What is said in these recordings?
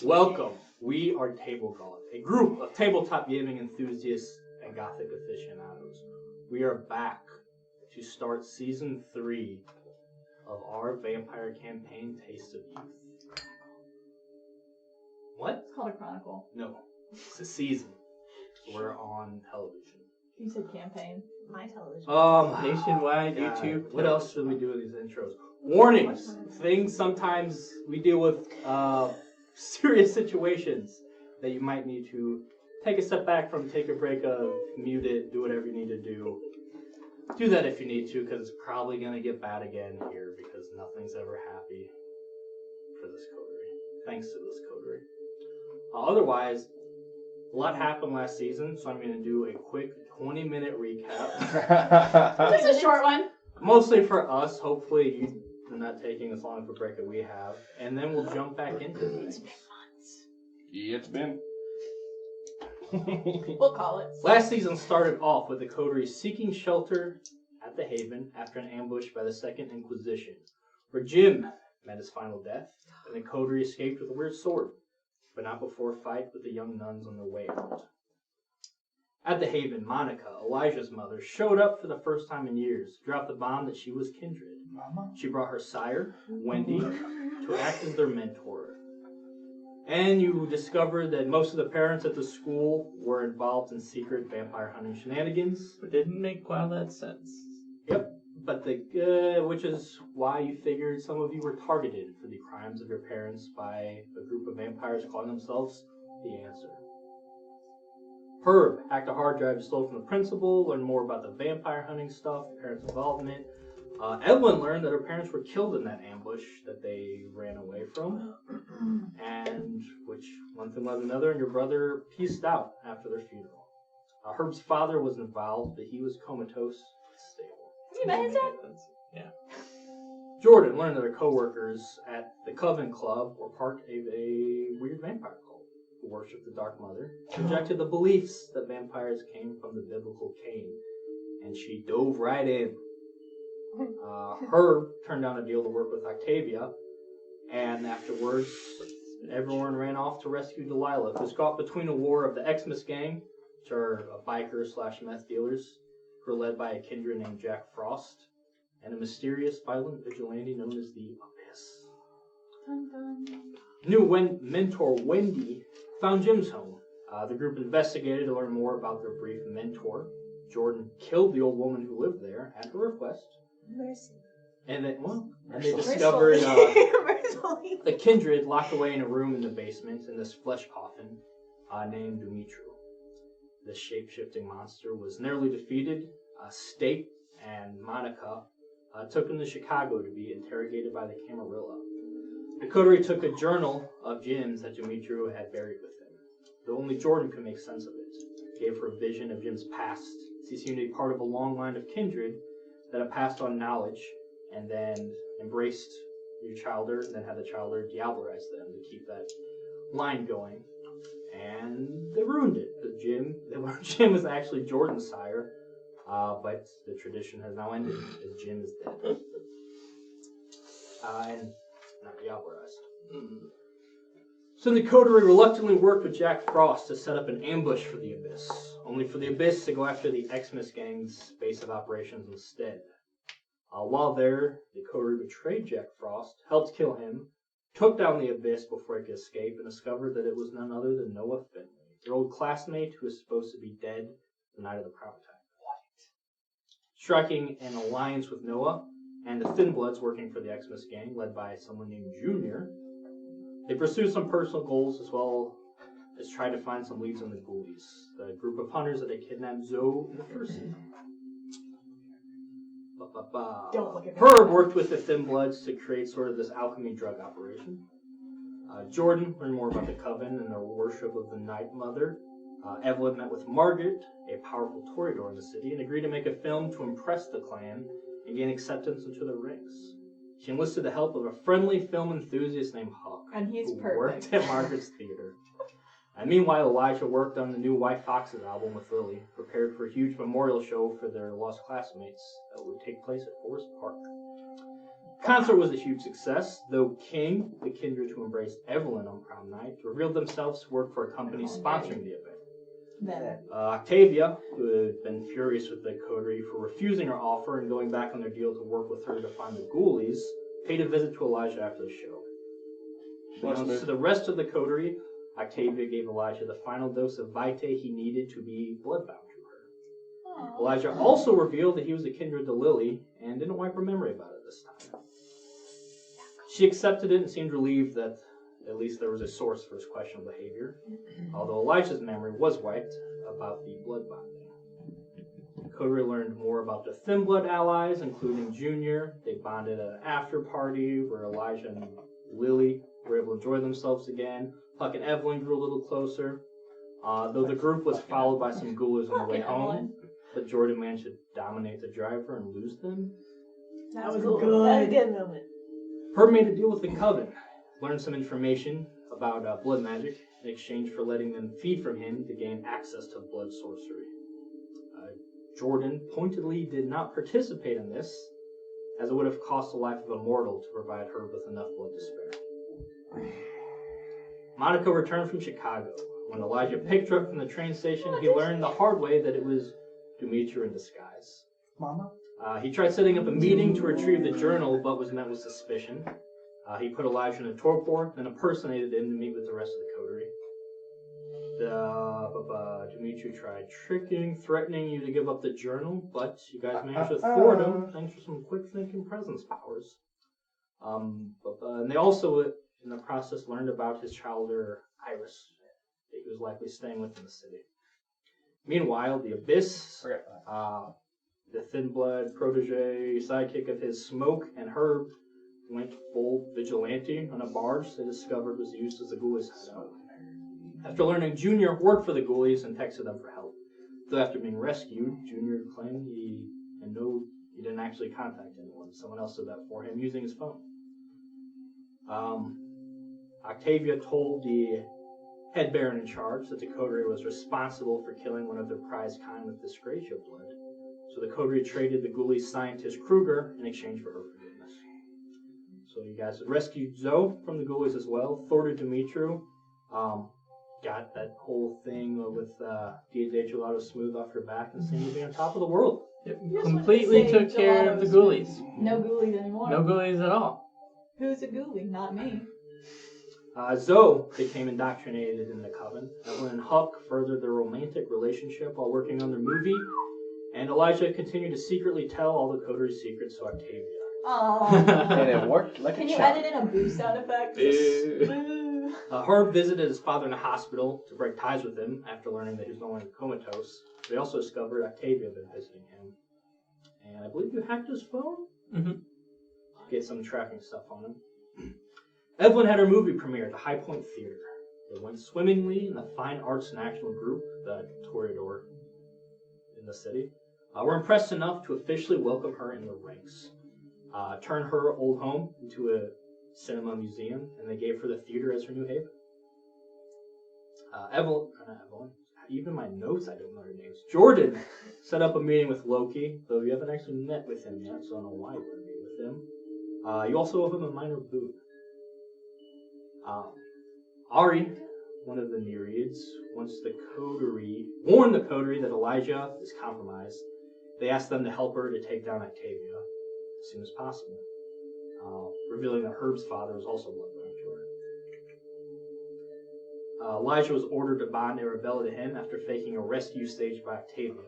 Welcome. We are Table Golf, a group of tabletop gaming enthusiasts and Gothic aficionados. We are back to start Season 3 of our vampire campaign, Taste of Youth. What? It's called a chronicle. No, it's a season. We're on television. You said campaign. My television. Nationwide God, YouTube. what else should we do with these intros? Warnings. Things sometimes we deal with serious situations that you might need to take a step back from, take a break of, mute it, do whatever you need to do. Do that if you need to, because it's probably going to get bad again here, because nothing's ever happy for this coterie. Thanks to this coterie. Otherwise, a lot happened last season, so I'm going to do a quick 20-minute recap. This is a short one. Mostly for us. Hopefully you're not taking as long of a break that we have. And then we'll jump back into things. Yeah, it's been. We'll call it. Last season started off with the coterie seeking shelter at the Haven after an ambush by the Second Inquisition, where Jim met his final death, and the coterie escaped with a weird sword, but not before a fight with the young nuns on their way out. At the Haven, Monica, Elijah's mother, showed up for the first time in years, dropped the bomb that she was kindred. She brought her sire, Wendy, to act as their mentor. And you discovered that most of the parents at the school were involved in secret vampire hunting shenanigans. It didn't make quite that sense. Yep, but which is why you figured some of you were targeted for the crimes of your parents by a group of vampires calling themselves the Answer. Herb hacked a hard drive to steal from the principal, learned more about the vampire hunting stuff, the parents' involvement. Evelyn learned that her parents were killed in that ambush that they ran away from, and which one thing led to another, and your brother pieced out after their funeral. Herb's father was involved, but he was comatose, stable. Have you met his dad? Yeah. Jordan learned that her co-workers at the Coven Club were part of a weird vampire cult who worshipped the Dark Mother, rejected the beliefs that vampires came from the biblical Cain, and she dove right in. Herb turned down a deal to work with Octavia, and afterwards, everyone ran off to rescue Delilah, who was caught between a war of the Xmas gang, which are biker/meth dealers, who are led by a kindred named Jack Frost, and a mysterious, violent vigilante known as the Abyss. Dun, dun. New mentor Wendy found Jim's home. The group investigated to learn more about their brief mentor. Jordan killed the old woman who lived there at her request. Mercy. And they discovered Mercifully. the kindred locked away in a room in the basement in this flesh coffin named Dumitru. This shape-shifting monster was narrowly defeated. State and Monica took him to Chicago to be interrogated by the Camarilla. The coterie took a journal of Jim's that Dumitru had buried with him, though only Jordan could make sense of it. It gave her a vision of Jim's past. He seemed to be part of a long line of kindred that have passed on knowledge and then embraced your childer and then had the childer diablerize them to keep that line going. And they ruined it because Jim was actually Jordan's sire, but the tradition has now ended as Jim is dead. And not diablerized. So the coterie reluctantly worked with Jack Frost to set up an ambush for the Abyss, only for the Abyss to go after the Xmas gang's base of operations instead. While there, the coterie betrayed Jack Frost, helped kill him, took down the Abyss before he could escape, and discovered that it was none other than Noah Finley, their old classmate who was supposed to be dead the night of the Proud Attack. Striking an alliance with Noah and the Thin Bloods working for the Xmas gang, led by someone named Junior, they pursued some personal goals as well as tried to find some leads on the Ghoulies, the group of hunters that had kidnapped Zoe in the first season. Don't look at me. Herb worked with the Thin Bloods to create sort of this alchemy drug operation. Jordan learned more about the Coven and their worship of the Night Mother. Evelyn met with Margaret, a powerful Toreador in the city, and agreed to make a film to impress the clan and gain acceptance into their ranks. She enlisted the help of a friendly film enthusiast named Huck, And he's who perfect. worked at Margaret's theater. And meanwhile, Elijah worked on the new White Foxes album with Lily, prepared for a huge memorial show for their lost classmates that would take place at Forest Park. Concert was a huge success, though King, the kindred who embraced Evelyn on prom night, revealed themselves to work for a company sponsoring the event. Octavia, who had been furious with the coterie for refusing her offer and going back on their deal to work with her to find the ghoulies, paid a visit to Elijah after the show. Unbeknownst to the rest of the coterie, Octavia gave Elijah the final dose of vitae he needed to be bloodbound to her. Elijah also revealed that he was a kindred to Lily and didn't wipe her memory about it this time. She accepted it and seemed relieved that at least there was a source for his questionable behavior, although Elijah's memory was wiped about the blood bonding. Coterie learned more about the thin blood allies, including Junior. They bonded at an after party where Elijah and Lily were able to enjoy themselves again. Puck and Evelyn grew a little closer, though the group was followed by some ghoulies on the way home. But Jordan managed to dominate the driver and lose them. That was cool. That was a good moment. Herb made a deal with the Coven, learned some information about blood magic in exchange for letting them feed from him to gain access to blood sorcery. Jordan pointedly did not participate in this, as it would have cost the life of a mortal to provide Herb with enough blood to spare. Monica returned from Chicago. When Elijah picked her up from the train station, he learned the hard way that it was Demetra in disguise. Mama? He tried setting up a meeting to retrieve the journal, but was met with suspicion. He put Elijah in a torpor, then impersonated him to meet with the rest of the coterie. Dimitri tried tricking, threatening you to give up the journal, but you guys managed to thwart him thanks to some quick-thinking presence powers. And they also, in the process, learned about his childhood Iris, that he was likely staying with in the city. Meanwhile, the Abyss, the thin blood protege, sidekick of his, Smoke, and Herb went full vigilante on a barge they discovered was used as the ghoulies' hideout. After learning Junior worked for the ghoulies and texted them for help. Though after being rescued, Junior claimed he didn't actually contact anyone. Someone else did that for him using his phone. Octavia told the head baron in charge that the coterie was responsible for killing one of their prized kind with dyscrasia blood. So the coterie traded the ghoulie scientist Kruger in exchange for her forgiveness. So you guys rescued Zoe from the ghoulies as well, thwarted Dimitru, got that whole thing with Dia de Gelato smooth off her back and seemed to be on top of the world. Yep. Completely took care of the ghoulies. No ghoulies anymore. No ghoulies at all. Who's a ghoulie? Not me. Zoe became indoctrinated in the Coven. Evelyn and Huck furthered their romantic relationship while working on their movie, and Elijah continued to secretly tell all the coterie secrets to Octavia. Aww. And it worked like Can a you charm. edit in a boo sound effect? Herb visited his father in the hospital to break ties with him after learning that he was no longer comatose. They also discovered Octavia had been visiting him. And I believe you hacked his phone? Mm-hmm. Get some tracking stuff on him. Evelyn had her movie premiere at the High Point Theater. It went swimmingly, and the Fine Arts National Group, the Toreador in the city, were impressed enough to officially welcome her in the ranks. Turn her old home into a cinema museum, and they gave her the theater as her new haven. Evelyn, even my notes, I don't know her names. Jordan set up a meeting with Loki, though you haven't actually met with him yet, so I don't know why you want to meet with him. You also owe him a minor boon. Ari, one of the Nereids, warned the coterie that Elijah is compromised. They asked them to help her to take down Octavia as soon as possible, revealing that Herb's father was also bloodbound to her. Elijah was ordered to bond Arabella to him after faking a rescue stage by Octavia.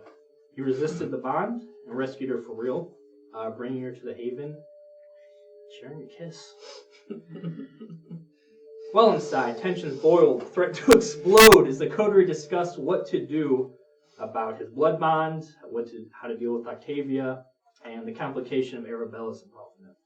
He resisted the bond and rescued her for real, bringing her to the haven, sharing a kiss. Well inside, tensions boiled, threat to explode as the coterie discussed what to do about his blood bond, how to deal with Octavia, and the complication of Arabella's involvement.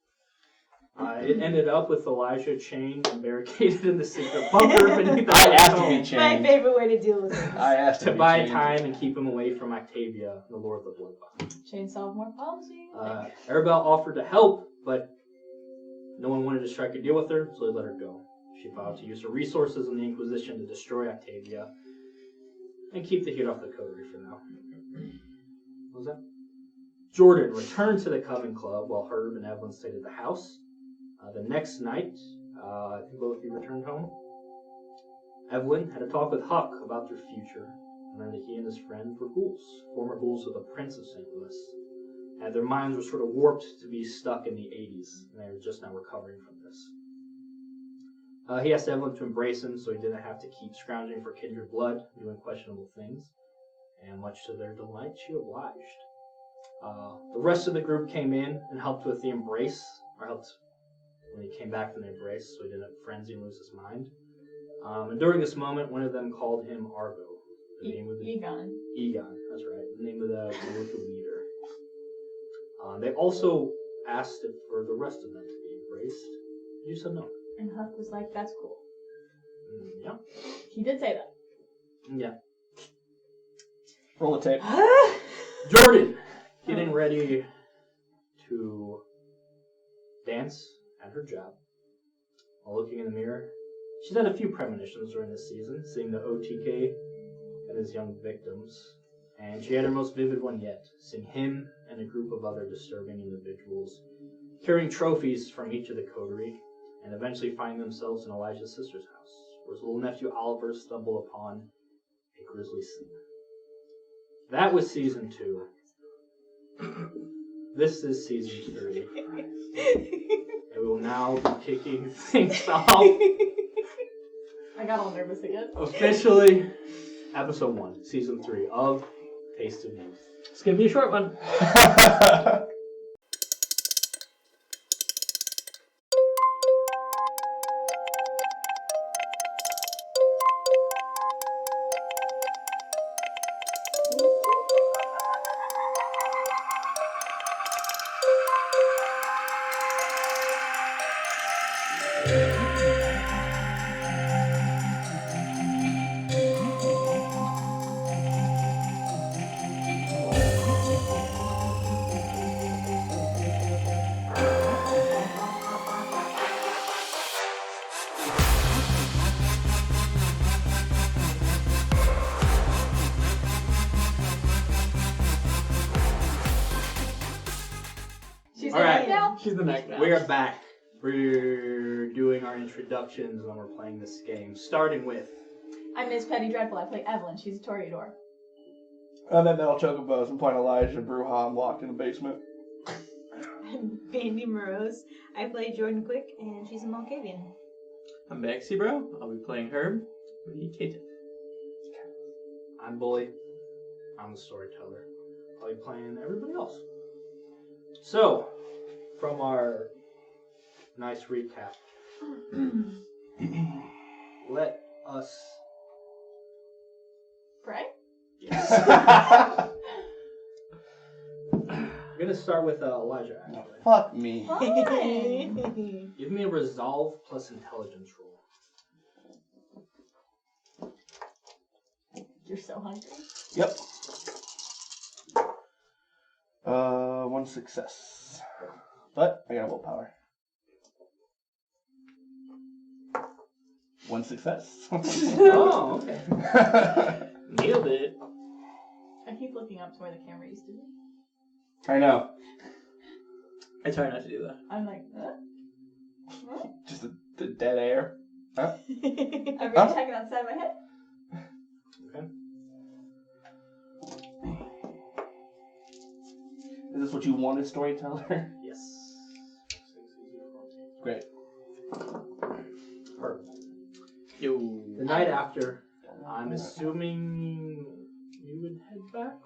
It ended up with Elijah chained and barricaded in the secret bunker beneath the I asked to be My changed. favorite way to deal with it. I asked to be buy changed. time and keep him away from Octavia, the Lord of the Blood Bond. Chainsaw more policy. Arabella offered to help, but no one wanted to strike a deal with her, so they let her go. She vowed to use her resources in the Inquisition to destroy Octavia and keep the heat off the coterie for now. What was that? Jordan returned to the Coven Club while Herb and Evelyn stayed at the house. The next night, I think both of you returned home. Evelyn had a talk with Huck about their future, and learned that he and his friend were ghouls, former ghouls of the Prince of St. Louis. And their minds were sort of warped to be stuck in the 80s, and they were just now recovering from this. He asked Evelyn to embrace him so he didn't have to keep scrounging for kindred blood, doing questionable things, and much to their delight, she obliged. The rest of the group came in and helped with the embrace, or helped when he came back from the embrace so he didn't frenzy and lose his mind. And during this moment, one of them called him Argo, the name of the Egon. Egon, that's right, the name of the leader. They also asked if for the rest of them to be embraced. You said no. And Huck was like, that's cool. Yeah. He did say that. Yeah. Roll the tape. Jordan, getting ready to dance at her job. While looking in the mirror, she's had a few premonitions during this season, seeing the OTK and his young victims. And she had her most vivid one yet, seeing him and a group of other disturbing individuals carrying trophies from each of the coterie, and eventually finding themselves in Elijah's sister's house, where his little nephew Oliver stumbled upon a grisly scene. That was season 2. This is season 3. And we will now be kicking things off. I got all nervous again. Officially, episode 1, season 3 of Taste of Youth. It's gonna be a short one. She's All right. now. She's the next now. We are back. We're doing our introductions when we're playing this game, starting with I'm Miss Petty Dreadful. I play Evelyn. She's a Toreador. And then Mel Chocobos. I'm playing Elijah and Bruja. I'm locked in the basement. I'm Bandy Morose. I play Jordan Quick, and she's a Malkavian. I'm Maxie Bro. I'll be playing Herb, the Caitiff. I'm Bully. I'm the storyteller. I'll be playing everybody else. So, from our nice recap, let us. Pray? Yes. I'm gonna start with Elijah. Actually, Fuck me. Hi. give me a resolve plus intelligence roll. You're so hungry. Yep. 1 success. But I got a willpower. 1 success. Oh, okay. Nailed it. I keep looking up to where the camera used to be. I know. I try not to do that. I'm like, huh? Huh? Just the dead air. Huh? I'm Huh? checking outside my head. Okay. Is this what you wanted, storyteller? Yes. Great. Perfect. Yo. The night after, I'm assuming you would head back.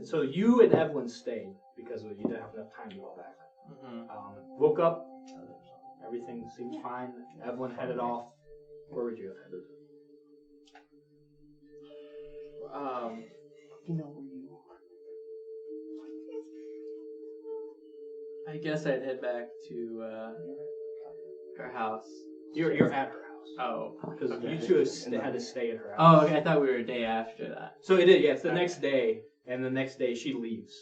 So you and Evelyn stayed because you didn't have enough time to go back. Woke up, everything seemed fine. Evelyn headed off. Where would you have headed? You know where you I guess I'd head back to her house. You're at her house. Oh. Because Okay. you two had to stay at her house. Oh, okay. I thought we were a day after that. So it is, yeah, it's the next day, and the next day she leaves.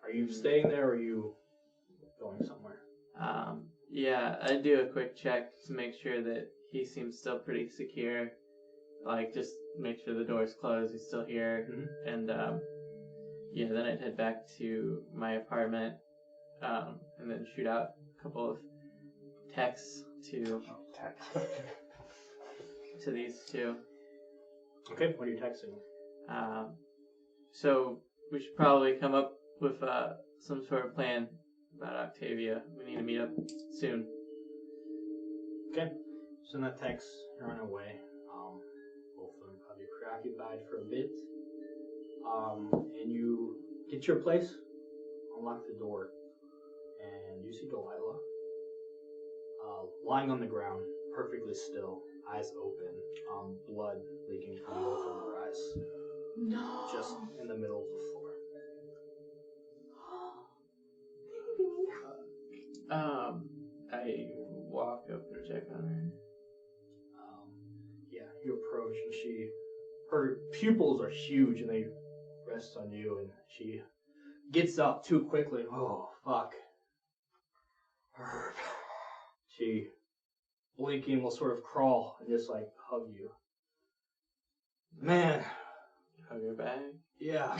Are you staying there, or are you going somewhere? Yeah, I'd do a quick check to make sure that he seems still pretty secure. like just make sure the door's closed. He's still here, and yeah, then I'd head back to my apartment, and then shoot out a couple of texts to these two. Okay, what are you texting? So we should probably come up with some sort of plan about Octavia. We need to meet up soon. Okay, send that text. You're on your way. Both of them probably preoccupied for a bit. And you get to your place, unlock the door, and you see Delilah lying on the ground, perfectly still, eyes open, blood leaking from both of her eyes. No. Just in the middle of the floor. I walk up and check on her. Yeah, you approach and her pupils are huge and they rest on you, and she gets up too quickly. Oh, fuck. Herb. She, blinking, will sort of crawl and just like hug you. Man. Hug her back. Yeah.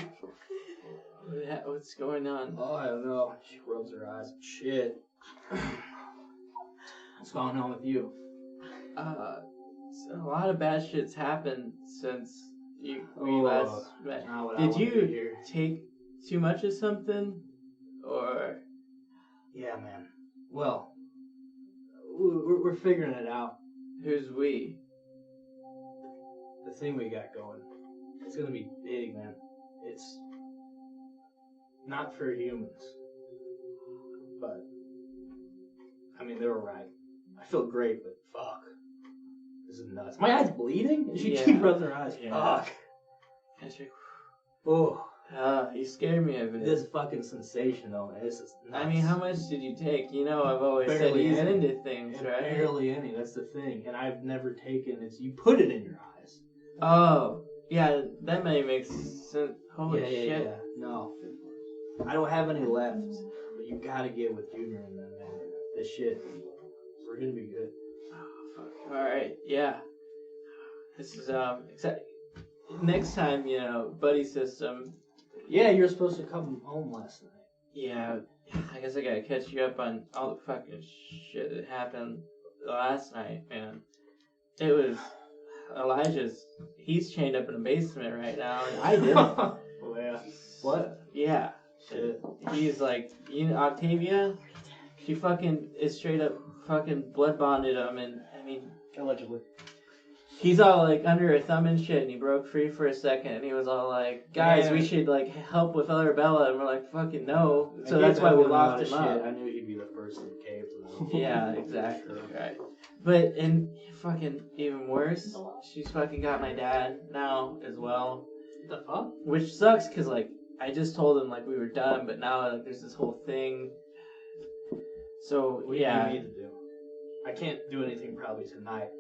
What's going on? Oh, I don't know. She rubs her eyes. Shit. What's going on with you? A lot of bad shit's happened since we last met. Did you take too much of something? Or... Yeah, man. Well, we're figuring it out. Who's we? The thing we got going. It's gonna be big, man. It's not for humans. But, I mean, they were right. I feel great, but fuck. This is nuts. My eye's bleeding? And she keeps rubbing her eyes. Yeah. Fuck. And she... Oh. You scared me a bit. This fucking sensation, though, man. This is nuts. I mean, how much did you take? You know, I've always said he's into things, right? Barely any. That's the thing. And I've never taken it. You put it in your eyes. Oh. Yeah, that may make sense. Holy shit. Yeah. No. I don't have any left. But you gotta get with Junior and them, man. This shit. We're gonna be good. Oh, fuck. Alright, yeah. This is, exciting. Next time, you know, buddy system. Yeah, you're supposed to come home last night. Yeah, I guess I gotta catch you up on all the fucking shit that happened last night, man. It was he's chained up in a basement right now, and I didn't. Oh, yeah. What? Yeah. Shit. He's like, you know, Octavia, she fucking is straight up fucking blood bonded him, and I mean, Allegedly. he's all like under her thumb and shit, and he broke free for a second, and he was all like, guys, we should like help with Arabella, and we're like, fucking no. So that's why we locked him up. I knew he'd be the first in the cave. Yeah, exactly. Right. But, and fucking even worse, she's fucking got my dad now as well. What the fuck? Which sucks, because like, I just told him like we were done, but now like there's this whole thing. So, What do you need to do? I can't do anything probably tonight,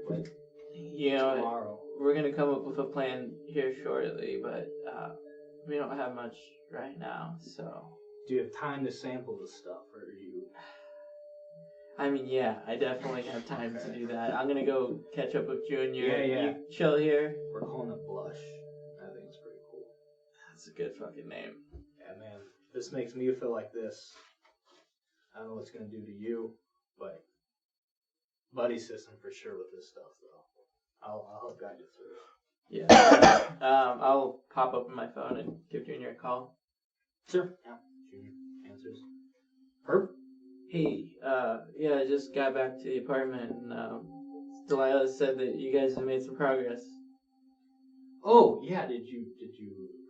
but you know, tomorrow. We're gonna come up with a plan here shortly, but we don't have much right now, so. Do you have time to sample the stuff, or are you... I mean, yeah, I definitely have time to do that. I'm gonna go catch up with Junior. Yeah. You chill here. We're calling it Blush. I think it's pretty cool. That's a good fucking name. Yeah, man. This makes me feel like this. I don't know what it's gonna do to you, but buddy system for sure with this stuff, though. I'll help guide you through it. Yeah. I'll pop up on my phone and give Junior a call. Sure. Yeah. Junior answers. Herb? Hey, yeah, I just got back to the apartment, and Delilah said that you guys have made some progress. Oh, yeah. Did you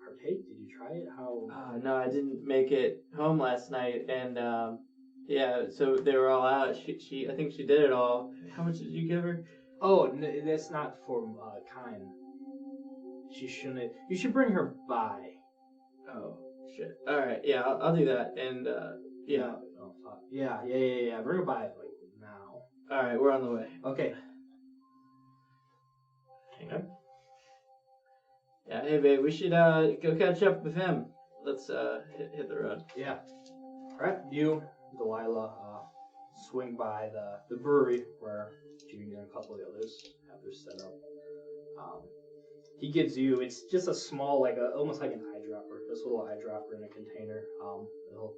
partake? Did you try it? How? No, I didn't make it home last night, and yeah, so they were all out. She, I think she did it all. How much did you give her? Oh, that's not for kind. She shouldn't. You should bring her by. Oh shit. All right, yeah, I'll do that, and yeah. Oh, fuck. Yeah. Bring her by like now. All right, we're on the way. Okay. Hang on. Yeah, hey babe, we should go catch up with him. Let's hit the road. Yeah. Alright, you, Delilah, swing by the brewery where Junior and a couple of the others have their setup. He gives you, it's just a small, almost like an eyedropper, this little eyedropper in a container. It'll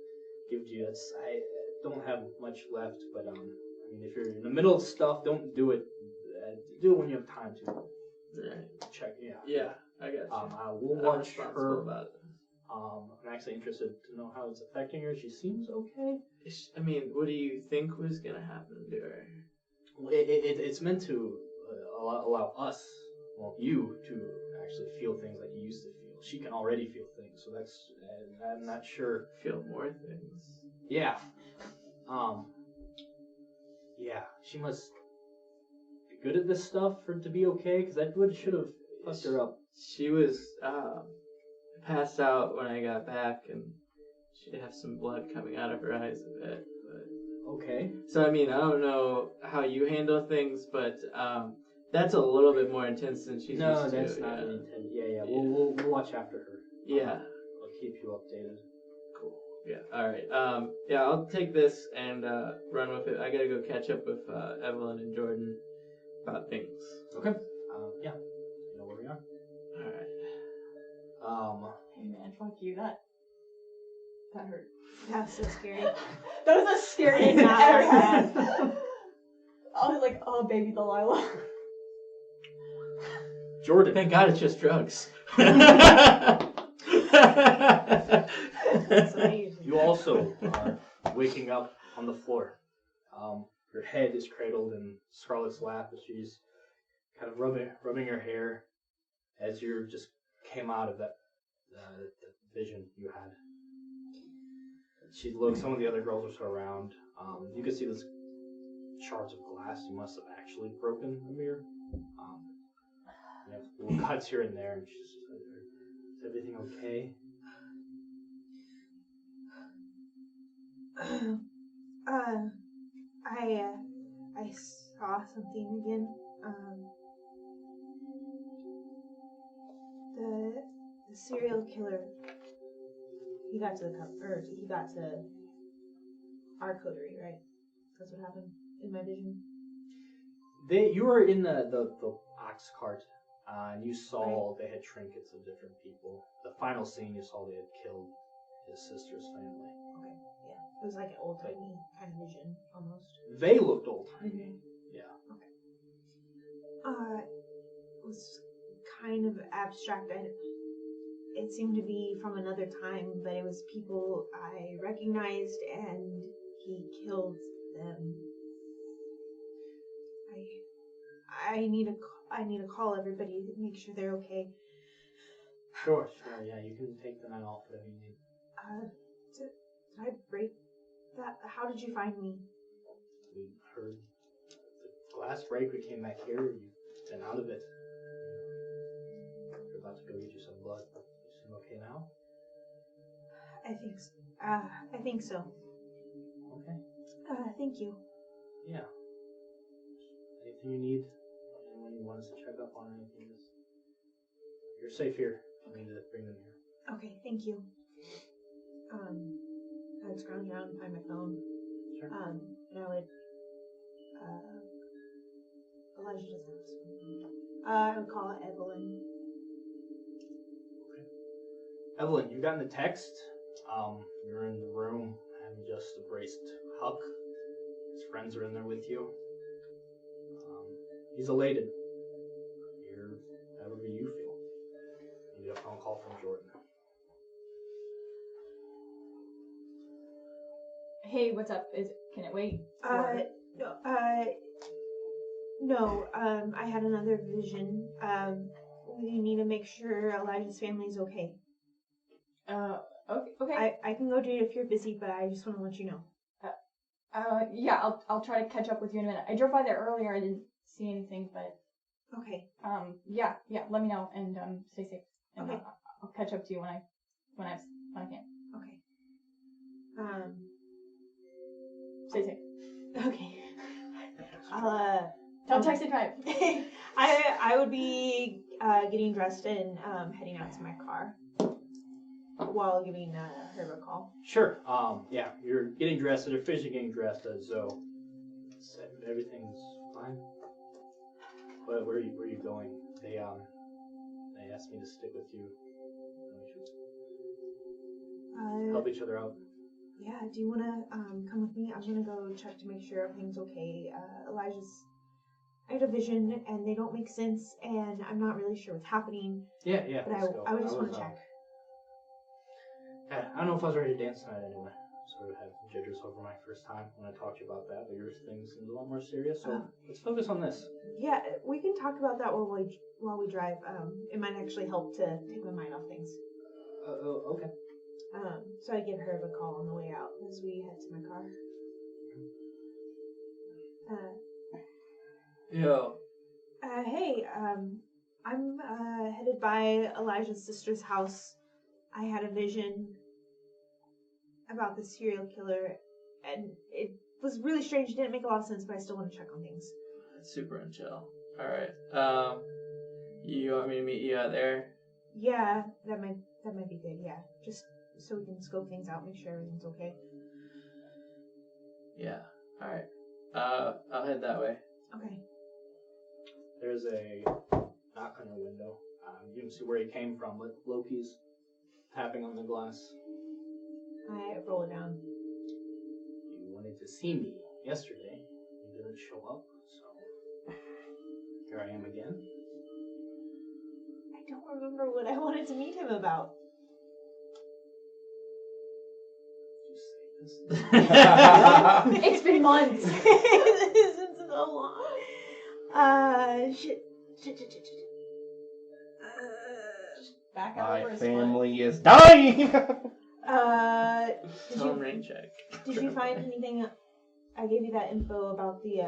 give you, I don't have much left, but I mean, if you're in the middle of stuff, don't do it. Do it when you have time to. Right. Check, yeah. Yeah, I got you. I will I'm watch responsible her. about it. I'm actually interested to know how it's affecting her. She seems okay. I mean, what do you think was gonna happen to her? It's meant to allow us, well, you, to actually feel things like you used to feel. She can already feel things, so that's, I'm not sure. Feel more things. Yeah. Yeah, she must be good at this stuff for it to be okay, because that should have fucked her up. She was passed out when I got back, and she'd have some blood coming out of her eyes a bit. But... Okay. So, I mean, I don't know how you handle things, but that's a little bit more intense than she's used to. No, that's not intense. Yeah. We'll watch after her. Yeah. I'll keep you updated. Cool. Yeah, alright. Yeah, I'll take this and run with it. I gotta go catch up with Evelyn and Jordan about things. Okay. Yeah. You know where we are? Alright. Hey man, fuck you. That hurt. That was so scary. That was the scariest thing Not I ever like had. I was like, oh baby Delilah. Jordan. Thank God it's just drugs. You also are waking up on the floor. Your head is cradled in Scarlett's lap as she's kind of rubbing her hair as you just came out of that vision you had. She looks, some of the other girls are still around. You can see those shards of glass. You must have actually broken the mirror. You have little cuts here and there, and she's just like, is everything okay? I saw something again. The serial killer. He got to he got to our coterie, right? That's what happened in my vision. You were in the ox cart, and you saw they had trinkets of different people. The final scene, you saw they had killed his sister's family. Okay, yeah. It was like an old-timey kind of vision, almost. They looked old-timey. Mm-hmm. Yeah. Okay. It was kind of abstract. It seemed to be from another time, but it was people I recognized, and he killed them. I need to call everybody to make sure they're okay. Sure. Yeah, you can take the night off whatever you need. Did I break that? How did you find me? We heard the glass break. We came back here. You've been out of it. We're about to go get you some blood. You seem okay now? I think so. Okay. Thank you. Yeah. Anything you need? Anyone you want us to check up on? Anything? You're safe here. I need to bring them here. Okay, thank you. I would scrounge around and find my phone. Sure. And I would, Elijah doesn't have his phone. I would call Evelyn. Okay. Evelyn, you got in the text. You're in the room and just embraced Huck. His friends are in there with you. He's elated. You're however you feel. You get a phone call from Jordan. Hey, what's up? Can it wait? No, I had another vision. We need to make sure Elijah's family's okay. Okay. I can go do it if you're busy, but I just want to let you know. Yeah, I'll try to catch up with you in a minute. I drove by there earlier. I didn't see anything, but Okay. yeah. Let me know and stay safe. And Okay. I'll catch up to you when I can. Okay. Stay safe. Okay. Don't text and drive. I would be getting dressed and heading out to my car while giving her a call. Sure. Yeah, you're getting dressed, or officially getting dressed as Zoe. Everything's fine. But where are you going? They asked me to stick with you. We should help each other out. Yeah, do you want to come with me? I'm going to go check to make sure everything's okay. Elijah's... I had a vision, and they don't make sense, and I'm not really sure what's happening. Yeah. But I would just want to check. Yeah, I don't know if I was ready to dance tonight anyway. Sort of had jitters over my first time when I talked to you about that, but your thing seems a lot more serious, so let's focus on this. Yeah, we can talk about that while we drive. It might actually help to take my mind off things. Okay. So I give her a call on the way out as we head to my car. Yo. Hey, I'm headed by Elijah's sister's house. I had a vision about the serial killer, and it was really strange. It didn't make a lot of sense, but I still want to check on things. That's super unchill. Alright. You want me to meet you out there? Yeah, that might be good, yeah. Just so we can scope things out, make sure everything's okay. Yeah. Alright. I'll head that way. Okay. There's a knock on your window. You can see where he came from, but Loki's tapping on the glass. I roll it down. You wanted to see me yesterday. You didn't show up, so here I am again. I don't remember what I wanted to meet him about. Just say this. It's been months. It's been so long. Shit. Back out My over his family is dying! Tone rain check. Did you find anything? I gave you that info about the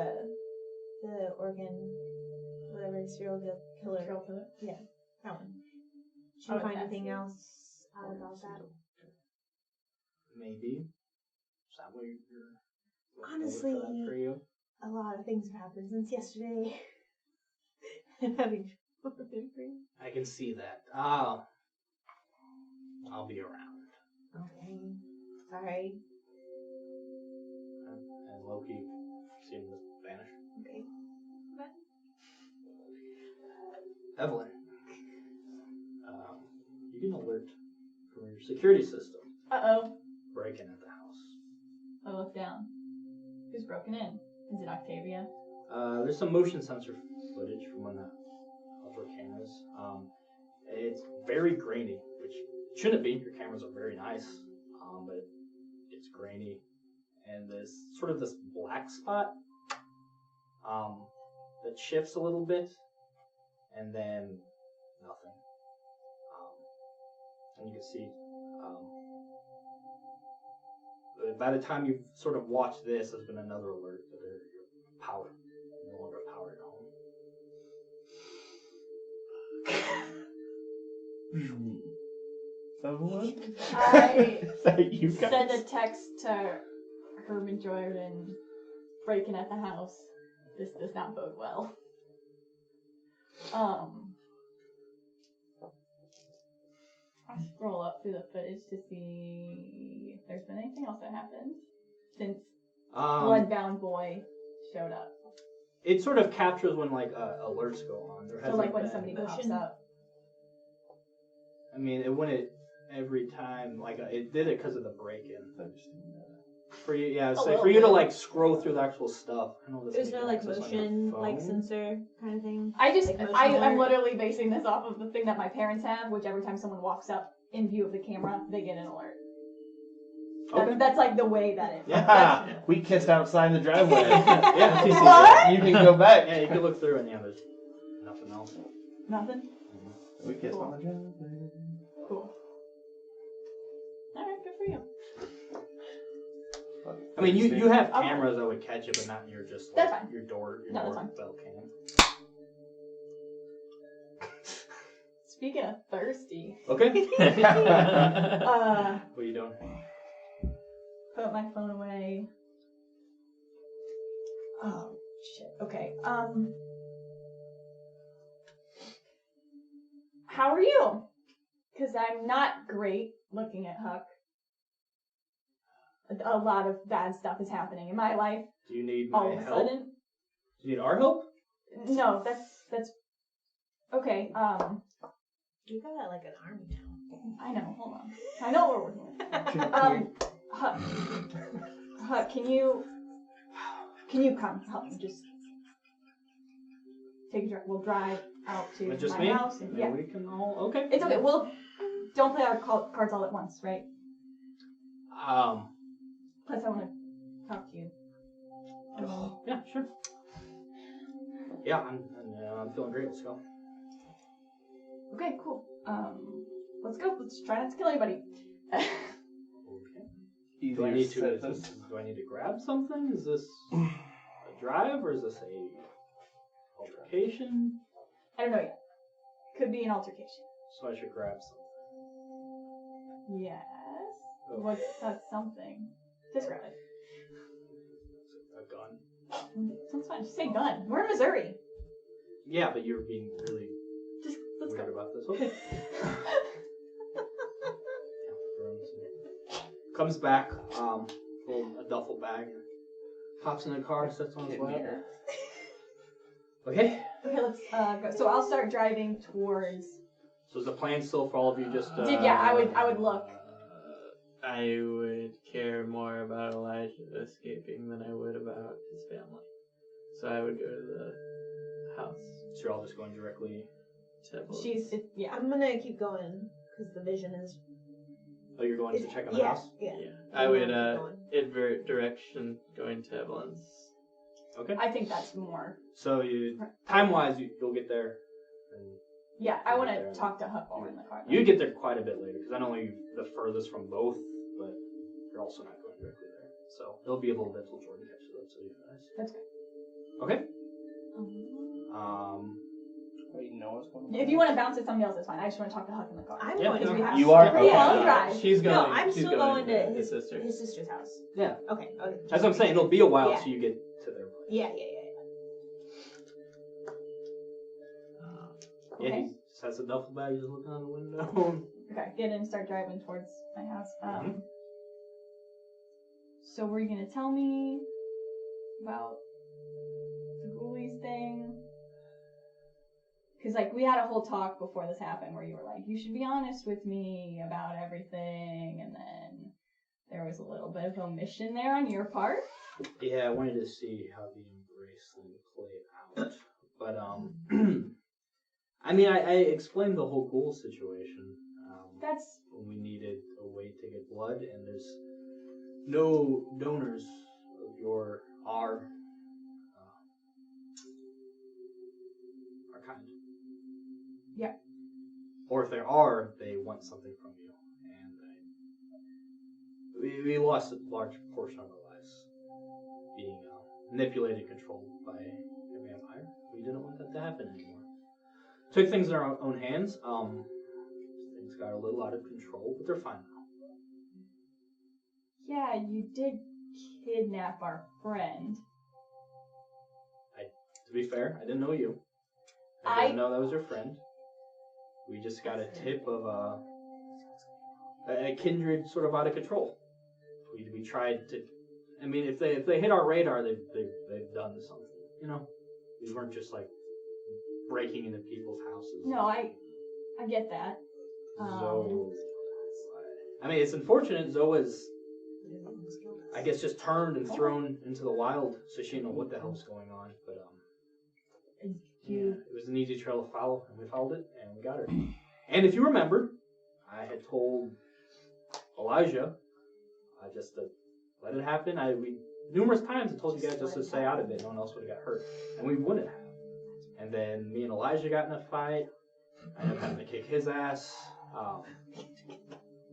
organ, whatever, serial killer. Serial killer? Yeah, that one. Did you find anything else out about that? Maybe. Is that what you're Honestly, for you? a lot of things have happened since yesterday. I'm having trouble remembering. I can see that. I'll be around. Okay. Sorry. And Loki seemed to vanish. Okay. Evelyn, you get an alert from your security system. Uh-oh. Break-in at the house. I look down. Who's broken in? Is it Octavia? There's some motion sensor footage from one of the outdoor cameras. It's very grainy, which shouldn't be. Your cameras are very nice, but it's grainy. And there's sort of this black spot that shifts a little bit, and then nothing. And you can see, by the time you've sort of watched this, there's been another alert that your power no longer power at home. Evelyn? I Is that you guys? send a text to Herman Jordan, breaking at the house. This does not bode well. I scroll up through the footage to see if there's been anything else that happened since Bloodbound Boy showed up. It sort of captures when alerts go on. There So like hasn't when been- somebody pops up. I mean, it wouldn't every time. It did it because of the break-in. For you, yeah. So little for you to bit. scroll through the actual stuff. I know this There's can no be like accessed on your motion, phone. like sensor kind of thing. I just, Like motion I'm alert? literally basing this off of the thing that my parents have, which every time someone walks up in view of the camera, they get an alert. Okay. That's like the way that it. Yeah, we kissed outside the driveway. Yeah. What? You can go back. Yeah, you can look through and there's nothing else. Nothing? We kissed on the driveway. Cool. Alright, good for you. I mean, you have Okay. cameras that would catch it, but not your just That's fine. your door No, that's fine. bell cam. Speaking of thirsty, Okay. what What are you doing? put my phone away. Oh, shit. Okay, how are you? Because I'm not great looking at Huck. A lot of bad stuff is happening in my life Do you need all my of a help? sudden. Do you need our help? No, that's That's okay. You got like an army now. I know. Hold on. I know what we're working with. Huck, can you come help me? Just take a drive. We'll drive out to Just my me? house. And, yeah, we can all. Okay. it's okay. We'll don't play our cards all at once, right? Plus, I want to talk to you. Yeah, sure. Yeah, I'm feeling great. Let's go. Okay, cool. Let's go. Let's try not to kill anybody. Okay. Do I need to grab something? Is this a drive or is this a altercation? I don't know yet. Could be an altercation. So I should grab something. Yes. Oh. What's that something? Describe it. A gun. Sounds fine. Just say gun. We're in Missouri. Yeah, but you're being really Let's weird go. about this. Okay. Comes back, a duffel bag, hops in the car, sits on his lap. Okay. Okay, let's go. So I'll start driving towards. So is the plan still for all of you just? I would look. I would care more about Elijah escaping than I would about his family. So I would go to the house. So you're all just going directly. To Yeah. I'm gonna keep going because the vision is. Oh, you're going to check on the house? Yeah. I would invert direction going to Evelyn's. Okay. I think that's more. So time-wise, you'll get there. And Yeah, I want to talk to Huck while we're in the car. you get there quite a bit later because I know you're the furthest from both, but you're also not going directly there. So it'll be a little bit till Jordan catches up to you guys. That's good. Okay. Wait, no one's going. If you want to bounce at somebody else, it's fine. I just want to talk to Huck in the car. I'm Yeah, going. no. To You are? Pretty long Okay. drive. She's going. No, I'm she's still going to his sister. his sister's house. Yeah. Okay. That's what I'm saying. It'll be a while Yeah. till you get to their place. Yeah. Yeah, Okay. he just has a duffel bag. He's looking out the window. Okay, get in and start driving towards my house. So were you going to tell me about the ghoulies thing? Because, we had a whole talk before this happened where you were like, you should be honest with me about everything, and then there was a little bit of omission there on your part. Yeah, I wanted to see how the embrace thing played out. But, I mean, I explained the whole ghoul situation. That's... When we needed a way to get blood, and there's no donors of our kind. Yeah. Or if there are, they want something from you. And we lost a large portion of our lives being manipulated, controlled by a vampire. We didn't want that to happen anymore. Took things in our own hands. Things got a little out of control, but they're fine now. Yeah, you did kidnap our friend. To be fair, I didn't know you. I didn't know that was your friend. We just got a tip of a kindred sort of out of control. We tried to. I mean, if they hit our radar, they've done something. You know, we weren't just breaking into people's houses. No, I get that. Zoe. I mean, it's unfortunate. Zoe's, I guess, just turned and thrown into the wild, so she didn't know what the hell's going on. But it was an easy trail to follow, and we followed it, and we got her. And if you remember, I had told Elijah just to let it happen. We numerous times I told you guys just to stay out of it. No one else would have got hurt, and we wouldn't have. And then me and Elijah got in a fight. I ended up having to kick his ass.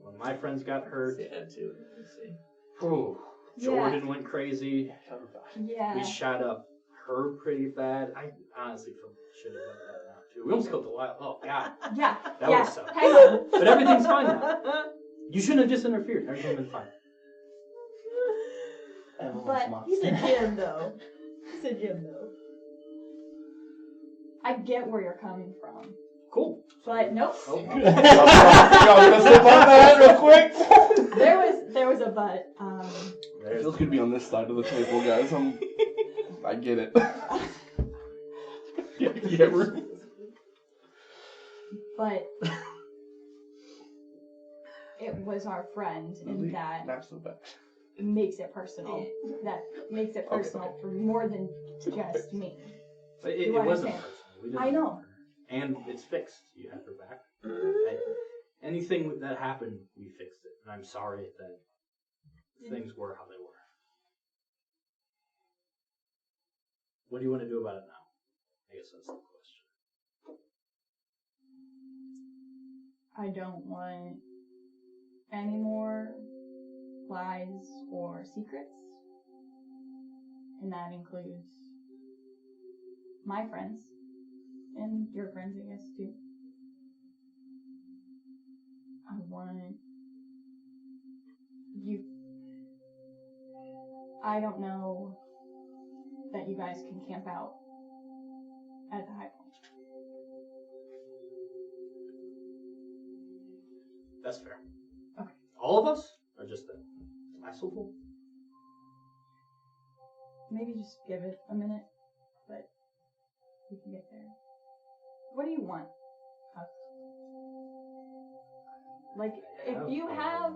When my friends got hurt, Jordan went crazy. Yeah. We shot up her pretty bad. I honestly feel shit about that now too. We almost killed Delilah. Oh god. Yeah. That would suck. Hang on. But everything's fine now. You shouldn't have just interfered. Everything's been fine. But He's a Jim, though. I get where you're coming from. Cool. But nope. Oh. Y'all gonna slip on that real quick? There was a but. This could be on this side of the table, guys. I get it. Yeah, Yeah, but it was our friend, and that not so bad. makes it personal. That makes it personal for more than just me. But it You wasn't understand? personal. We didn't I know. know her. And it's fixed. You have her back. Anything that happened, we fixed it. And I'm sorry that things were how they were. What do you want to do about it now? I guess that's the question. I don't want any more lies or secrets. And that includes my friends and your friends, I guess, too. I want you. I don't know that you guys can camp out at the high point. That's fair. Okay. All of us? Or just the Placebo? Maybe just give it a minute, but we can get there. What do you want? Like, if you have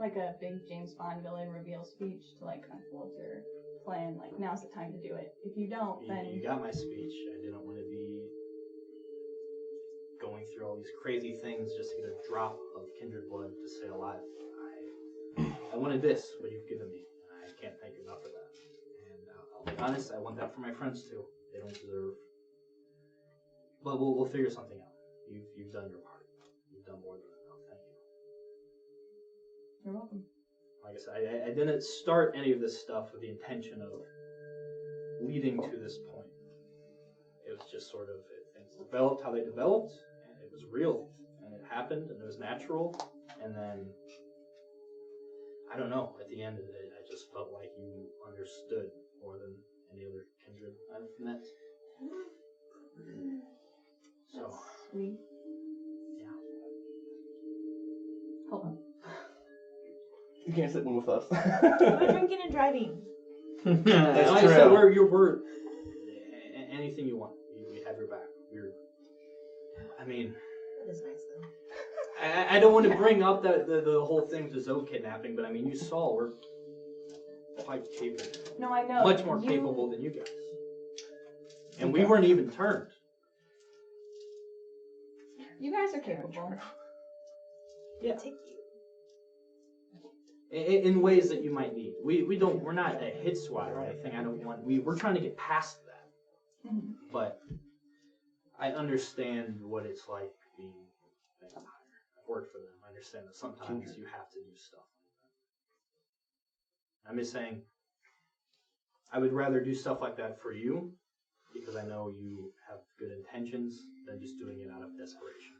like a big James Bond villain reveal speech to like unfold your plan, like now's the time to do it. If you don't, then You got my speech. I didn't want to be going through all these crazy things just to get a drop of kindred blood to stay alive. I wanted this, what you've given me. I can't thank you enough for that. And I'll be honest, I want that for my friends too. They don't deserve. But we'll figure something out. You've done your part. You've done more than enough. Thank you. you're welcome. Like I said, I didn't start any of this stuff with the intention of leading to this point. It was just sort of, things developed how they developed, and it was real, and it happened, and it was natural, and then, I don't know, at the end of it, I just felt like you understood more than any other kindred I've met. So, That's sweet. yeah. Hold on. You can't sit one with us. No drinking and driving. That's Like true. I said, we're anything you want. We have your back. I mean, That is nice though. I don't want to bring up the whole thing to Zoe kidnapping, but I mean, you saw we're quite capable. No, I know. Much more capable than you guys. And we weren't even turned. You guys are capable. Yeah. Take you. In ways that you might need. We're not a hit squad or anything. We're trying to get past that. Mhm. But I understand what it's like being a vampire. I've worked for them. I understand that sometimes you have to do stuff like that. I'm just saying, I would rather do stuff like that for you, because I know you have good intentions, than just doing it out of desperation.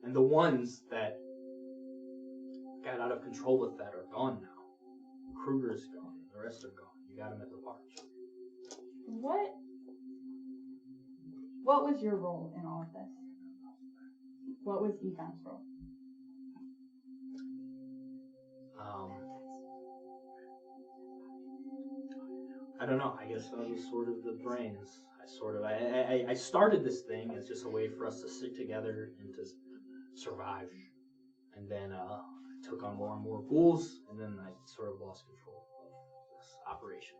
And the ones that got out of control with that are gone now. Kruger's gone. The rest are gone. You got them at the park. What was your role in all of this? What was Egon's role? I don't know. I guess I was sort of the brains. I started this thing as just a way for us to stick together and to survive. And then I took on more and more ghouls, and then I sort of lost control of this operation.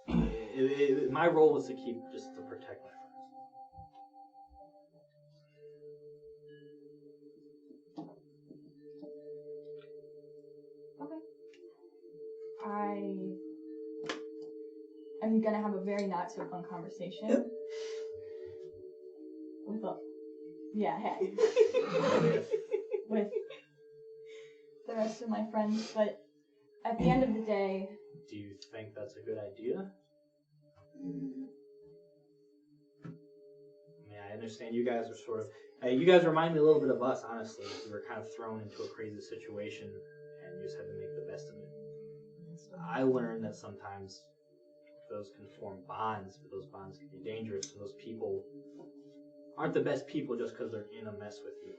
Okay. My role was to protect my friends. Okay. I'm gonna have a very not so fun conversation with with the rest of my friends, but at the end of the day, Do you think that's a good idea? I mean, I understand you guys are sort of... you guys remind me a little bit of us, honestly. We were kind of thrown into a crazy situation, and you just had to make the best of it. I learned that sometimes those can form bonds, but those bonds can be dangerous, and those people aren't the best people just because they're in a mess with you.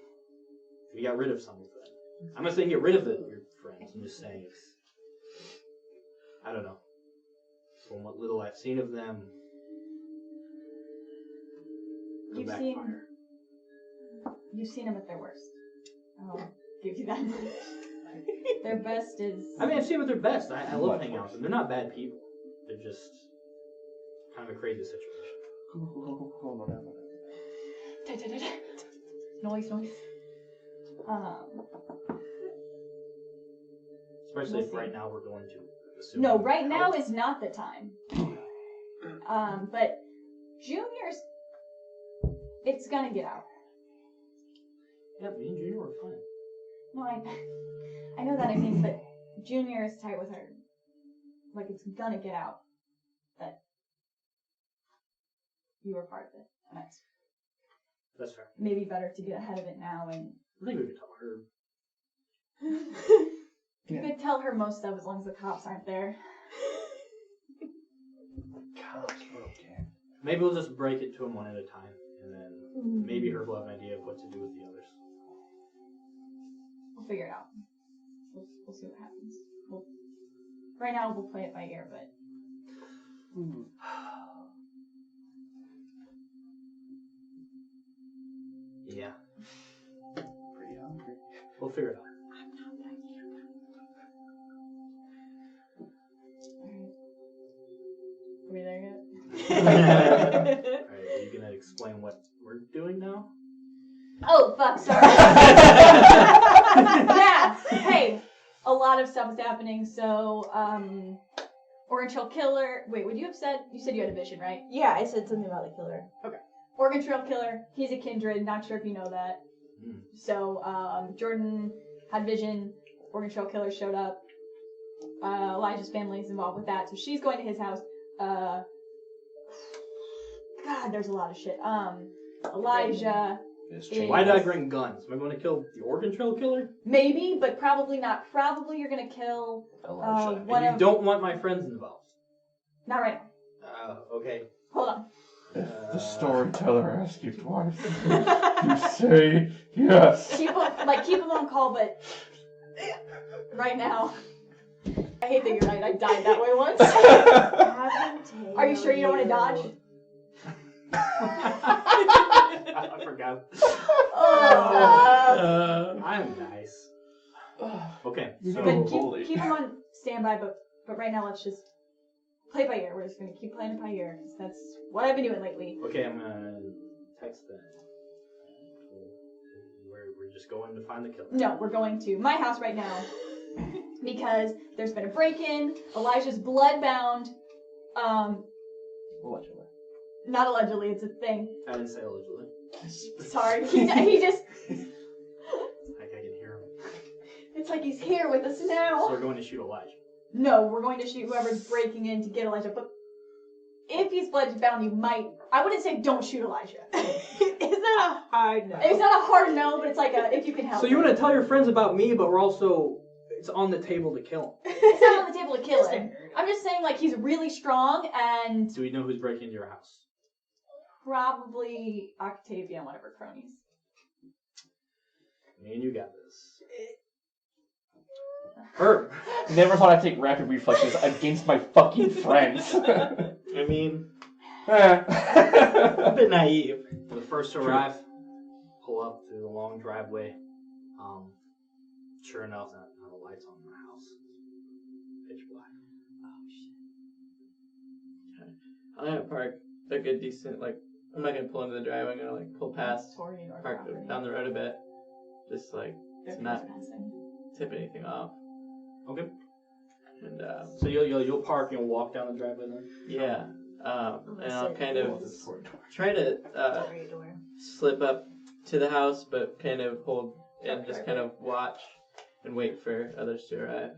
We got rid of some of them. I'm not saying get rid of your friends. I'm just saying it's... I don't know. From what little I've seen of them, they'll backfire. You've seen them at their worst. I'll give you that. Their best is... I mean, I've seen them at their best. I love hanging out with them. They're not bad people. They're just kind of a crazy situation. Noise. Especially if right now we're going to assume... No, right now is not the time. But Junior's... It's gonna get out. Yeah, me and Junior were fine. No, I know that, I mean, but Junior is tight with her. Like, it's gonna get out. That you were part of it. And That's fair. maybe better to get ahead of it now and... I think we could tell her. You could tell her most stuff as long as the cops aren't there. Cops are okay. Maybe we'll just break it to him one at a time, and then maybe her will have an idea of what to do with the others. We'll figure it out. We'll see what happens. Right now, we'll play it by ear, but... Yeah. Pretty hungry. We'll figure it out. Are we there yet? Alright, are you gonna explain what we're doing now? Oh, fuck, sorry. Yeah, hey, a lot of stuff is happening, so, Orange Trail Killer, wait, would you have said, you said you had a vision, right? Yeah, I said something about the killer. Oregon Trail Killer, he's a kindred, not sure if you know that. So, Jordan had vision, Oregon Trail Killer showed up, Elijah's family is involved with that, so she's going to his house. God, there's a lot of shit. Elijah is... Why did I bring guns? Am I going to kill the Oregon Trail Killer? Maybe, but probably not. Probably you're gonna kill Elijah. one And of... you don't want my friends involved? Not right Okay. now. Hold on. If the storyteller asks you twice, you say yes. Keep them on call, but right now, I hate that you're right. I died that way once. Are you sure you don't want to dodge? I forgot. I'm nice. Okay, so... But keep them on standby, but right now let's just play by ear. We're just going to keep playing it by ear, because that's what I've been doing lately. Okay, I'm gonna text them. We're just going to find the killer. No, we're going to my house right now, because there's been a break-in, Elijah's blood-bound, Allegedly. not allegedly, it's a thing. I didn't say allegedly. Sorry, he just... Like I can hear him. It's like he's here with us So now. we're going to shoot Elijah. No, we're going to shoot whoever's breaking in to get Elijah, but if he's blood-bound, you might... I wouldn't say don't shoot Elijah. It's not a hard no. It's not a hard no, but it's like a if you can help. So you want to tell your friends about me, but we're also... It's on the table to kill him. It's not on the table to kill him. I'm just saying, like, he's really strong, and Do we know who's breaking into your house? probably Octavia and one of her cronies. Me and you got this. Herb. Never thought I'd take rapid reflexes against my fucking friends. I mean, a a bit naive. The first to arrive, pull up through the long driveway. Sure enough, not the lights on in my house. Pitch black. I'm gonna park a good decent, like, I'm not gonna pull into the driveway, I'm gonna, like, pull past, park down the road a bit. Just, like, to not tip anything off. Okay. And, So you'll park and walk down the driveway then? yeah. And I'll kind of Yes. try to Right door. slip up to the house, but kind of hold and just kind of watch and wait for others to arrive.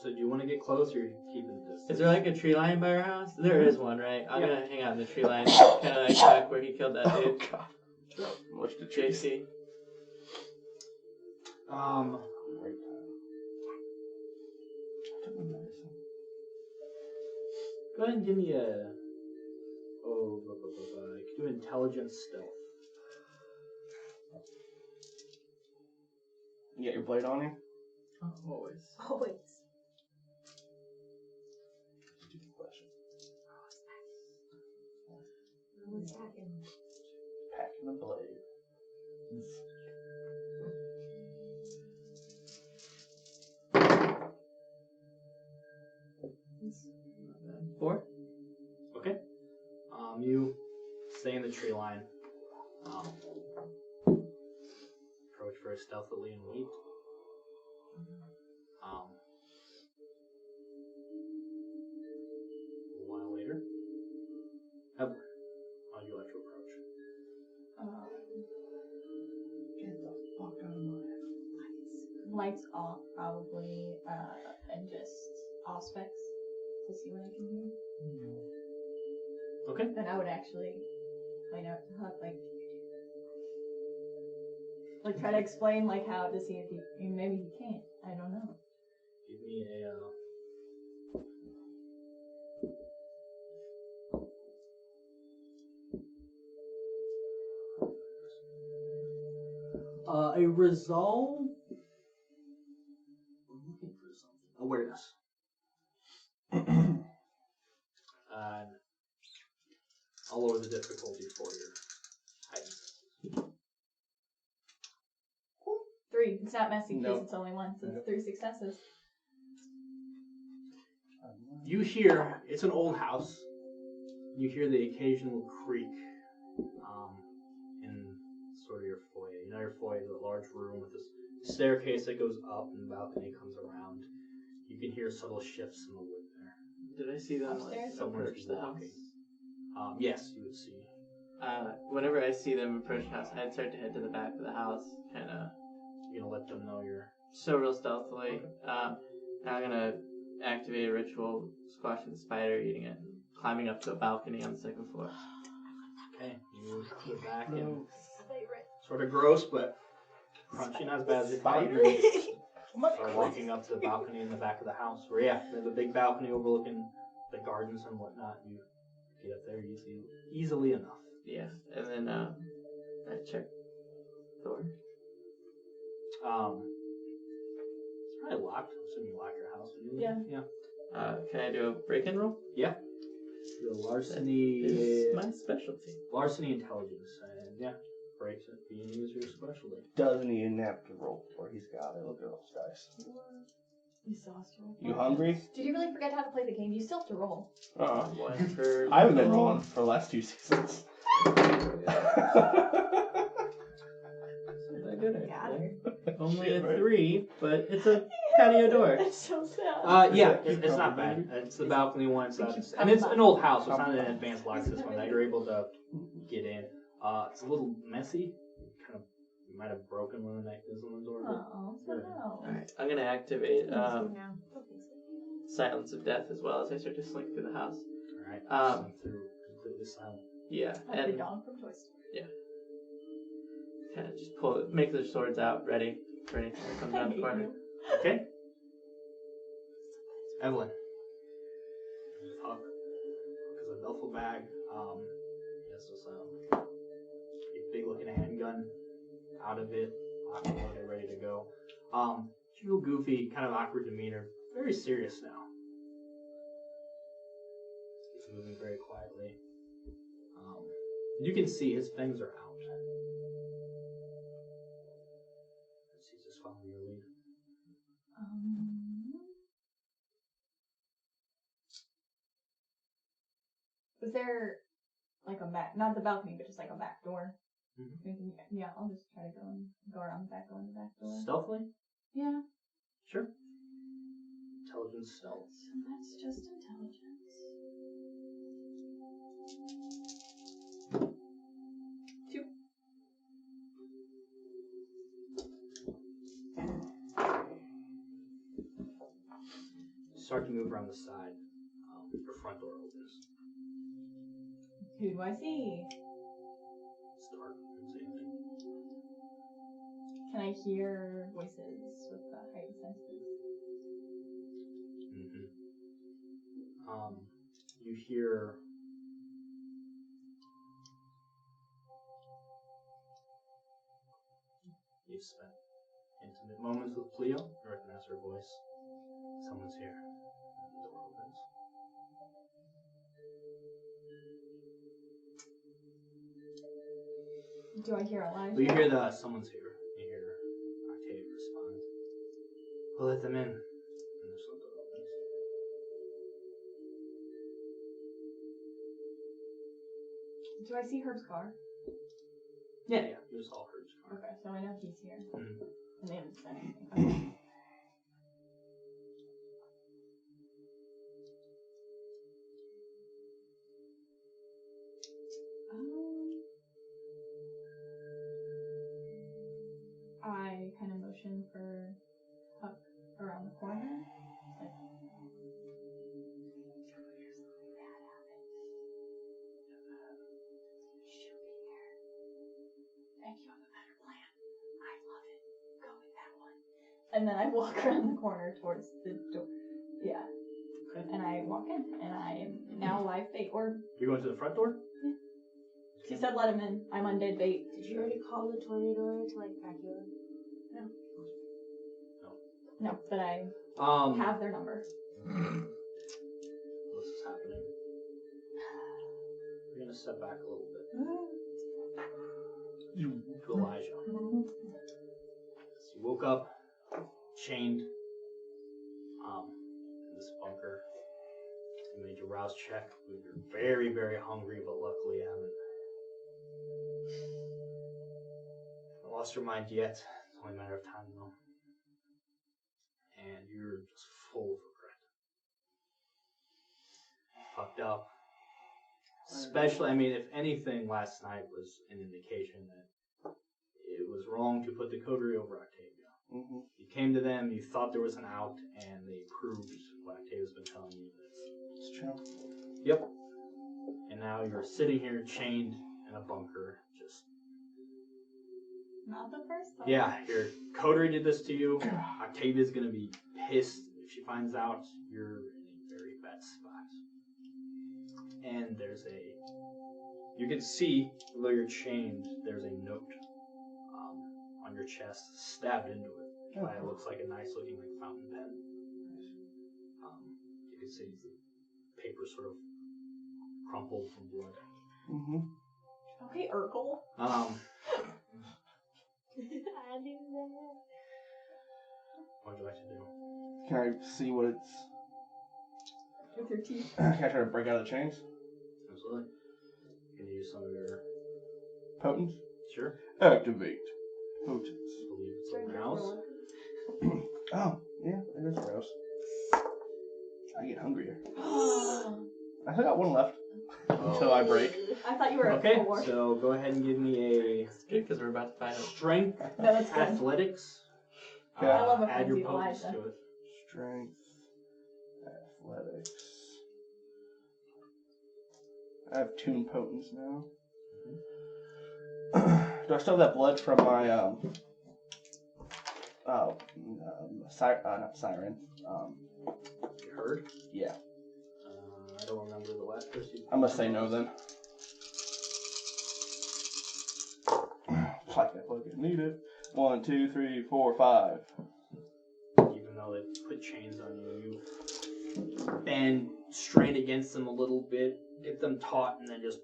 So do you want to get close or are you keeping the distance? Is there like a tree line by our house? There is one, right? I'm gonna hang out in the tree line, kind of like back where he killed that dude. Oh god. Much to chase. JC. Great time. Go ahead and give me a... Oh, you can do intelligence stealth. You got your blade on you? Always. Always. What's happening? Packing the blade. 4. Okay. You stay in the tree line. Approach very stealthily and wait. A while later, Evelyn, how would you like to approach? Get the fuck out of my head. Lights off, probably, and just aspects to see what I can hear. Okay. And I would actually point out to Huck, like try to explain like how to see if he maybe he can't. I don't know. Give me a resolve. I'm looking for something. Awareness. And I'll lower the difficulty for your heightened senses. 3. It's not messy because Nope. it's only 1, so Nope. it's 3 successes. You hear, it's an old house. You hear the occasional creak in sort of your foyer. You know, your foyer is a large room with this staircase that goes up and the balcony comes around. You can hear subtle shifts in the wood there. Did I see them Upstairs? Someone's approach the house? walking. Yes, you would see. Whenever I see them approach the house, I'd start to head to the back of the house, kind of. You're gonna let them know you're. So real stealthily. And I'm gonna activate a ritual, squashing the spider, eating it, and climbing up to a balcony on the 2nd floor. Okay, you get back and sort of gross, but crunchy, not as bad as you thought. Start walking up to the balcony in the back of the house, where they have a big balcony overlooking the gardens and whatnot. You get up there easily enough. Yeah, and then I check the door. It's probably locked. I'm assuming you lock your house. Yeah. Can I do a break-in roll? Yeah. The larceny is my specialty. Larceny intelligence, and breaks it being used your specialty. Doesn't he have to roll for? He's got it. Look at those dice. You saw us roll. You hungry? Did you really forget how to play the game? You still have to roll. One for. I haven't been rolling for the last 2 seasons. Only a 3, but it's a patio door. That's so sad. It's not bad. It's the balcony one, and it's an old house, so it's not an advanced lock system that you're able to get in. It's a little messy. Kind of, you might have broken one of the mechanisms on the door. Oh, so no. Alright, I'm gonna activate Now. Silence of Death as well as I start to slink through the house. Alright, slink through completely silent. Yeah, Like the and dog from Toy Story. kind of just make their swords out, ready for anything that comes around the corner. Okay. Evelyn. Huck. Because a duffel bag. Yes, it's a big looking handgun out of it. Locked, ready to go. Real goofy, kind of awkward demeanor. Very serious now. He's moving very quietly. You can see his fangs are out. He's just following your lead. Was there like a back, not the balcony, but just like a back door? Mm-hmm. Yeah, I'll just try to go around the back, go in the back door. Stealthily? Yeah. Sure. Intelligence stealth. So that's just intelligence. 2. Start to move around the side. Your front door opens. Who do I see? Start. Say anything. Can I hear voices with the heightened senses? You hear you've spent intimate moments with Cleo. You recognize her voice. Someone's here. The door opens. Do I hear Elijah? Well, you hear someone's here. You hear Octavia respond. We'll let them in. And this one opens. Do I see Herb's car? Yeah, you just saw Herb's car. Okay, so I know he's here. Mm-hmm. And they haven't said anything. Okay. I kind of motion for Huck around the corner. Like, here's something bad happened. She'll be here. Thank you have a better plan. I love it. Go with that one. And then I walk around the corner towards the door. Yeah. Okay. And I walk in, and I am now live bait. Or You're going to the front door? Yeah. She said let him in. I'm undead bait. Did you already call the tornado to like back you up? No, but I have their number. What's happening? We're gonna step back a little bit to Elijah. So you woke up, chained, in this bunker. You made your rouse check. You're very, very hungry, but luckily you haven't lost your mind yet. It's only a matter of time though. And you're just full of regret. Fucked up. Especially, I mean, if anything, last night was an indication that it was wrong to put the coterie over Octavia. Mm-hmm. You came to them, you thought there was an out, and they proved what Octavia's been telling you. It's true. Yep. And now you're sitting here chained in a bunker, just... Not the first time. Yeah, your coterie did this to you. Octavia's gonna be pissed if she finds out you're in a very bad spot. And there's you can see, although you're chained, there's a note on your chest, stabbed into it. Oh. It looks like a nice looking like fountain pen. You can see the paper sort of crumpled from blood. Mm-hmm. Okay, Urkel. I knew that. What would you like to do? Can I see what it's... With your teeth. Can I try to break out of the chains? Absolutely. Can you use some of your... Potence? Sure. Activate. Potence. I believe it's a mouse. Oh, yeah, it is gross. I get hungrier. I still got one left. Until I break. I thought you were Okay, a 4. so go ahead and give me a It's good because we're about to find out. strength, No, that's good. athletics. Okay. I love a add your frenzied potence Elijah. to it. Strength. Athletics. I have 2 in potence now. Do I still have that blood from my, not siren. You heard? Yeah. I don't remember the last person. I'm gonna say no then. Like that fucking need it. 1, 2, 3, 4, 5. Even though they put chains on you, you bend, strain against them a little bit, get them taut, and then just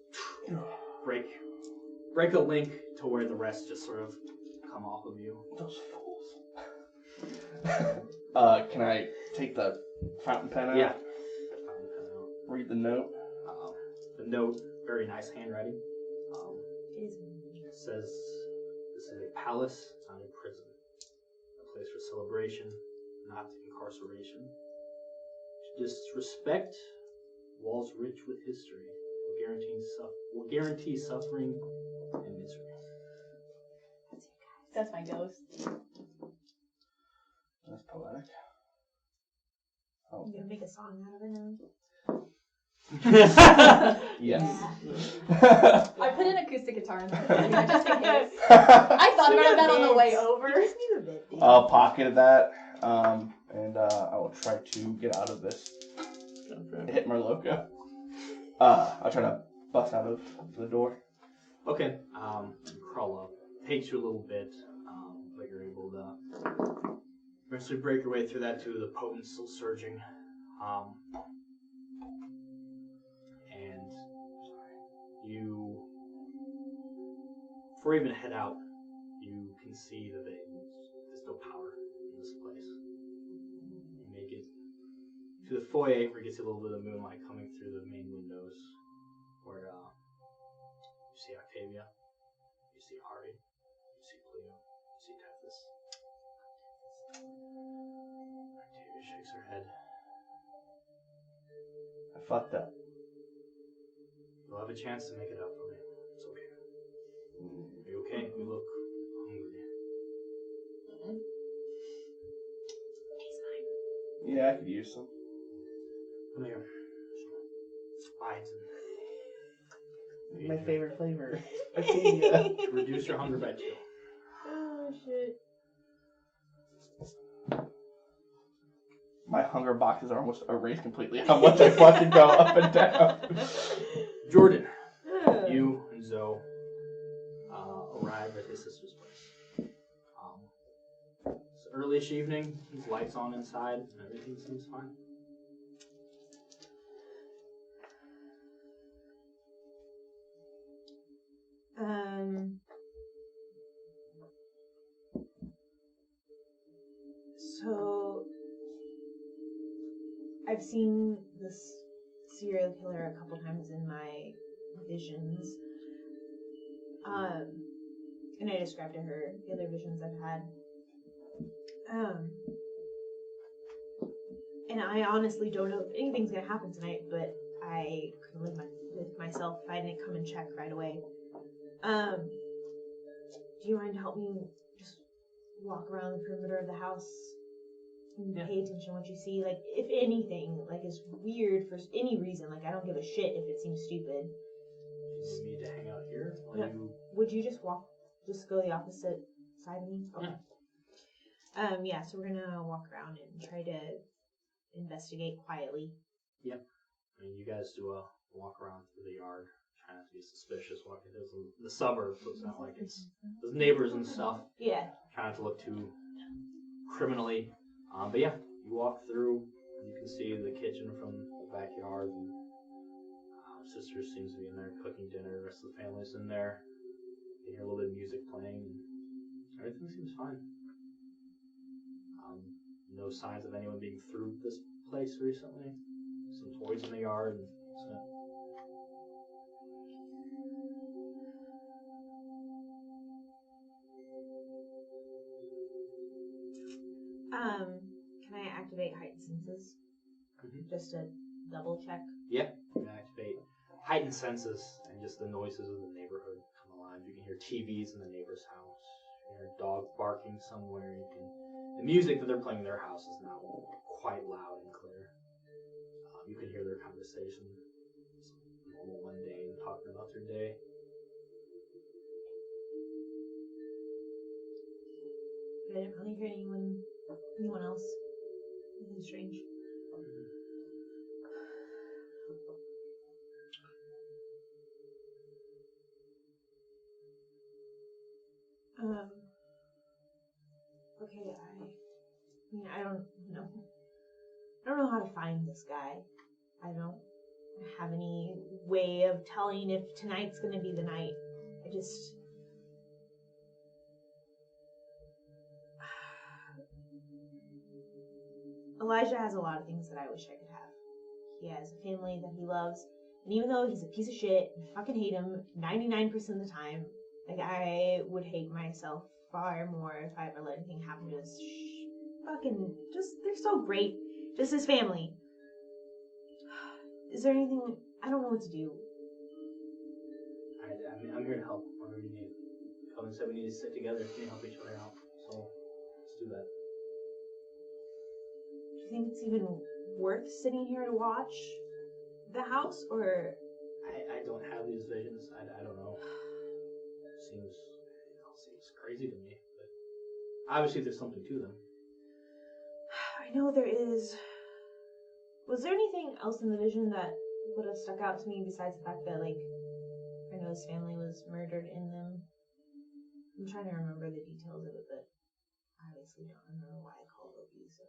break a link to where the rest just sort of come off of you. Those fools. Can I take the fountain pen out? Yeah. Read the note. The note, very nice handwriting. It Says this is a palace, not a prison. A place for celebration, not incarceration. To disrespect walls rich with history will guarantee suffering and misery. That's my ghost. That's poetic. Oh. You gonna make a song out of it now? Yes. I put an acoustic guitar in there, just in case. I thought about that on the way over. You just need a bit, dude. I'll pocket that, and I will try to get out of this. Hit my loco. I'll try to bust out of the door. Okay, you crawl up. Takes you a little bit, but you're able to eventually break your way through that too. The potence still surging. And you before you even head out, you can see that there's no power in this place. You make it to the foyer where you get a little bit of moonlight coming through the main windows, where you see Octavia, you see Harvey, you see Cleo, you see Tethys. Octavia shakes her head. I fucked up. You'll have a chance to make it up for me. It's okay. Are you okay? You look hungry. He's fine. Yeah, I could use some. Come here. Bites and My favorite flavor. Octavia. to reduce your hunger by 2. Oh shit. My hunger boxes are almost erased completely. How much I fucking go up and down. Jordan, you and Zoe arrive at his sister's place. It's early-ish evening. There's lights on inside, and everything seems fine. So I've seen this serial killer a couple times in my visions. And I described to her the other visions I've had. And I honestly don't know if anything's gonna happen tonight, but I couldn't live with myself if I didn't come and check right away. Do you mind helping me just walk around the perimeter of the house and pay attention to what you see? Like, if anything, like, is weird for any reason, like, I don't give a shit if it seems stupid. You need me to hang out here? Would you just go the opposite side of me? Okay. Yeah, so we're gonna walk around and try to investigate quietly. Yep. I mean, you guys do a walk around through the yard, trying not to be suspicious. Walking through the suburbs looks not like it's those neighbors and stuff. Yeah. Trying not to look too criminally. But yeah, you walk through, and you can see the kitchen from the backyard. And sister seems to be in there cooking dinner. The rest of the family's in there. You hear a little bit of music playing. And everything seems fine. No signs of anyone being through this place recently. Some toys in the yard. And Can I activate heightened senses? Just to double check? Yeah, you can activate heightened senses and just the noises of the neighborhood come alive. You can hear TVs in the neighbor's house. You can hear dogs barking somewhere. The music that they're playing in their house is now quite loud and clear. You can hear their conversation. It's normal, mundane, talking about their day. But I didn't really hear anyone else. This is strange. Okay, I don't know. I don't know how to find this guy. I don't have any way of telling if tonight's gonna be the night. I just... Elijah has a lot of things that I wish I could have. He has a family that he loves, and even though he's a piece of shit, and I fucking hate him 99% of the time, like, I would hate myself far more if I ever let anything happen to his they're so great. Just his family. Is there anything, I don't know what to do. I'm here to help whatever you need. Colin said we need to sit together and help each other out, so let's do that. Do you think it's even worth sitting here to watch the house, or? I don't have these visions. I don't know. Seems crazy to me, but obviously there's something to them. I know there is. Was there anything else in the vision that would have stuck out to me besides the fact that, like, I know his family was murdered in them? I'm trying to remember the details of it, but I obviously don't remember why I called Loki, so...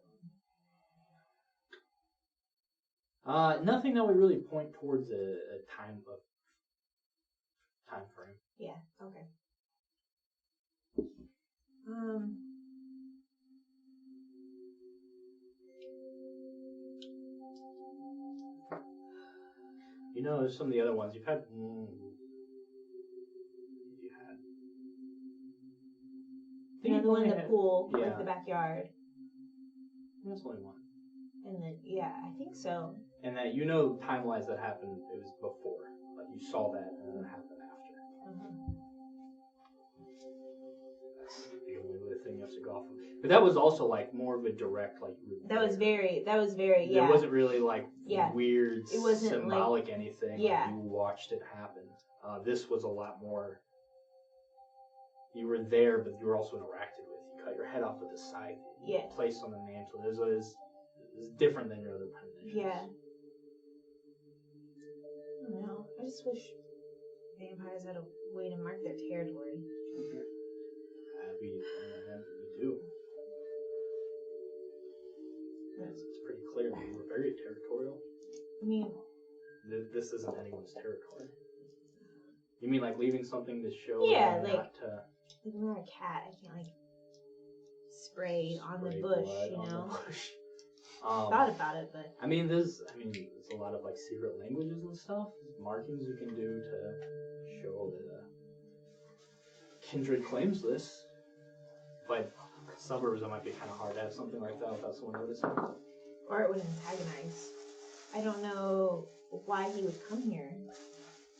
Nothing that would really point towards a time frame. Yeah, okay. You know, some of the other ones you've had. The one in the pool, Yeah. like the backyard. That's only one. And then, yeah, I think so. And that you know time-wise that happened, it was before. Like you saw that and then it happened after. That's the only other thing you have to go off of. But that was also like more of a direct, like. That was very, yeah. It wasn't really like weird, it wasn't symbolic like, anything. Yeah. Like you watched it happen. This was a lot more. You were there, but you were also interacted with. You cut your head off with a scythe. Yeah. Placed on the mantle. It was different than your other premonitions. Yeah. I don't know. I just wish vampires had a way to mark their territory. We do. It's pretty clear that we were very territorial. I mean, this isn't anyone's territory. You mean like leaving something to show? Yeah, like not to... I'm not a cat. I can't like spray on the bush, you know. Thought about it, but I mean, there's a lot of like secret languages and stuff, markings you can do to show that kindred claims this. But suburbs, it might be kind of hard to have something like that without someone noticing. Or it would antagonize. I don't know why he would come here.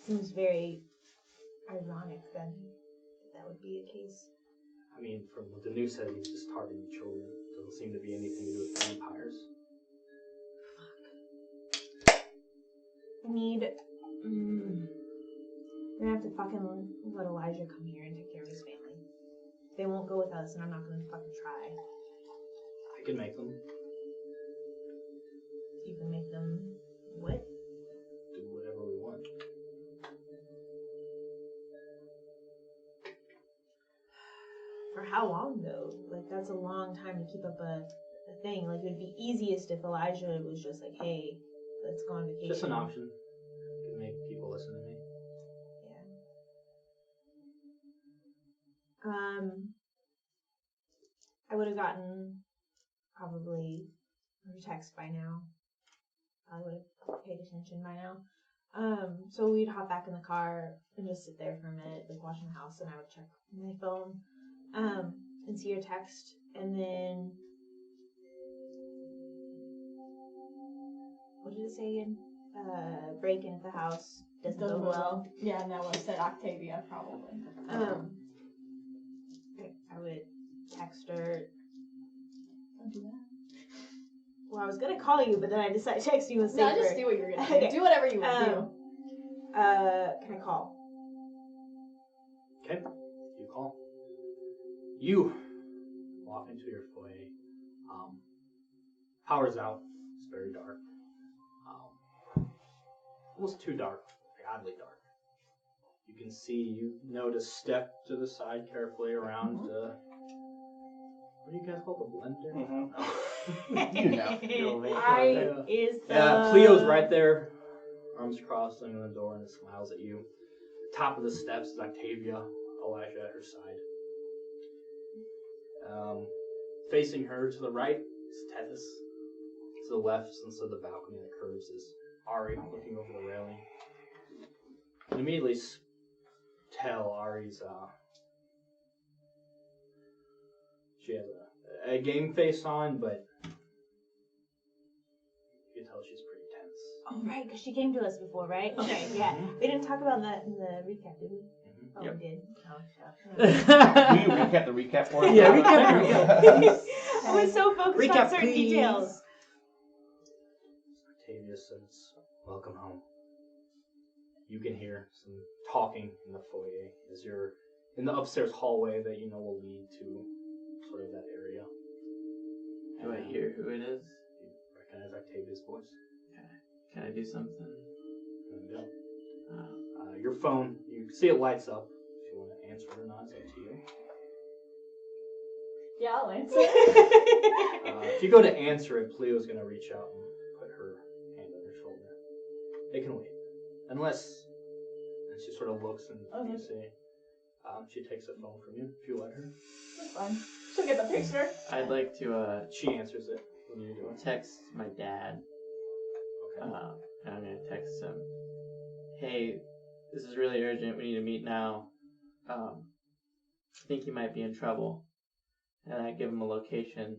Seems very ironic then that would be the case. I mean, from what the news said, he's just targeting children. Doesn't seem to be anything to do with vampires. I need... We're gonna have to fucking let Elijah come here and take care of his family. They won't go with us, and I'm not gonna fucking try. I can make them. You can make them... what? Do whatever we want. For how long, though? Like, that's a long time to keep up a thing. Like, it would be easiest if Elijah was just like, hey, let's go on vacation. Just an option. Could make people listen to me. Yeah. I would have gotten probably her text by now. I would have paid attention by now. So we'd hop back in the car and just sit there for a minute, like watching the house, and I would check my phone, and see her text, and then what did it say again? Break in at the house doesn't go well. Yeah, and that was said Octavia probably. I would text her. Don't do that. Well, I was gonna call you, but then I decided texting you was safer. No, just do what you're gonna do. Okay. Do whatever you want to do. Can I call? Okay, you call. You walk into your foyer. Power's out. It's very dark. Almost too dark. Like oddly dark. You can see, you know to step to the side carefully around. What do you guys call the blender? You know. Cleo's right there, arms crossed on the door, and smiles at you. Top of the steps is Octavia, Elijah at her side. Facing her to the right is Tethys. To the left, instead of the balcony that curves, is Ari looking over the railing. You can immediately tell Ari's she has a game face on, but you can tell she's pretty tense. Oh, right, because she came to us before, right? Okay, yeah. We didn't talk about that in the recap, did we? Oh, Yep. we did. Oh, Will you recap the recap for us? Yeah, recap the recap. I was so focused on certain details. Octavia says, "Welcome home." You can hear some talking in the foyer as you're in the upstairs hallway that you know will lead to sort of that area. Do I hear who it is? You recognize Octavia's voice. Can I do something? Yeah. Your phone, you see it lights up. If you want to answer it or not, it's up to you. Yeah, I'll answer. If you go to answer it, Cleo's going to reach out and put her hand on your shoulder. It can wait. Unless, and she sort of looks and you see, She takes the phone from you if you let her. That's fine. She'll get the picture. I'd like to She answers it. What are you doing? text my dad. Okay. And I'm gonna text him, hey, this is really urgent. We need to meet now. I think he might be in trouble. And I give him a location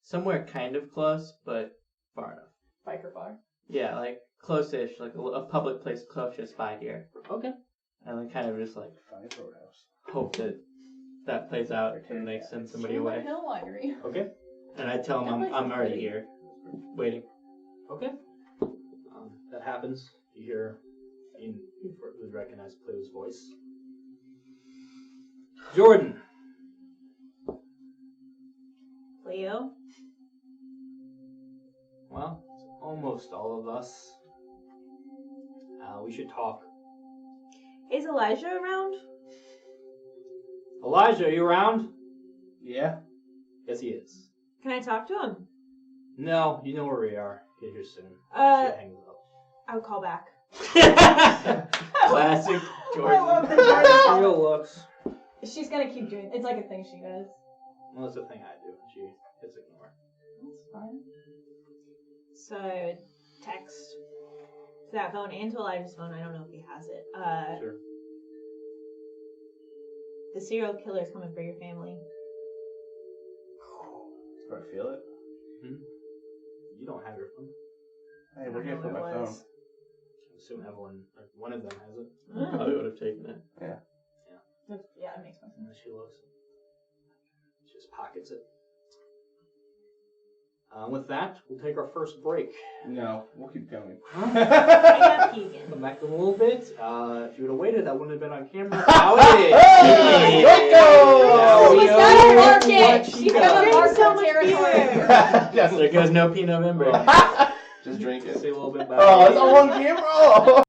somewhere kind of close, but far enough. Biker bar. Yeah, like close-ish, like a public place close by here. Okay. And then kind of just like Find a roadhouse. hope that plays out and they send somebody away. Hill Winery. Okay. And I tell him I'm already here, waiting. Okay. That happens. You hear, you would recognize Plew's voice. Jordan. Leo? Well, almost all of us. We should talk. Is Elijah around? Elijah, are you around? Yeah. Yes, he is. Can I talk to him? No, you know where we are. Get here soon. Uh, She hangs up. I'll call back. Classic Jordan. I love the Jordan. Real looks. She's gonna keep doing. It's like a thing she does. Well, that's the thing I do. She hits ignore. That's fine. So I would text to that phone and to Elijah's phone. I don't know if he has it. Sure. The serial killer's coming for your family. Do I feel it? You don't have your phone. Hey, where'd you I put don't know my where it phone? was. I assume Evelyn, or one of them has it. Probably would have taken it. Yeah, it makes sense. And she looks. She just pockets it. With that, we'll take our first break. No, we'll keep going. I got Keegan. Come back in a little bit. If you would have waited, that wouldn't have been on camera. Now it is. Hey, Now we She's know gonna mark what it. she She's does. gonna mark so her much territory. Yes, There goes no P November. just drink it. Say a little bit about Oh, it. it's all on camera. Oh.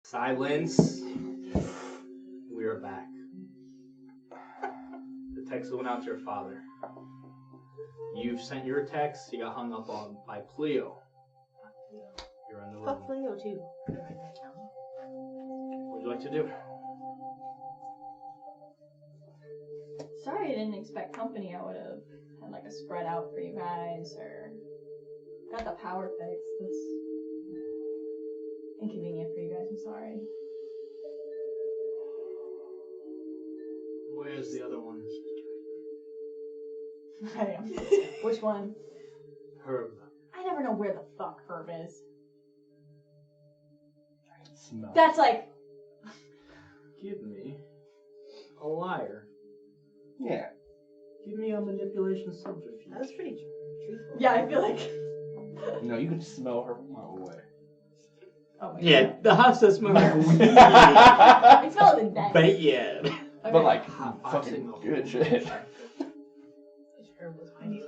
Silence. We are back. The text went out to your father. You've sent your text. He got hung up on by Pleo. You're in the room. Fuck Leo too. What would you like to do? Sorry, I didn't expect company. I would have had like a spread out for you guys, or got the power fixed. That's inconvenient for you guys. I'm sorry. Where's the other one? I am. Which one? Herb. I never know where the fuck Herb is. Smell. That's like, Give me a liar. Yeah. Give me a manipulation subterfuge. That was pretty truthful. yeah, I feel like. No, you can smell her from a mile away. Oh my Yeah, god. the house does smell like weed. I smell it in death. But yeah. Okay. But like, Hot fucking boxing. good shit. Herb was fine too.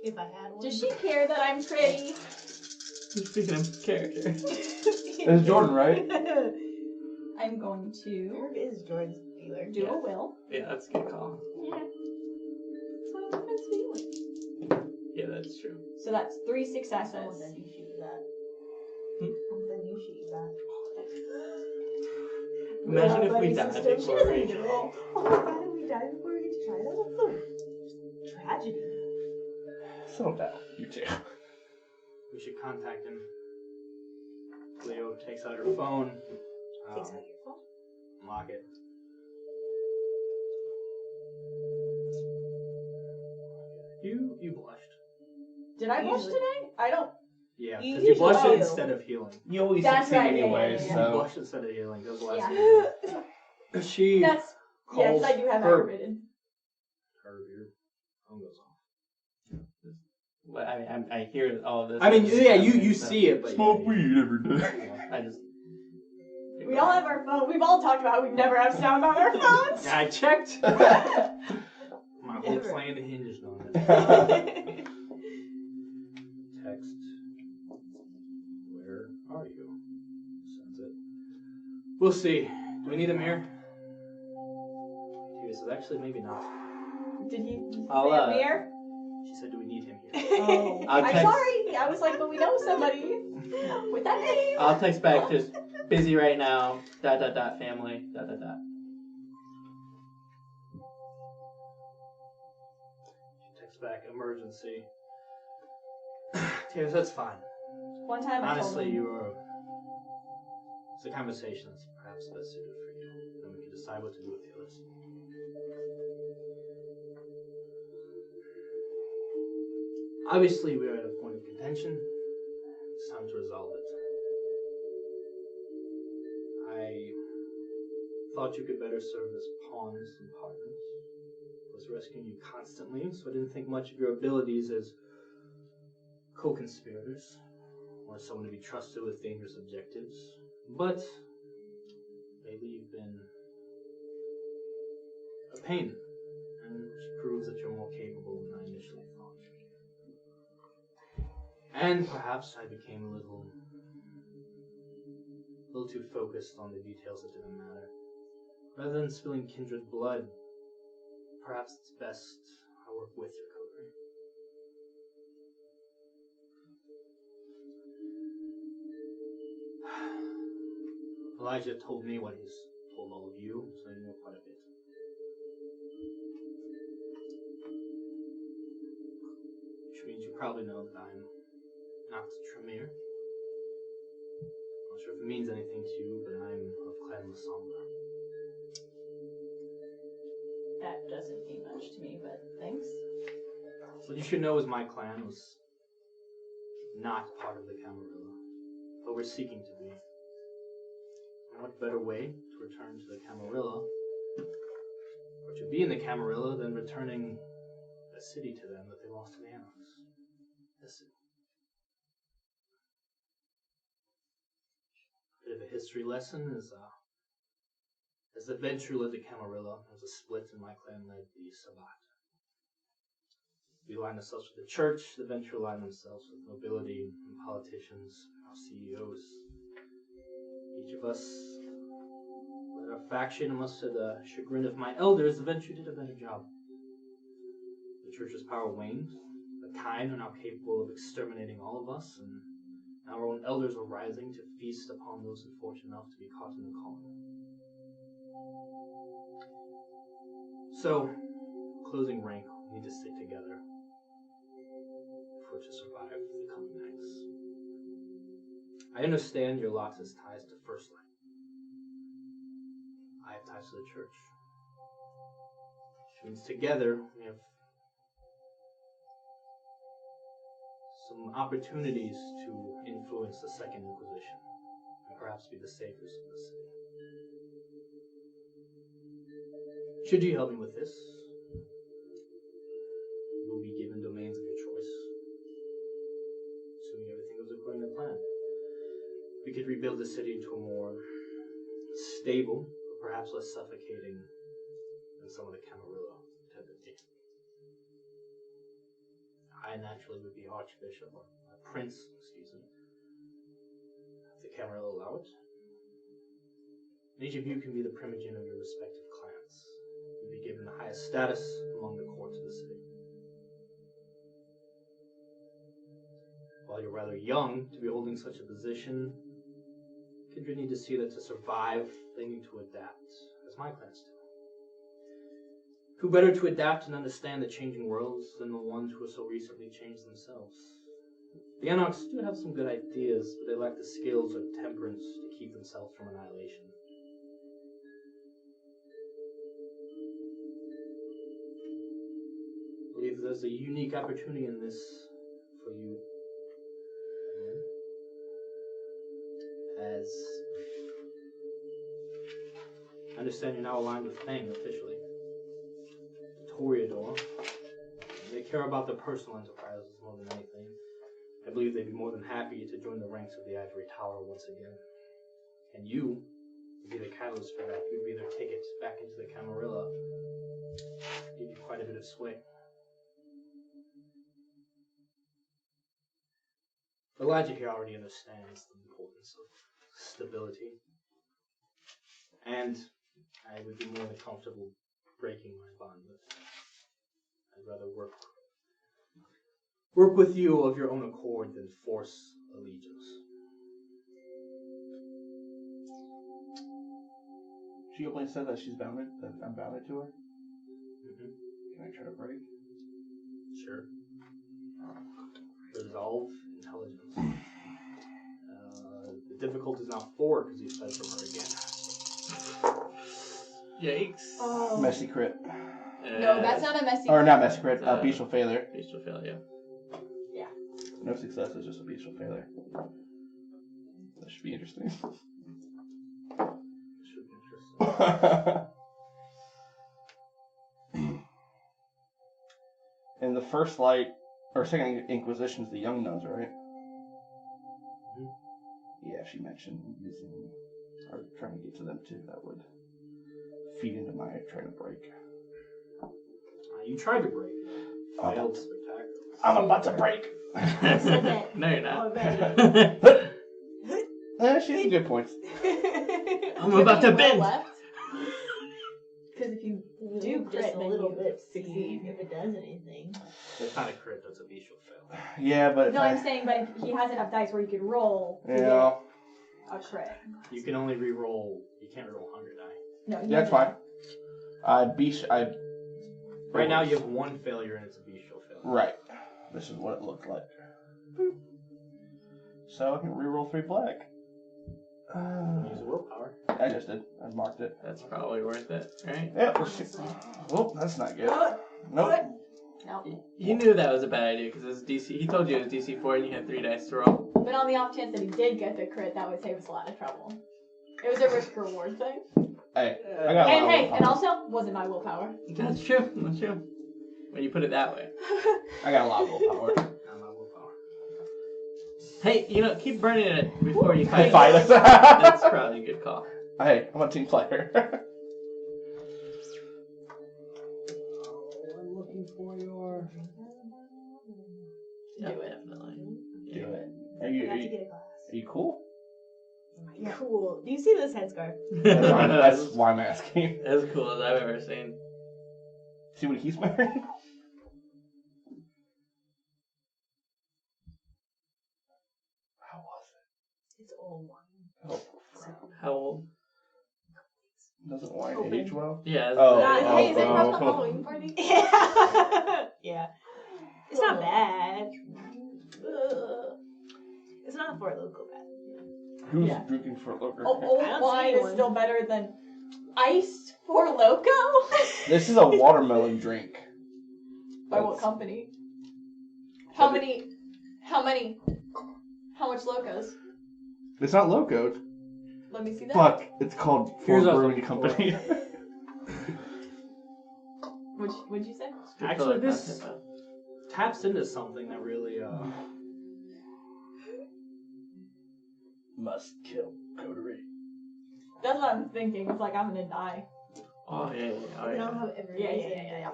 If I had one. Does she care that I'm pretty? Speaking of character. It's Jordan, right? I'm going to Where is Jordan's dealer? do a will. Yeah, that's a good call. Yeah. That's what I'm feeling. Yeah, that's true. So that's 3 Oh, successes. then you shoot that. Hmm? Then you shoot that. Imagine if we buddy died system. She before doesn't we... need to roll. Oh my god, if we died before we get to try that? That's so tragedy. Settle down, you two. We should contact him. Cleo takes out her phone. Takes out your phone. Lock it. You blushed. Did I blush Usually. today? I don't. Yeah, You because you blushed usually do. instead of healing. You always That's succeed right, yeah, anyway, yeah, yeah. You so. blushed instead of healing. That's the last Yeah. thing. She That's. Yes, calls I do have her. aggravated. Your phone goes off. Well, I mean, I hear all of this. I mean, yeah, you So- see it, but Smoke yeah, weed every day. I just... We all have our phone. We've all talked about how we never have sound on our phones. I checked. My whole Never. plan hinged on it. Text. Where are you? Sends it. We'll see. Do we need him here? He says, actually, maybe not. Did he say I'll, I'm here? She said, do we need him here? Oh, I'll I'm text- sorry. I was like, but we know somebody with that name. I'll text back, just busy right now, ... family, ... She texts back, emergency. Tears, that's fine. One time I told Honestly, him. it's a conversation that's perhaps best suited for you. Then we can decide what to do with the others. Obviously, we are at a point of contention. It's time to resolve it. I thought you could better serve as pawns and partners. I was rescuing you constantly, so I didn't think much of your abilities as co-conspirators, or someone to be trusted with dangerous objectives. But lately you've been a pain, and which proves that you're more capable than I initially thought. And perhaps I became a little too focused on the details that didn't matter. Rather than spilling kindred blood, perhaps it's best I work with your coterie. Elijah told me what he's told all of you, so I know quite a bit. Which means you probably know that I'm not Tremere. Not sure if it means anything to you, but I'm of Clan Lasombra. That doesn't mean much to me, but thanks. What you should know is my clan was not part of the Camarilla, but we're seeking to be. And what better way to return to the Camarilla, or to be in the Camarilla, than returning a city to them that they lost to the Anarchs? This city. Bit of a history lesson is as the Ventrue led the Camarilla, there was a split, and my clan led the Sabbat. We aligned ourselves with the church, the Ventrue aligned themselves with nobility and politicians, our CEOs. Each of us led our faction, and much to the chagrin of my elders, the Ventrue did a better job. The church's power waned. The kind are now capable of exterminating all of us, and now our own elders are rising to feast upon those unfortunate enough to be caught in the calling. So, closing rank, we need to stick together if we're to survive the coming nights. I understand your losses ties to First Light. I have ties to the church. Which means together we have some opportunities to influence the Second Inquisition and perhaps be the saviors of the city. Should you help me with this, you will be given domains of your choice, assuming everything goes according to plan. We could rebuild the city into a more stable, but perhaps less suffocating than some of the Camarilla type of thing. I naturally would be Archbishop, or Prince, excuse me. If the Camarilla allow it. Each of you can be the primogen of your respective clans. You'll be given the highest status among the courts of the city. While you're rather young to be holding such a position, Kindred need to see that to survive, they need to adapt, as my clans do. Who better to adapt and understand the changing worlds than the ones who have so recently changed themselves? The Anarchs do have some good ideas, but they lack the skills or temperance to keep themselves from annihilation. I believe there's a unique opportunity in this for you. As I understand you're now aligned with Fang officially. Toreador. They care about their personal enterprises more than anything. I believe they'd be more than happy to join the ranks of the Ivory Tower once again. And you would be the catalyst for that. You'd be their ticket back into the Camarilla. Give you quite a bit of sway. The logic here already understands the importance of stability. And I would be more than comfortable breaking my bond with them. I'd rather work with you of your own accord than force allegiance. She openly said that she's bounded, that I'm bounded to her. Mm-hmm. Can I try to break? Sure. Resolve intelligence. The difficulty is now 4 because you fled from her again. Yikes. Oh. Messy crit. No, that's not a messy. Or not messy crit, bestial failure. Bestial failure. Yeah. No success is just a bestial failure. That should be interesting. Should be interesting. In the first light, or second Inquisition's the young nuns, right? Mm-hmm. Yeah, she mentioned using, or trying to get to them too. That would feed into my trying to break. You tried to break. Failed spectacular. I'm about to break. No, you're not. She has good points. I'm about to bend. Because if you Do crit, just a then little you bit, succeed. see if it does anything. That's not a crit, that's a bestial fail. Yeah, but No, I'm saying, but if he has enough dice where he could roll to yeah, get a crit. You can only re-roll. You can't re-roll 100 die. No, he that's doesn't. fine. Right now you have 1 failure and it's a bestial failure. Right. This is what it looked like. Boop. So I can reroll 3 black. Use willpower. I just did. I marked it. That's probably worth it, right? Yep. Oh, that's not good. Nope. No. You knew that was a bad idea because it was DC. He told you it was DC 4 and you had 3 dice to roll. But on the off chance that he did get the crit, that would save us a lot of trouble. It was a risk reward thing. Hey, I got a lot And of hey, willpower. and also wasn't my willpower. That's true. That's true. When you put it that way. I got a lot of willpower. Not my willpower. Hey, keep burning it before you fight. Fight us. That's probably a good call. Hey, I'm a team player. I'm looking for your... Yeah, Do it. definitely. Do it. Are I you cool? Yeah. Cool. Do you see this headscarf? That's why I'm asking. As cool as I've ever seen. See what he's wearing? How was it? It's old wine. Oh, How old? doesn't wine Open. age well? Yeah. Hey, is it from the Halloween party? Yeah. It's not bad. It's not for local bad. Who's Yeah. drinking for local? Old I don't wine see is anyone. still better than iced for Loco. This is a watermelon drink. By what company? How many? How much Locos? It's not Locoed. Let me see that. Fuck, it's called Here's Ford what I was Brewing looking for. Company. What'd you say? Actually, this taps into something that really, Must kill coterie. That's what I'm thinking. It's like I'm gonna die. Oh, yeah. Oh, I yeah. don't have every Yeah. reason.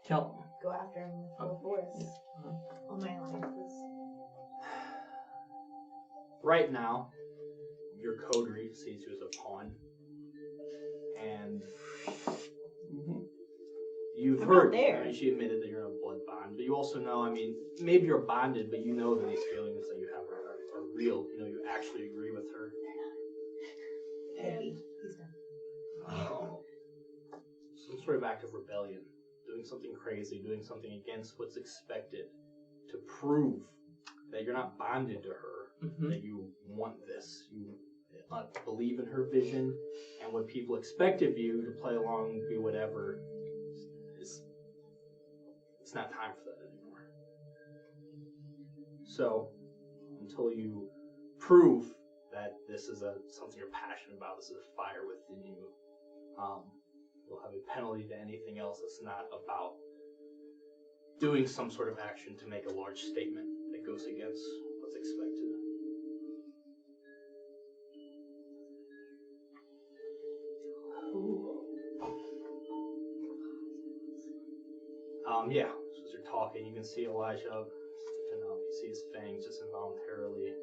Kill go after him full force. All my alliances. Right now, your coterie sees you as a pawn. And you've I'm heard, not there. she admitted that you're in a blood bond, but you also know, maybe you're bonded, but you know that these feelings that you have are real. You know, you actually agree with her. Maybe. He's done. Some sort of act of rebellion, doing something crazy, doing something against what's expected to prove that you're not bonded to her, that you want this, you believe in her vision, and what people expect of you to play along, be whatever, it's not time for that anymore. So, until you prove that this is something you're passionate about, this is a fire within you, you'll have a penalty to anything else that's not about doing some sort of action to make a large statement that goes against what's expected. Yeah, so as you're talking, you can see Elijah, and you see his fangs just involuntarily.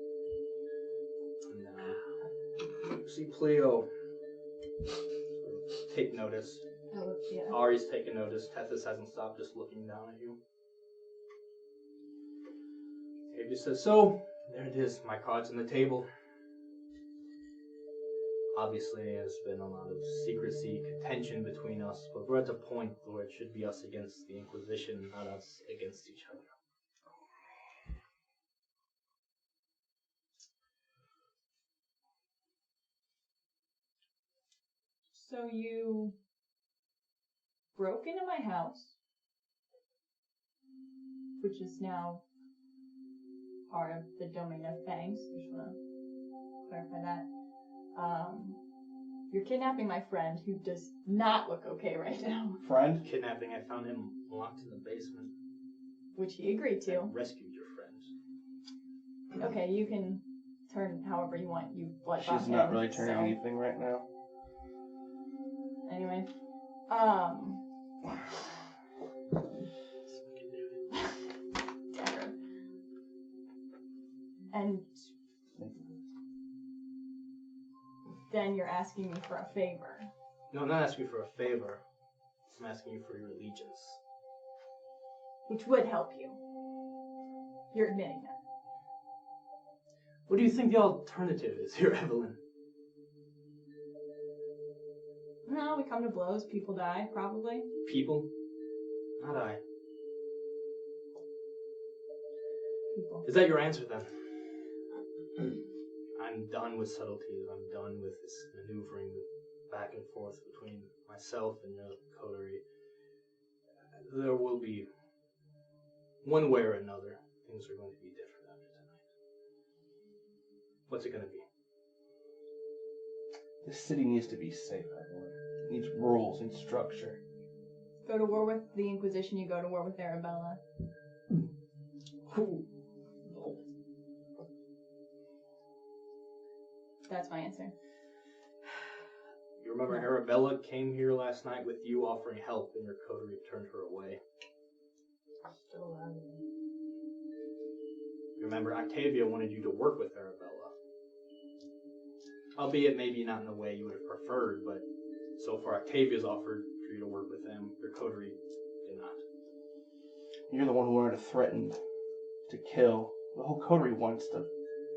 And you see Cleo take notice. Oh, yeah. Ari's taking notice. Tethys hasn't stopped just looking down at you. Octavia says, so, there it is, my cards on the table. Obviously, there's been a lot of secrecy, contention between us, but we're at the point where it should be us against the Inquisition, not us against each other. So you broke into my house, which is now part of the domain of Fangs. I just want to clarify that. You're kidnapping my friend, who does not look okay right now. Friend? Kidnapping, I found him locked in the basement. Which he agreed to. I rescued your friend. Okay, you can turn however you want. You blood She's not really turning anything right now. Anyway, dagger. And then you're asking me for a favor. No, I'm not asking you for a favor. I'm asking you for your allegiance. Which would help you. You're admitting that. What do you think the alternative is here, Evelyn? No, we come to blows. People die, probably. People? Not I. People. Is that your answer, then? I'm done with subtleties. I'm done with this maneuvering back and forth between myself and your coterie. There will be, one way or another, things are going to be different after tonight. What's it going to be? This city needs to be safe, everyone. It needs rules and structure. Go to war with the Inquisition, you go to war with Arabella. That's my answer. You remember Arabella came here last night with you offering help, and your coterie turned her away. Still alive. You remember Octavia wanted you to work with Arabella. Albeit maybe not in the way you would have preferred, but so far Octavia's offered for you to work with them. Your coterie did not. You're the one who wanted to threaten to kill. The whole coterie wants to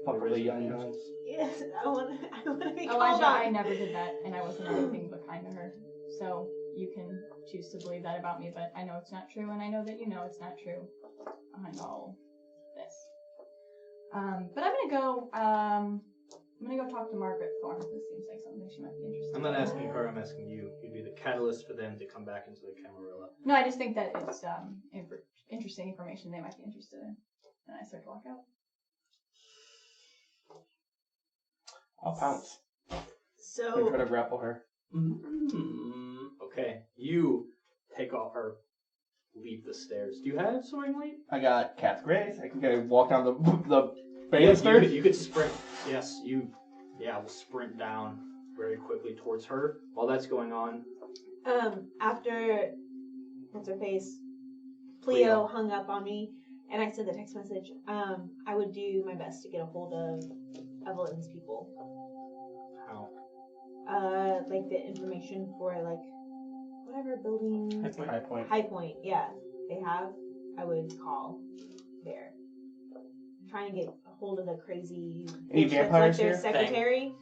fuck with the young guns. Yes, I want to be called Elijah, on. I never did that, and I wasn't anything but kind to her. So you can choose to believe that about me, but I know it's not true, and I know that you know it's not true behind all this. But I'm gonna go talk to Margaret Thorne. This seems like something she might be interested in. I'm not asking her, I'm asking you. You'd be the catalyst for them to come back into the Camarilla. No, I just think that it's interesting information they might be interested in. And I start to walk out. I'll pounce. So And try to grapple her. Okay, you take off or leave the stairs. Do you have soaring weight? I got Cat's Grace. I can go walk down the Yes, banister. you could sprint. Yes, you will sprint down very quickly towards her. While that's going on, after what's her face Pleo hung up on me, and I sent the text message. I would do my best to get a hold of Evelyn's people. How? Like the information for like whatever building. High Point. Yeah, they have. I would call there. Trying to get a hold of the crazy. Any vampires like their here? secretary.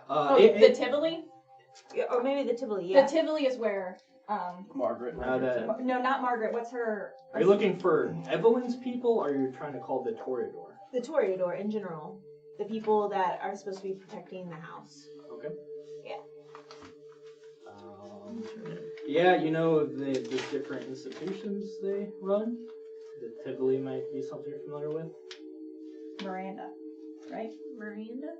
The Tivoli? Yeah, or maybe the Tivoli. The Yeah. Tivoli is where. Margaret. No, not Margaret. What's her? Are you looking for Evelyn's people, or are you trying to call the Toreador? The Toreador in general. The people that are supposed to be protecting the house. Okay. Yeah. Yeah, you know the different institutions they run. The Tivoli might be something you're familiar with. Miranda, right? Miranda?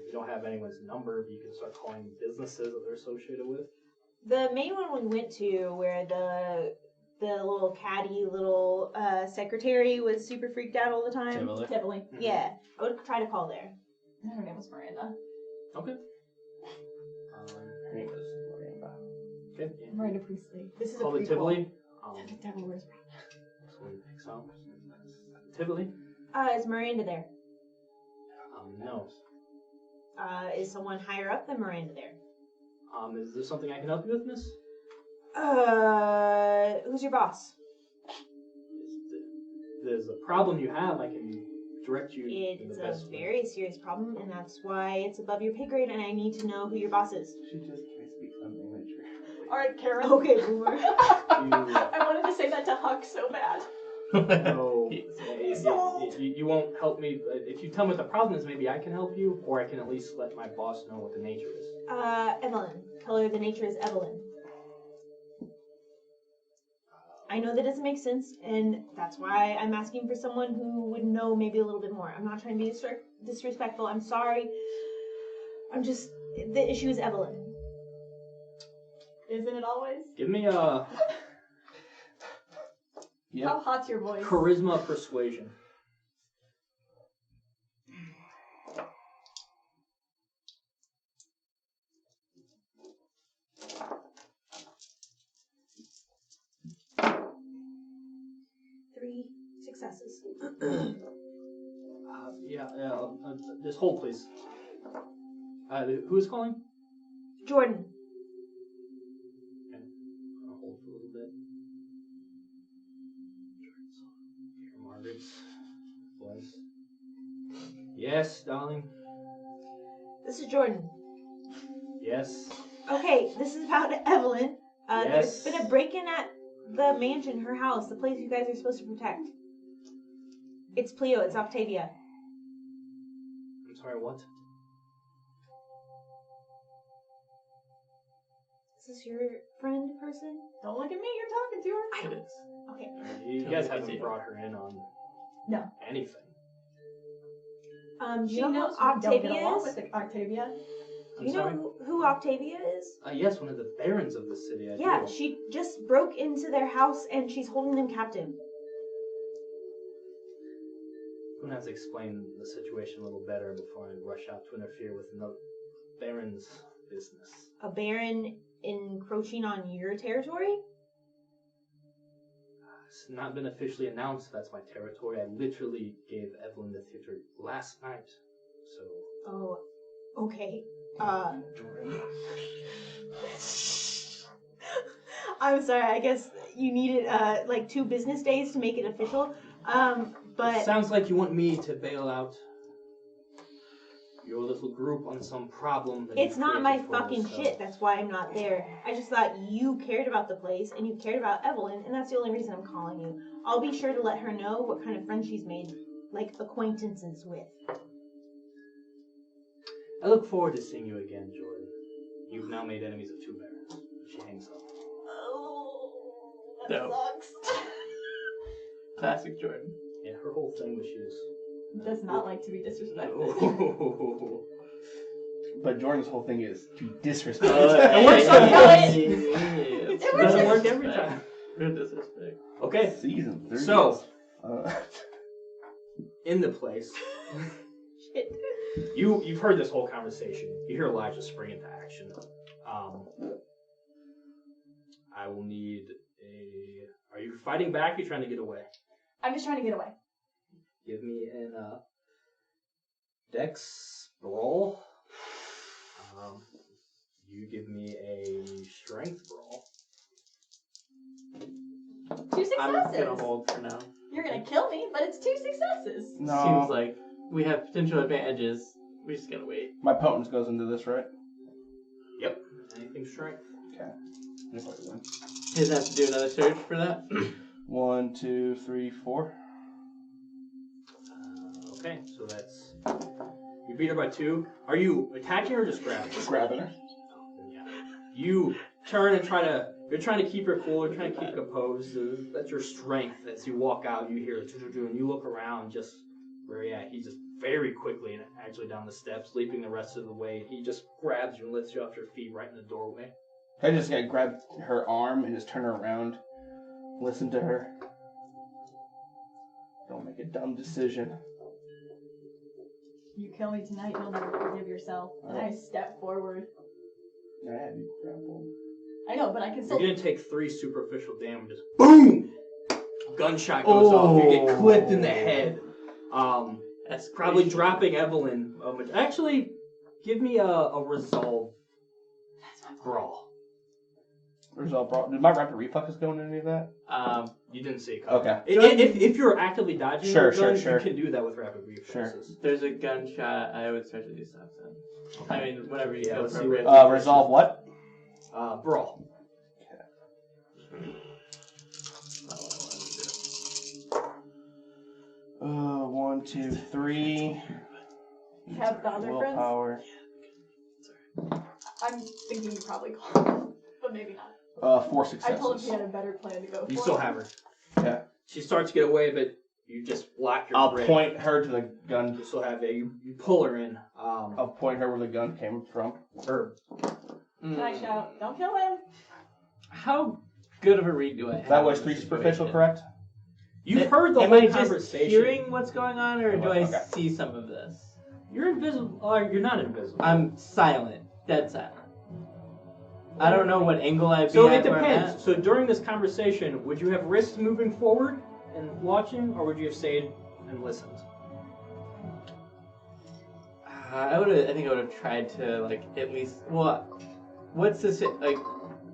You don't have anyone's number, but you can start calling businesses that they're associated with. The main one we went to where the little catty little secretary was super freaked out all the time. Tivoli. Mm-hmm. Yeah. I would try to call there. Her name was Miranda. Okay. Her name was Miranda. Okay. Miranda Priestley. This is Call a the prequel. Tivoli. The devil wears So we pick some. Tivoli. Is Miranda there? No. Is someone higher up than Miranda there? Is there something I can help you with, miss? Who's your boss? There's a problem you have. I can direct you in It's the a best way. very serious problem, and that's why it's above your pay grade, and I need to know who your boss is. She just can't speak something nature. Alright, Karen. Okay, boomer. I wanted to say that to Huck so bad. No, you won't help me. If you tell me what the problem is, maybe I can help you, or I can at least let my boss know what the nature is. Evelyn. Tell her the nature is Evelyn. I know that doesn't make sense, and that's why I'm asking for someone who would know maybe a little bit more. I'm not trying to be disrespectful. I'm sorry. I'm just... The issue is Evelyn. Isn't it always? Give me a How hot's your voice? charisma persuasion. Three successes. Just hold, please. Who is calling? Jordan. I'll hold for a little bit. Margaret's voice. Yes, darling. This is Jordan. Yes. Okay, this is about Evelyn. Yes. There's been a break-in at the mansion, her house, the place you guys are supposed to protect. It's Pleo, it's Octavia. I'm sorry, what? Is this your friend person? Don't look at me, you're talking to her. It is. Okay. You guys haven't brought her in on No. anything. Do She you know knows who we don't get Octavia along is? with Octavia. Do you know who Octavia is? Yes, one of the barons of the city. I Yeah, do. she just broke into their house and she's holding them captive. I'm gonna have to explain the situation a little better before I rush out to interfere with the baron's business. A baron encroaching on your territory? It's not been officially announced that's my territory. I literally gave Evelyn the theater last night. So. Oh, okay. I'm sorry, I guess you needed like 2 business days to make it official. But It sounds like you want me to bail out your little group on some problem. That it's you not my created for fucking yourself. shit. That's why I'm not there. I just thought you cared about the place and you cared about Evelyn, and that's the only reason I'm calling you. I'll be sure to let her know what kind of friends she's made, like acquaintances with. I look forward to seeing you again, Jordan. You've now made enemies of 2 barons. She hangs up. Oh, that No. sucks. Classic Jordan. Yeah, her whole thing was she was. Does not like to be disrespected. Oh. But Jordan's whole thing is to disrespect. It works sometimes. It works doesn't work every time. Real disrespect. Okay, Season 3. so Uh, in the place, Shit. you've heard this whole conversation. You hear Elijah spring into action. I will need Are you fighting back? Or are you trying to get away? I'm just trying to get away. Give me an Dex roll. You give me a Strength roll. 2 successes. I'm gonna hold for now. You're gonna kill me, but it's 2 successes. No. Seems like we have potential advantages. We just gotta wait. My potence goes into this, right? Yep. Anything Strength. Okay. Does have to do another search for that? 1, 2, 3, 4. Okay, so that's... You beat her by 2. Are you attacking her or just grabbing her? Just grabbing her. Yeah. You turn and you're trying to keep her cool, you're trying to keep composed. That's your strength. As you walk out, you hear it, and you look around just where he's just very quickly and actually down the steps, leaping the rest of the way. He just grabs you and lifts you off your feet right in the doorway. I just gotta grab her arm and just turn her around. Listen to her. Don't make a dumb decision. You kill me tonight, you'll never forgive yourself. And I step forward. I have you grappled. I know, but I can still... You're gonna take 3 superficial damages. Boom! Gunshot goes off. You get clipped in the head. That's probably dropping Evelyn. Actually, give me a resolve brawl. Resolve brawl. Did my rapid reflexes go into any of that? You didn't see it. Okay. If you're actively dodging, Sure. you can do that with rapid reflexes. If there's a gunshot, I would start to do something. I mean, whatever you feel let's see appropriate. Resolve what? Brawl. Okay. 1, 2, 3. Have the other friends? Willpower. I'm thinking you probably called him, but maybe not. 4 successes. I told him he had a better plan to go for. You still have her. Yeah. She starts to get away, but you just block your I'll grip. point her to the gun. You still have you pull her in. I'll point her where the gun came from. Her. Can I shout, don't kill him? How good of a read do I have? That was in 3 this superficial, situation? correct? You've heard the Am whole I just conversation. hearing what's going on, or do I Okay. see some of this? You're invisible. Or you're not invisible. I'm silent. Dead silent. I don't know what angle I'd be So at it where I'm depends. at. So during this conversation, would you have risked moving forward and watching, or would you have stayed and listened? I think I would have tried to, like, at least. Well, what's this? Like,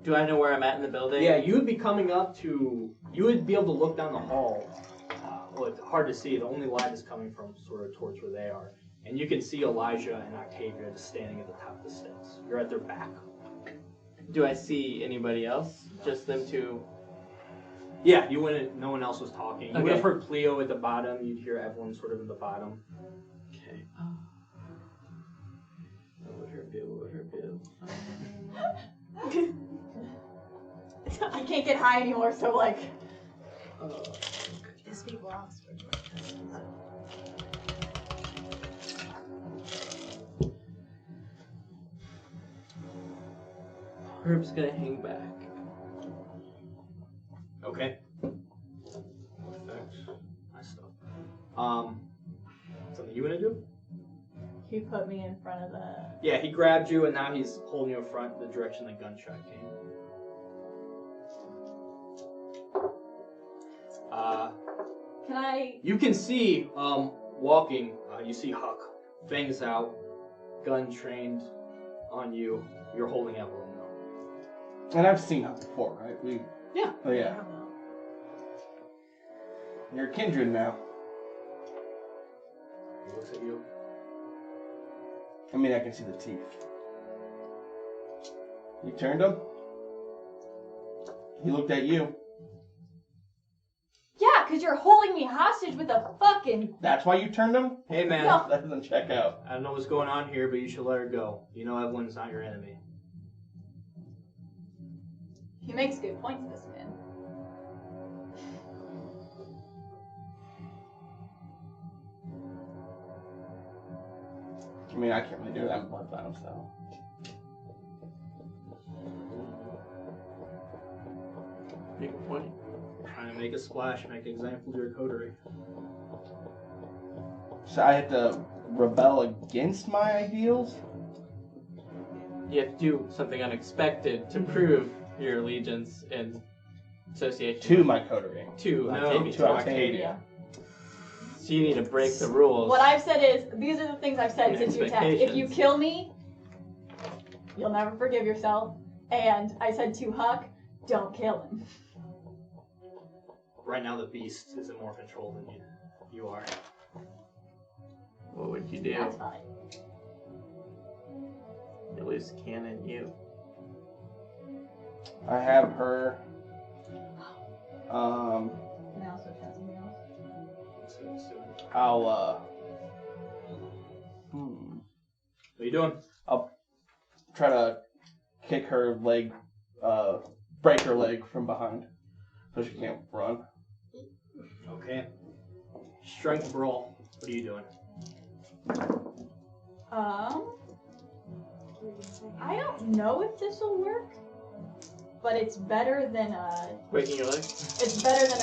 do I know where I'm at in the building? Yeah, you would be coming up to. You would be able to look down the hall. Well, it's hard to see. The only light is coming from sort of towards where they are, and you can see Elijah and Octavia just standing at the top of the steps. You're at their back. Do I see anybody else? Just them two? Yeah, you wouldn't. No one else was talking. You would have Okay. heard Cleo at the bottom. You'd hear Evelyn sort of at the bottom. Okay. What would her do? What would her do? I can't get high anymore, so like... Piss people off. Herb's gonna hang back. Okay. Perfect. Nice stuff. Something you wanna do? He put me in front of the... Yeah, he grabbed you and now he's holding you in front the direction the gunshot came. Can I... You can see, walking, you see Huck, fangs out, gun trained on you. You're holding Evelyn though. And I've seen her before, right? Yeah. Oh, yeah. You're kindred now. He looks at you. I mean, I can see the teeth. You turned him? He looked at you. Yeah, because you're holding me hostage with a fucking... That's why you turned him? Hey man, No. That doesn't check out. I don't know what's going on here, but you should let her go. You know Evelyn's not your enemy. He makes good points, this man. I mean, I can't really do that in Bloodbound, so. Make a point. Trying to make a splash, make an example of your coterie. So I have to rebel against my ideals? You have to do something unexpected to prove your allegiance and association. To my coterie. To No, Octavia. to Octavia. So you need to break the rules. What I've said is, these are the things I've said And since you attacked. If you kill me, you'll never forgive yourself. And I said to Huck, don't kill him. Right now, the beast is in more control than you are. What would you do? That's fine. The loose cannon, you. I have her. Can I also try something else? I'll What are you doing? I'll try to kick her leg, break her leg from behind, so she can't run. Okay. Strike brawl. What are you doing? I don't know if this will work, but it's better than a. Breaking your leg? It's better than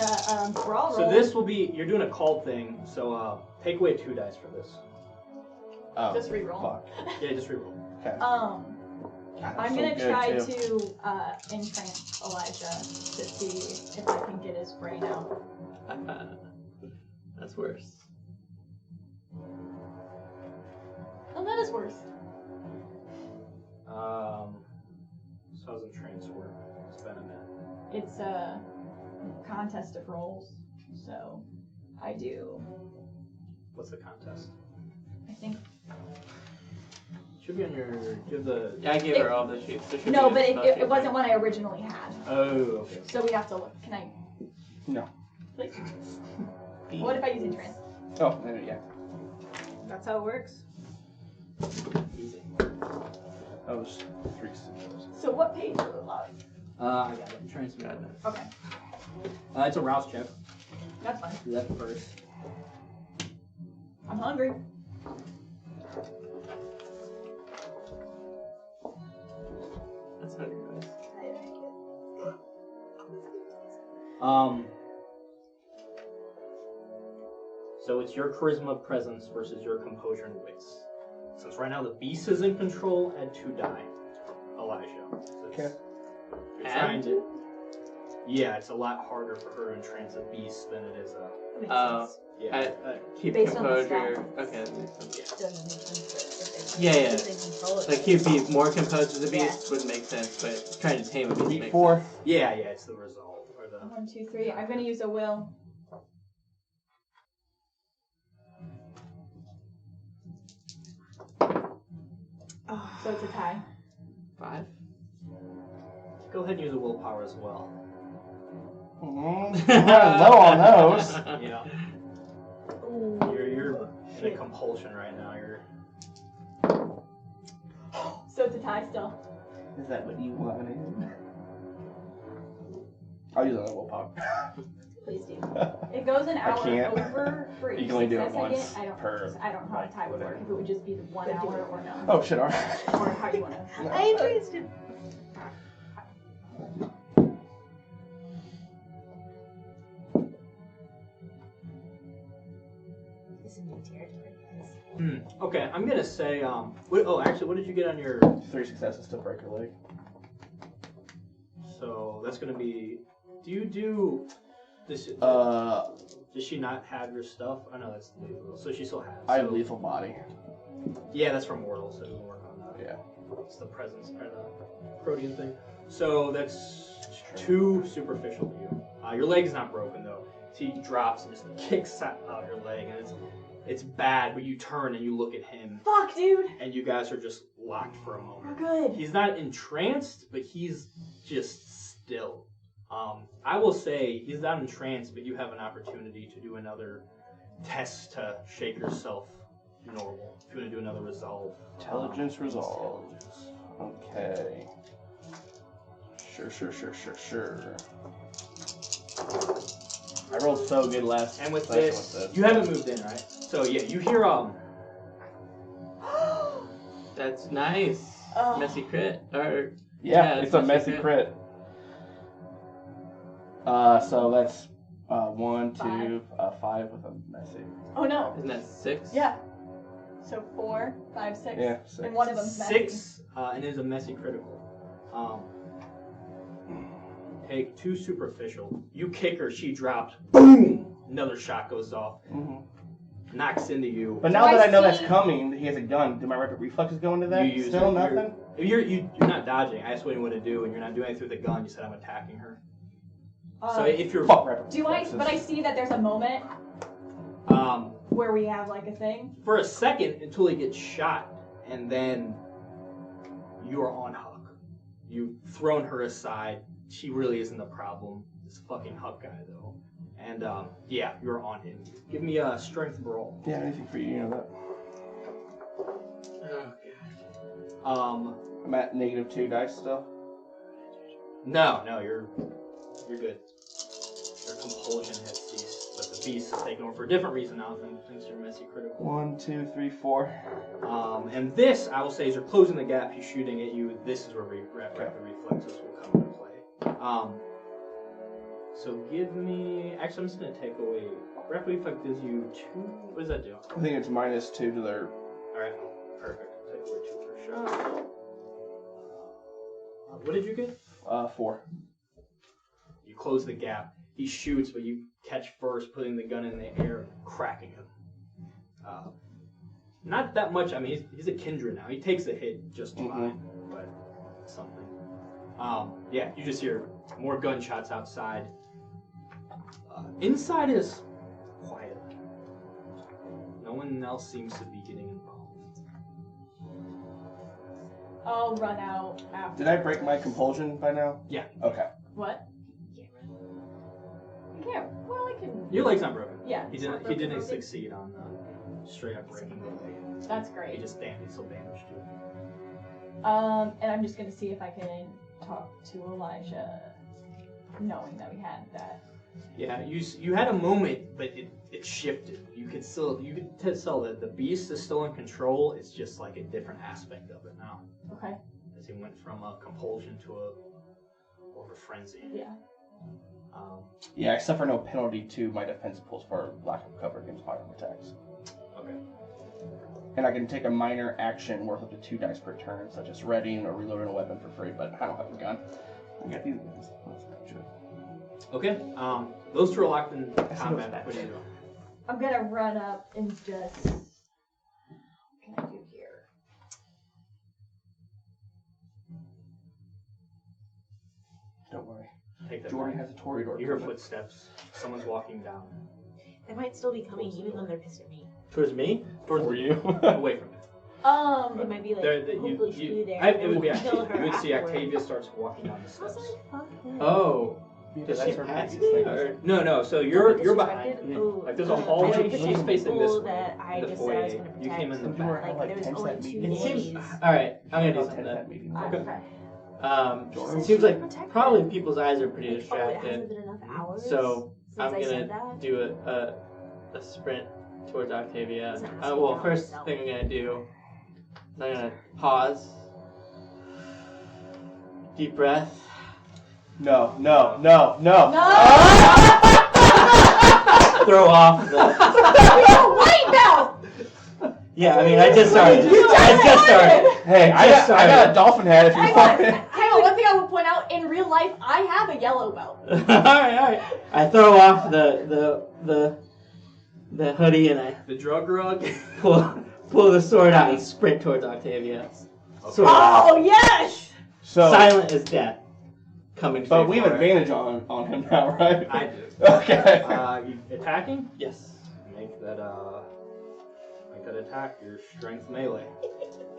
a brawl roll. So this will be, you're doing a called thing, so take away 2 dice for this. Oh, Just reroll. fuck. Yeah, just reroll. Okay. I'm so gonna good, try too. to entrance Elijah to see if I can get his brain out. That's worse. Oh, that is worse. So how's the trance work? It's been a minute. It's a contest of rolls, so I do. What's the contest? I think. Should be on your. Do you have the? Yeah, I gave her all the sheets. There should No, be but a it spell sheet wasn't there. one I originally had, Oh, okay. so we have to look. Can I? No. Please. What if I use entrance? Oh, yeah. That's how it works. Easy. That was 3 successes. So what page are we on? I got it. Trance. Okay, It's a rouse check. that's fine. Do that first. I'm hungry. That's how it goes. So it's your charisma, presence versus your composure and wits. Since right now the beast is in control, add 2 die, Elijah. So it's- Okay. You're trying to. Yeah, it's a lot harder for her to entrance a beast than it is a. Makes Oh. sense. Yeah. Keep Based on the composure. stats. Okay, that makes sense. Doesn't make sense, but if Yeah, yeah. it's in control of Like it. he'd be more composed as a beast would make sense, but trying to tame a beast makes Fourth. sense. Yeah, it's the result or the. 1, 2, 3. I'm gonna use a will. Oh. So it's a tie. 5. Go ahead and use a willpower as well. Low on those. Yeah. Ooh. You're in a compulsion right now. You're. So it's a tie still. Is that what you wanted? I'll use another willpower. Please do. It goes an hour can't. over for each You can only do it success I once get. I don't per, know how a tie would work. If it would just be the 1 But do hour it. or no. Oh shit, alright. Or how you wanna. I entranced him. This is new territory, guys. Okay, I'm gonna say. Actually, what did you get on your? 3 successes to break her leg. So that's gonna be. Do you do this? Does she not have your stuff? I know that's lethal. So she still has. I have so- lethal body. Yeah, that's from Mortal, so it doesn't work on that. Yeah. It's the presence or the protein thing. So that's 2 superficial to you. Your leg's not broken though. So he drops and just kicks out your leg, and it's bad. But you turn and you look at him, Fuck, dude. and you guys are just locked for a We're moment. good. He's not entranced, but he's just still. I will say he's not entranced, but you have an opportunity to do another test to shake yourself normal. If you want to do another resolve. Intelligence resolve. Intelligence. Okay. Sure. I rolled so good last And with session this, you haven't moved in, right? So yeah, you hear That's nice. Oh. Messy crit. Or Yeah, it's it's a messy messy crit. So that's 1, 2, 5 with a messy. Oh no. isn't that 6? Yeah. So 4, 5, 6. Yeah, 6. And one of them's messy. 6, and it is a messy critical. take 2 superficial. You kick her, she drops. Boom! Another shot goes off. Mm-hmm. Knocks into you. But now that I know that's coming, he has a gun. Do my rapid reflexes go into that? You use Still it. nothing? You're not dodging. I asked what you want to do, and you're not doing anything with the gun. You said I'm attacking her. So if you're Fuck rapid do I? reflexes. But I see that there's a moment where we have like a thing. For a second until he gets shot, and then you are on Huck. You've thrown her aside. She really isn't the problem. This fucking Huck guy, though. And yeah, you're on him. Give me a strength roll. Yeah, anything for you, you know that. Oh god. I'm at -2 dice still. No, you're good. Your compulsion has ceased, but the beast is taken over for a different reason now. Thanks to your messy critical. 1, 2, 3, 4. And this, I will say, as you're closing the gap, he's shooting at you. This is where rapid reflexes will come into play. So give me. Actually, I'm just gonna take away. Rapid reflex gives you 2. What does that do? I think it's -2 to their. All right, perfect. Take away 2 per shot. What did you get? 4. You close the gap. He shoots, but you catch first, putting the gun in the air and cracking him. Not that much. I mean, he's a kindred now. He takes a hit just fine, but something. Yeah, you just hear more gunshots outside. Inside is quiet. No one else seems to be getting involved. I'll run out after. Did I break my compulsion by now? Yeah. Okay. What? You can't. Well, I can. Your leg's not broken. Yeah. He didn't succeed on straight up breaking the leg. That's He great. just still damaged you. And I'm just gonna see if I can talk to Elijah, knowing that we had that. Yeah, you had a moment, but it shifted. You could tell that the beast is still in control. It's just like a different aspect of it now. Okay. As he went from a compulsion to more of a frenzy. Yeah. Yeah, except for no penalty to my defense pulls for lack of cover against firearm attacks. Okay. And I can take a minor action worth up to 2 dice per turn, such as readying or reloading a weapon for free, but I don't have a gun. I got these guns. That's good. Okay. Those 2 are locked in combat. What do you do? I'm gonna run up and just. What can I do here? Don't worry. Take that. Jordan has a Toreador. You hear footsteps. Someone's walking down. They might still be coming, even though they're pissed at me. Towards me? For you. Away from it. They might be like, hopefully she'll be there. It would be Kill her you would see afterwards. Octavia starts walking down the I was steps. like, fuck them. Oh. Because Does she that's her pass previous me? thing. Or... No. So you're Disrespected? behind. Oh, Like there's a I hallway. took the She's facing this people way. that I The just said I was foyer. going to You came in the protect. back. Like, Like there was 10 only cent 2 meetings. It days. seems... Alright, I'm gonna do About 10 something. cent meetings. Okay. It seems like probably people's eyes are pretty Like, oh, it hasn't distracted. been enough hours So since I'm I said gonna that? do a sprint towards Octavia. Doesn't ask me Well, about first myself. thing I'm gonna do, I'm gonna pause. Deep breath. No. Throw off the. Wait now! Yeah, I mean, I just started. Hey, I got a dolphin hat if you want it. Hang on, one thing I will point out, in real life, I have a yellow belt. Alright. I throw off the hoodie and I The drug rug. pull the sword out and sprint towards Octavia. Sword. Oh, yes! So, Silent as death. Coming straight but we have for it. advantage on him now, right? I do. Okay. You attacking? Yes. Make that attack your strength melee.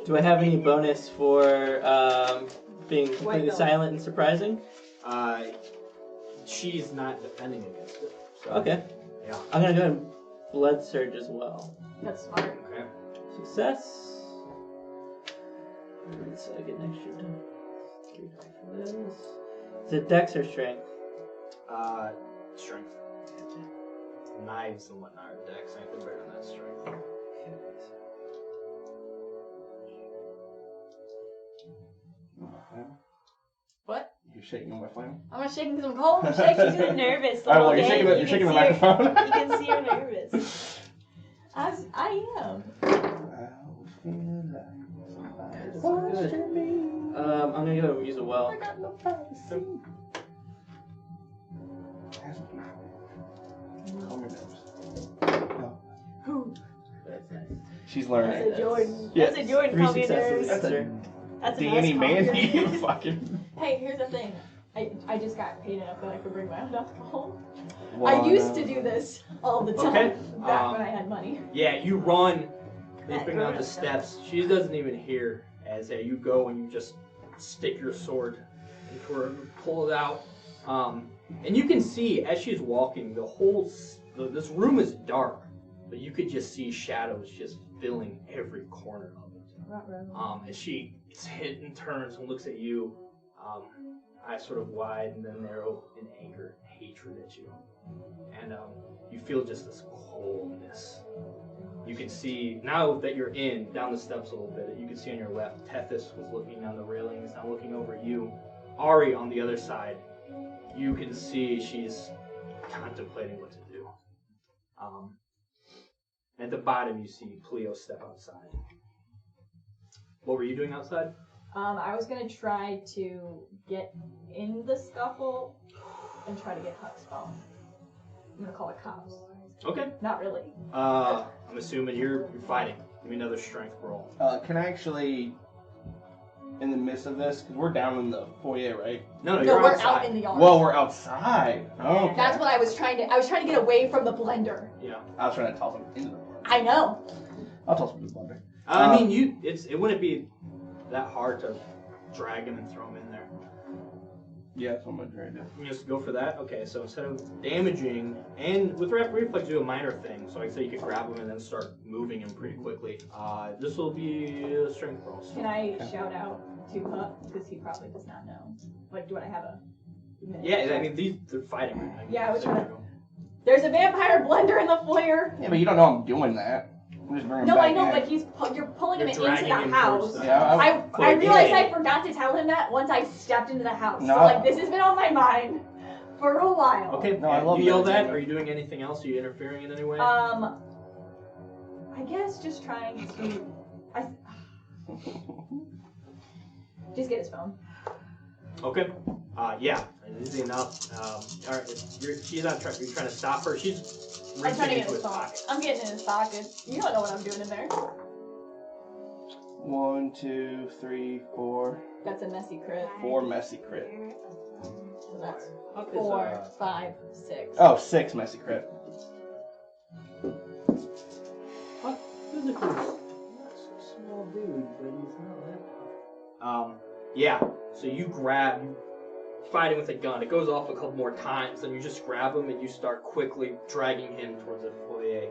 Do I have any bonus for being completely belt. silent and surprising? She's not defending against it. So, Okay. Yeah. I'm gonna go and blood surge as well. That's smart. Okay. Success. So I get an extra 3 dice for this. Is it dex or strength? Strength. Knives and whatnot are dex. I think they're better than that strength. What? You're shaking on my flame. I'm not shaking because I'm cold. I'm shaking. She's getting nervous. Alright, well, okay? you're shaking the can see her- microphone. You can see her nervous. I am. I'm gonna go use a well. Calm your nerves. Who? That's nice. She's learning. That's a Jordan. Yeah. That's a Jordan. 3 Calm your successes. nerves. That's a That's Danny an us, calm Mandy. your- Fucking. Hey, here's the thing. I just got paid enough that I could bring my own alcohol. I One, used to do this all the time Okay, back when I had money. Yeah, you run, That leaping down the girl. steps. She doesn't even hear as you go and you just stick your sword into her, pull it out. And you can see as she's walking, this room is dark, but you could just see shadows just filling every corner of it. As she gets hit and turns and looks at you, eyes sort of wide and then narrow in anger, hatred at you. And you feel just this coldness. You can see, now that you're down the steps a little bit, you can see on your left, Tethys was looking down the railings, now looking over at you. Ari on the other side, you can see she's contemplating what to do. At the bottom, you see Pleo step outside. What were you doing outside? I was gonna try to get in the scuffle and try to get Huck's phone. I'm gonna call the cops. Okay. Not really. I'm assuming you're fighting. Give me another strength roll. Can I actually, in the midst of this, because we're down in the foyer, right? No, No, you're we're outside. out in the yard. Well, we're outside. Okay. That's what I was trying to. I was trying to get away from the blender. Yeah. I was trying to toss him into the blender. I know. I'll toss him into the blender. I mean, it wouldn't be that hard to drag him and throw him in there. Yeah, that's what I'm trying to do. You just go for that? Okay, so instead of damaging, and with reflex, do a minor thing. So I'd say you could grab him and then start moving him pretty quickly. This will be a strength roll. So. Can I shout out to Huck because he probably does not know? Like, do I have a minute? Yeah, I mean, they're fighting. Right now. Yeah, I was trying to. There's a vampire blender in the foyer. Yeah, but you don't know I'm doing that. I'm just bringing him No, back I know, in. but you're pulling him You're into dragging the him house. towards the Yeah, house. I realized I forgot to tell him that once I stepped into the house. No. So like this has been on my mind for a while. Okay, No, I love you yell that. that. Are you doing anything else? Are you interfering in any way? I guess just trying to. Just get his phone. Okay. Yeah. Easy enough. Alright, she's not trying. You're trying to stop her. She's I'm reaching trying to get into his phone. pocket. I'm getting in his pocket. You don't know what I'm doing in there. 1, 2, 3, 4. That's a messy crit. 4 messy crit. So that's Huck is, 4, 5, 6. Oh, 6 messy crit. Huck physically is a small dude, but he's not that tough. Yeah. So you fighting with a gun. It goes off a couple more times, and you just grab him and you start quickly dragging him towards the foyer.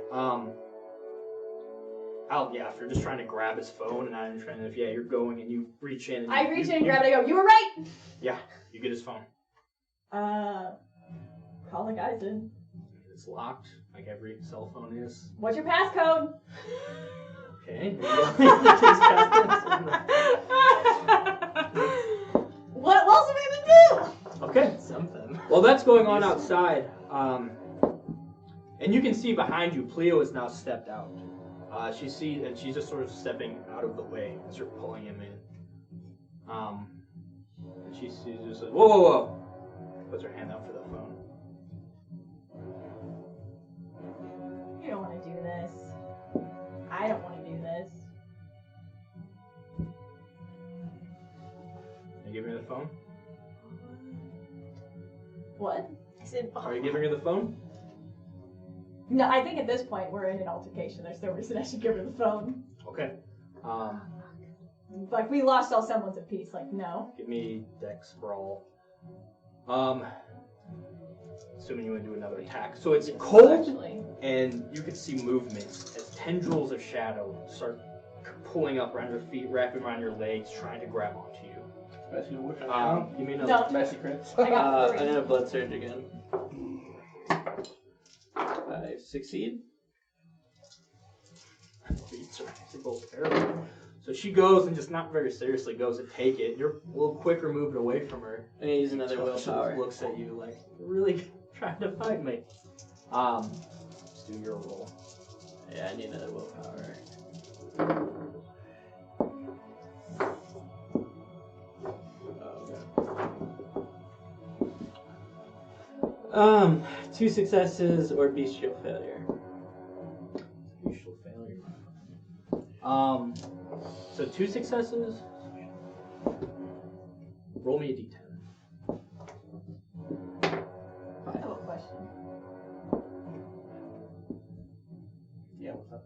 If you're just trying to grab his phone and not even trying to, you're going and you reach in. And I reach in and grab it. I go, you were right. Yeah, you get his phone. Call the guys in. It's locked, like every cell phone is. What's your passcode? Okay. What else am I gonna do? Okay. Something. Well, that's going on outside. And you can see behind you, Pleo has now stepped out. She sees, and she's just sort of stepping out of the way and sort of pulling him in. And she sees, just like, whoa, whoa, whoa! Puts her hand out for the phone. You don't want to do this. I don't want to do this. Are you giving her the phone? What? I said, Are you giving her the phone? No, I think at this point we're in an altercation. There's no reason I should give her the phone. Okay. Like, we lost all semblance of peace. Like, no. Give me Dex Brawl. Assuming you want to do another attack. So it's cold, Actually. and you can see movement as tendrils of shadow start pulling up around your feet, wrapping around your legs, trying to grab onto you. Give me another. No. Messy crits. I got I'm 3. gonna blood surge again. I succeed. Beats are both terrible. So she goes and just not very seriously goes to take it. You're a little quicker moving away from her. I'm gonna use another She willpower. looks at you like, you're really trying to fight me. Just do your roll. Yeah, I need another willpower. Oh, 2 successes or bestial failure. Bestial failure. So 2 successes. Roll me a d10. I have a question. Yeah, what's up?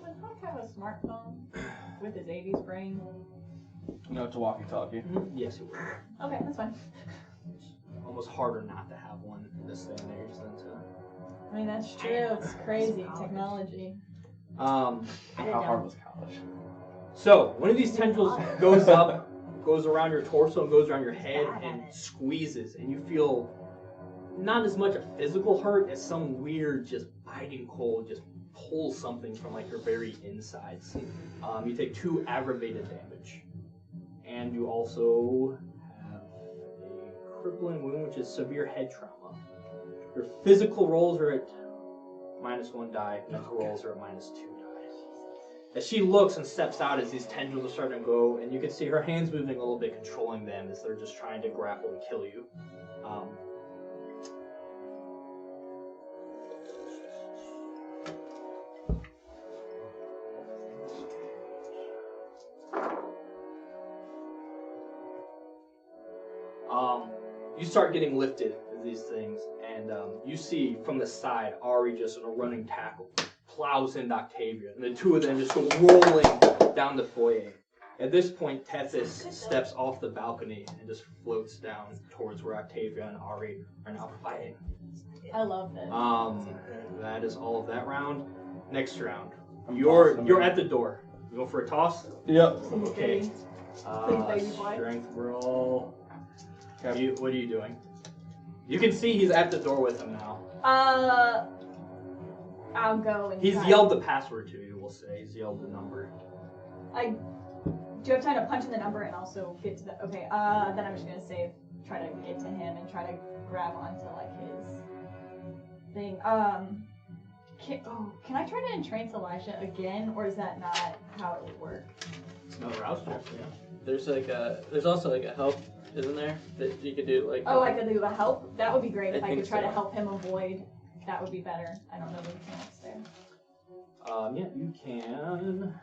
Would Hawk have a smartphone with his 80s brain? No, it's a walkie-talkie. Yes, it would. Okay, that's fine. Almost harder not to have one in this day and age than to. I mean, that's true. It's crazy technology. Um, How hard was college? So one of these tendrils goes up, goes around your torso, and goes around your head and squeezes, and you feel not as much a physical hurt as some weird, just biting cold, just pulls something from like your very insides. You take 2 aggravated damage, and you also have a crippling wound, which is severe head trauma. Your physical rolls are at -1 die. Mental rolls are at -2 die. As she looks and steps out as these tendrils are starting to go, and you can see her hands moving a little bit, controlling them as they're just trying to grapple and kill you. You start getting lifted as these things, and you see from the side Ari just in a running tackle plows into Octavia, and the 2 of them just go rolling down the foyer. At this point, Tethys steps off the balcony and just floats down towards where Octavia and Ari are now fighting. I love this. That is all of that round. Next round, you're at the door. You go for a toss? Yep. Okay. Please, baby boy. Strength roll. Okay. What are you doing? You can see he's at the door with him now. I'll go and He's yelled the password to you, we'll say. He's yelled the number. Do you have time to punch in the number and also get to the... Okay, then I'm just going to save, try to get to him and try to grab onto, like, his thing. Can I try to entrance Elijah again, or is that not how it would work? It's no rouse check, yeah. There's also like a help, isn't there? That you could do like. Oh, I could do a help? That would be great. If I could try so. to help him avoid, that would be better. I don't know the mechanics there. Yeah, you can.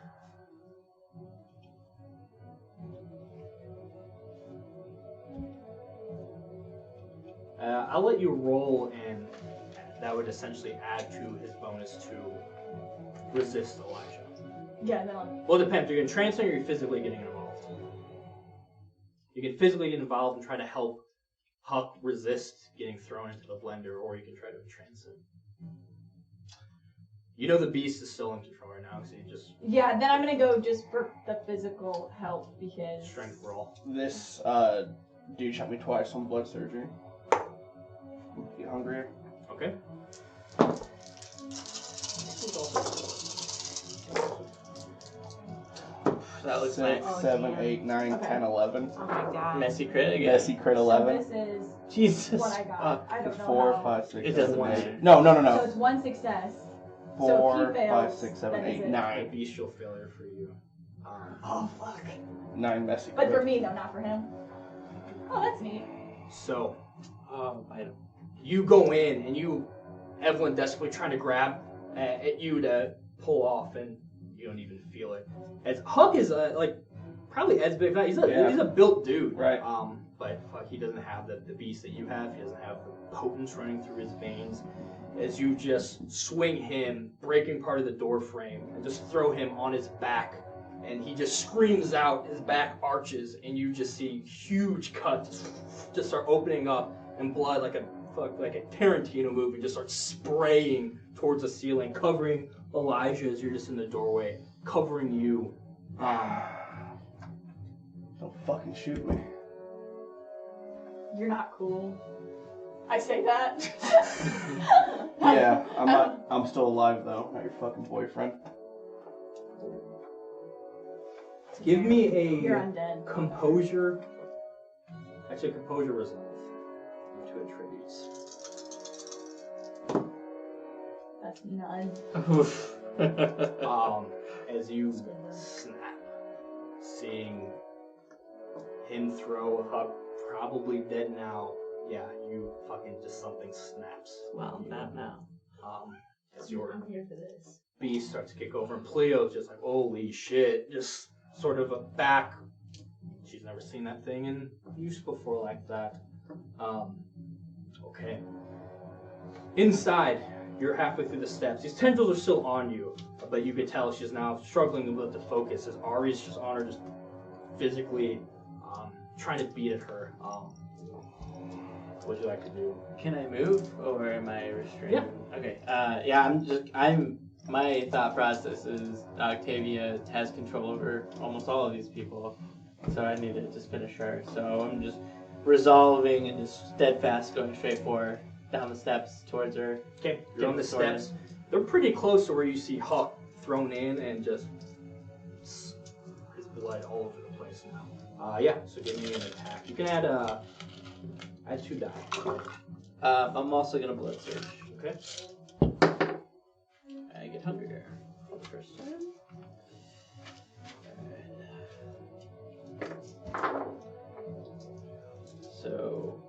I'll let you roll, and that would essentially add to his bonus to resist Elijah. Yeah, then I'll... Well, it depends. You're going to transfer or you're physically getting involved. You can physically get involved and try to help Huck resist getting thrown into the blender, or you can try to entrance him. You know the beast is still in control right now, so you just... Yeah, then I'm going to go just for the physical help, because... Strength roll. This dude shot me twice on blood surgery. Get hungrier. Okay. That looks 6, nice. 7, 8, 9, Okay. 10, 11. Oh my god. Messy crit again. Messy crit So 11. this is Jesus. what I got. I don't know 4, how. 5, 6, It 7, doesn't 8. matter. No. So it's 1 success. So 4, if he fails, 5, 6, 7, then is 8, it- 9. Bestial failure for you. Oh, fuck. 9 messy But crit. for me, though, not for him. Oh, that's neat. So, I you go in, and Evelyn desperately trying to grab at you to pull off, and you don't even feel it. As Huck is probably as big. He's a built dude, Right. But fuck, he doesn't have the beast that you have. He doesn't have the potence running through his veins. As you just swing him, breaking part of the door frame, and just throw him on his back, and he just screams out. His back arches, and you just see huge cuts just start opening up, and blood like a Tarantino movie just starts spraying towards the ceiling, covering Elijah as you're just in the doorway, covering you. Don't fucking shoot me. You're not cool. I say that. Yeah, I'm still alive though, not your fucking boyfriend. Give me You're a undead. composure. Actually, composure resolve. 2 attributes. That's none. As you snap, seeing him throw Huck probably dead now. Yeah, you fucking just something snaps. Well, not now. As your I'm here for this. beast starts to kick over, and Cleo's just like, holy shit, just sort of aback. She's never seen that thing in use before like that. Okay. Inside, you're halfway through the steps. These tendrils are still on you, but you can tell she's now struggling with the focus as Ari's just on her, just physically trying to beat at her. What would you like to do? Can I move, or am I restrained? Yeah. Okay. My thought process is Octavia has control over almost all of these people, so I need to just finish her. So I'm just resolving and just steadfast going straight for her, down the steps towards her. Okay, Get down the the sword steps. They're pretty close to where you see Huck thrown in and just his blood all over the place now. Yeah, so give me an attack. You can add 2 die. I'm also gonna blood surge. Okay. I get hunger for the first time. Alright. So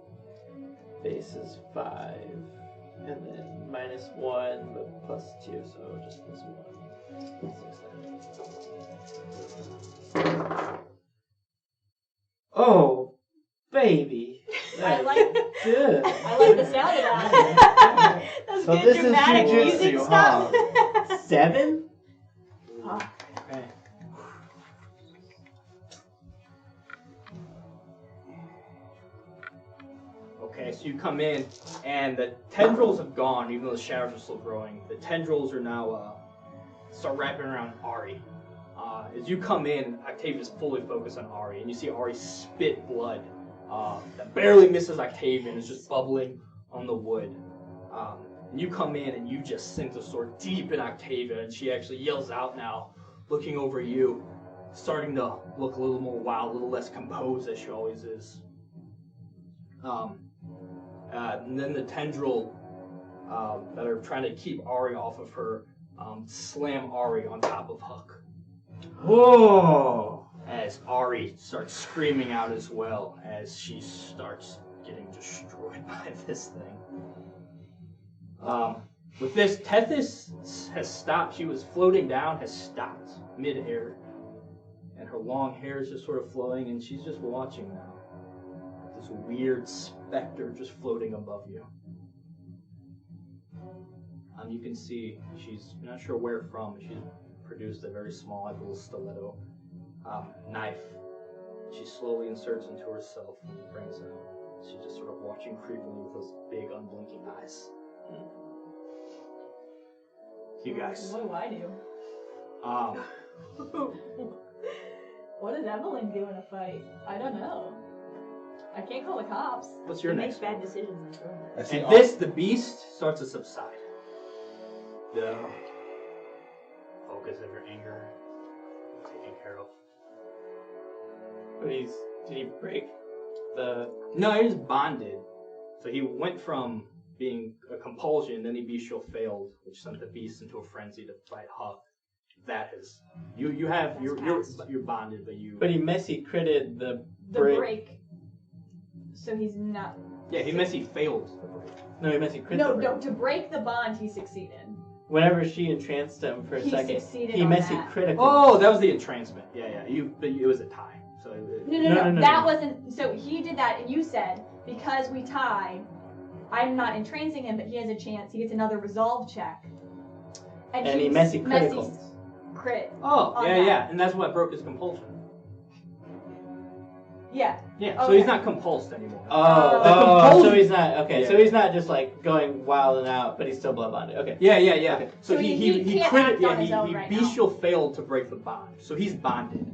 base is 5, and then -1, but +2, so just +1. 6 then. Oh, baby! I like Good. I like the sound of that. That's So good this is dramatic jujutsu, music huh? stuff. 7? Okay. Okay, so you come in, and the tendrils have gone, even though the shadows are still growing. The tendrils are now start wrapping around Ari. As you come in, Octavia's fully focused on Ari, and you see Ari spit blood that barely misses Octavia and is just bubbling on the wood. And you come in and you just sink the sword deep in Octavia, and she actually yells out now, looking over you, starting to look a little more wild, a little less composed as she always is. And then the tendril that are trying to keep Ari off of her slam Ari on top of Huck. Whoa! As Ari starts screaming out as well, as she starts getting destroyed by this thing. With this, Tethys has stopped. She was floating down, has stopped mid-air. And her long hair is just sort of flowing, and she's just watching now. This weird specter just floating above you. You can see she's not sure where from. She's produced a very small, like, little stiletto knife. She slowly inserts into herself and brings it out. She's just sort of watching creepily with those big, unblinking eyes. You guys. What do I do? What does Evelyn do in a fight? I don't know. I can't call the cops. What's your He next makes bad decisions. And the beast starts to subside. The focus of your anger taken care of. But did he break the... No, he was bonded. So he went from being a compulsion, then the bestial failed, which sent the beast into a frenzy to fight Huck. That is, you're bonded, but you. But he messy critted the The break. So he's not. Yeah, he messy failed the break. No, he messy critted No, the break. no. To break the bond, he succeeded. Whenever she entranced him for a He second, succeeded he on messy that. critical. Oh, that was the entrancement. Yeah. But it was a tie. So. No. That wasn't. So he did that, and you said because we tied, I'm not entrancing him, but he has a chance. He gets another resolve check. And he messy critical. Crit. Oh, on yeah, that. and that's what broke his compulsion. Yeah. Yeah, so Okay. he's not compulsed anymore. So he's not, okay, Yeah. so he's not just like going wild and out, but he's still blood bonded, okay. Yeah. Okay. So he can't crit- act on his own he right now. bestial failed to break the bond, so he's bonded.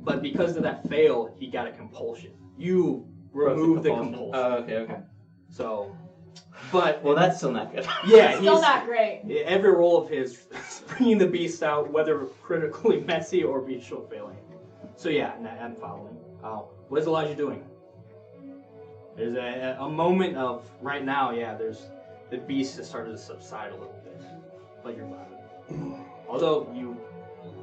But because of that fail, he got a compulsion. You removed the compulsion. Oh, okay. So, but Well, that's still not good. yeah, Still he's not great. every roll of his bringing the beast out, whether critically messy or bestial failing. So yeah, I'm following. What is Elijah doing? There's a moment of right now. Yeah, there's the beast has started to subside a little bit, but you're bound. Although you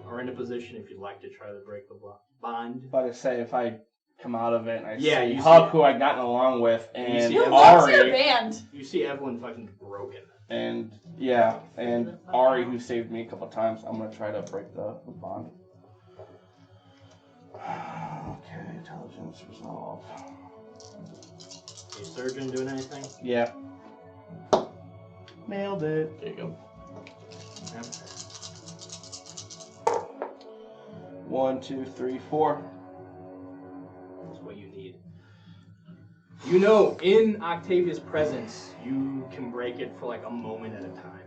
are in a position if you'd like to try to break the bond. About to say, if I come out of it, and I Yeah, see you Huck, see- who I'd gotten along with, and see What's your Ari, band? You see Evelyn fucking broken. and Ari, who saved me a couple times. I'm gonna try to break the bond. Okay, intelligence resolve. Is surgeon doing anything? Yeah. Nailed it. There you go. Yeah. 1, 2, 3, 4. That's what you need. You know, in Octavia's presence, you can break it for like a moment at a time.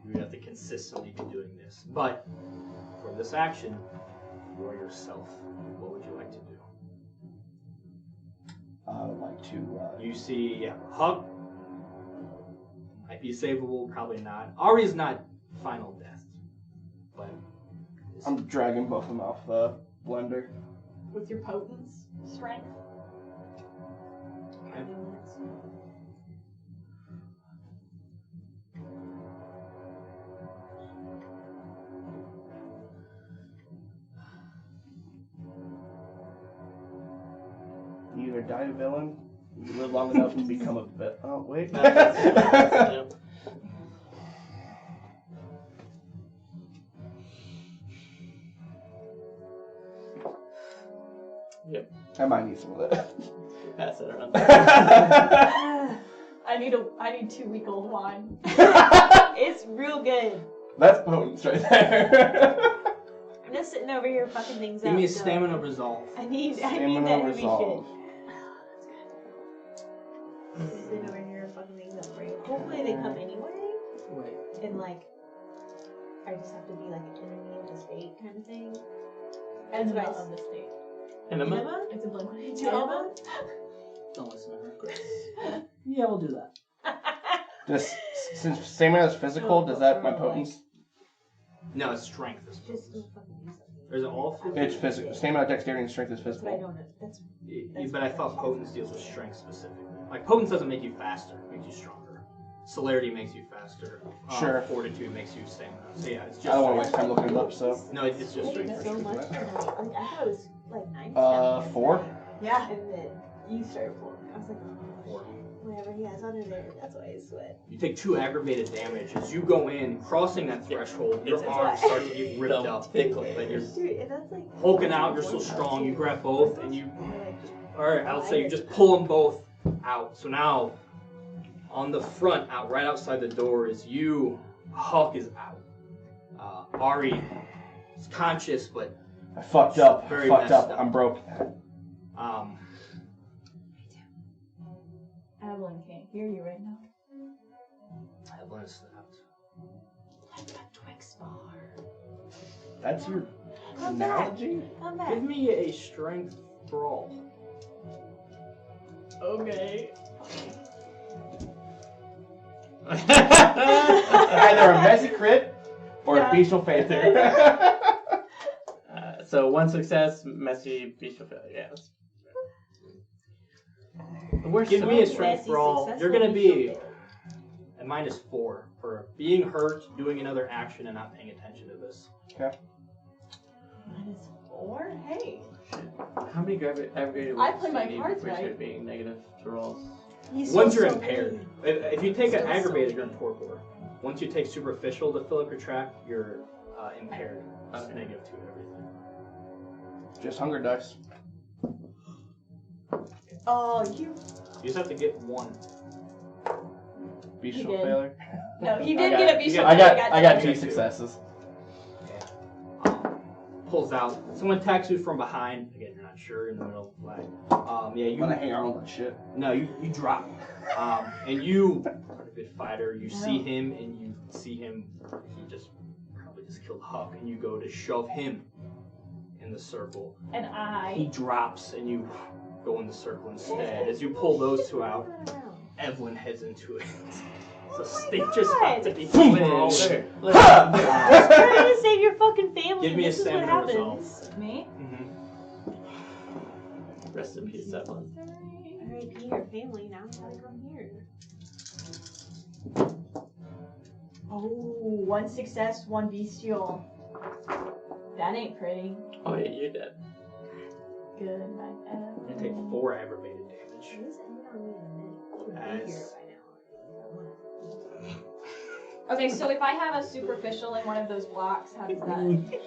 You have to consistently be doing this. But for this action, you are yourself. What would you like to do? I would like to. You see Huck. Might be savable, probably not. Ari's not final death. But I'm dragging both of them off the blender. With your potence strength. You either die a villain, or you live long enough to become a villain. Oh, wait. Yeah. Yep. I might need some of that. Pass it around. I need 2-week-old wine. It's real good. That's potence right there. I'm just sitting over here fucking things give up. me a so stamina resolve. I need that Stamina heavy resolve. shit. Just sitting over here fucking things up for you. Hopefully they come anyway. Wait. And like, I just have to be like an enemy of the state kind of thing. Enema That's what I of the state. Enema? Enema? It's a Blink-182 Enema? album. Don't listen to her, Chris. Yeah, we'll do that. Just since stamina is physical, does that my potence? No, it's strength. Just go fucking do something. Or is it all physical? It's physical. Stamina, dexterity, and strength is That's what I physical. don't know. That's But I thought potence deals with strength specifically. Like, potence doesn't make you faster, it makes you stronger. Celerity makes you faster. Sure. Fortitude makes you stamina. So yeah, it's just I don't want to strength. waste time looking it up, so. No, it's just strength. so much. Like, I thought it was like 9. 4? Yeah. And then You started pulling. I was like, oh, whatever he has under there. That's why I sweat. You take 2 aggravated damage. As you go in, crossing that threshold, your It's arms like- start to get ripped up. But you're Dude, and that's like hulking out, you're so strong, you grab both, and you... Like, Alright, I'll say you just pull them both out. So now, on the front, out right outside the door, is you. Huck is out. Ari is conscious, but I fucked up. Very Fucked messed up. up. I'm broke. Evelyn can't hear you right now. Evelyn is snapped. I've got Twix bar. That's your Come back. analogy? Come back. Give me a strength brawl. Okay. Either a messy crit or Yeah. a bestial failure. So 1 success, messy, bestial failure. Yeah. We're Give so me a Messy, strength brawl. successful, You're gonna be bestial at -4 for being hurt, doing another action, and not paying attention to this. -4? Hey. How many aggravated I wounds play do my you need cards before you right. start being negative to rolls? He's Once so you're salty. impaired, if you take an So aggravated, salty. you're in torpor. Once you take superficial to fill up your track, you're impaired. It's Okay. -2 to everything. Just hunger dice. Oh, you. You just have to get 1. Bestial did. failure. No, he I did got- get a bestial. I got two. 2 successes. Pulls out. Someone attacks you from behind. Again, you're not sure in the middle of the flag. Yeah, I'm gonna you. hang on with that shit. No, you drop. And you are a good fighter. You see him, and you see him. He just probably just killed Huck, and you go to shove him in the circle. And He I. drops, and you go in the circle instead. As you pull those 2 out, Evelyn heads into it. So they just have to be God. thrown. Trying to save your fucking family. Give me a this is what stamina happens. resolve. Me? Mhm. Rest in peace, Evelyn. R.I.P. your family. Now you gotta come here. Oh, 1 success, 1 bestial. That ain't pretty. Oh yeah, you're dead. Good night, Ev. take 4 aggravated damage. At least I don't need a minute. You would be As- here by now. Okay, so if I have a superficial in one of those blocks, how does that?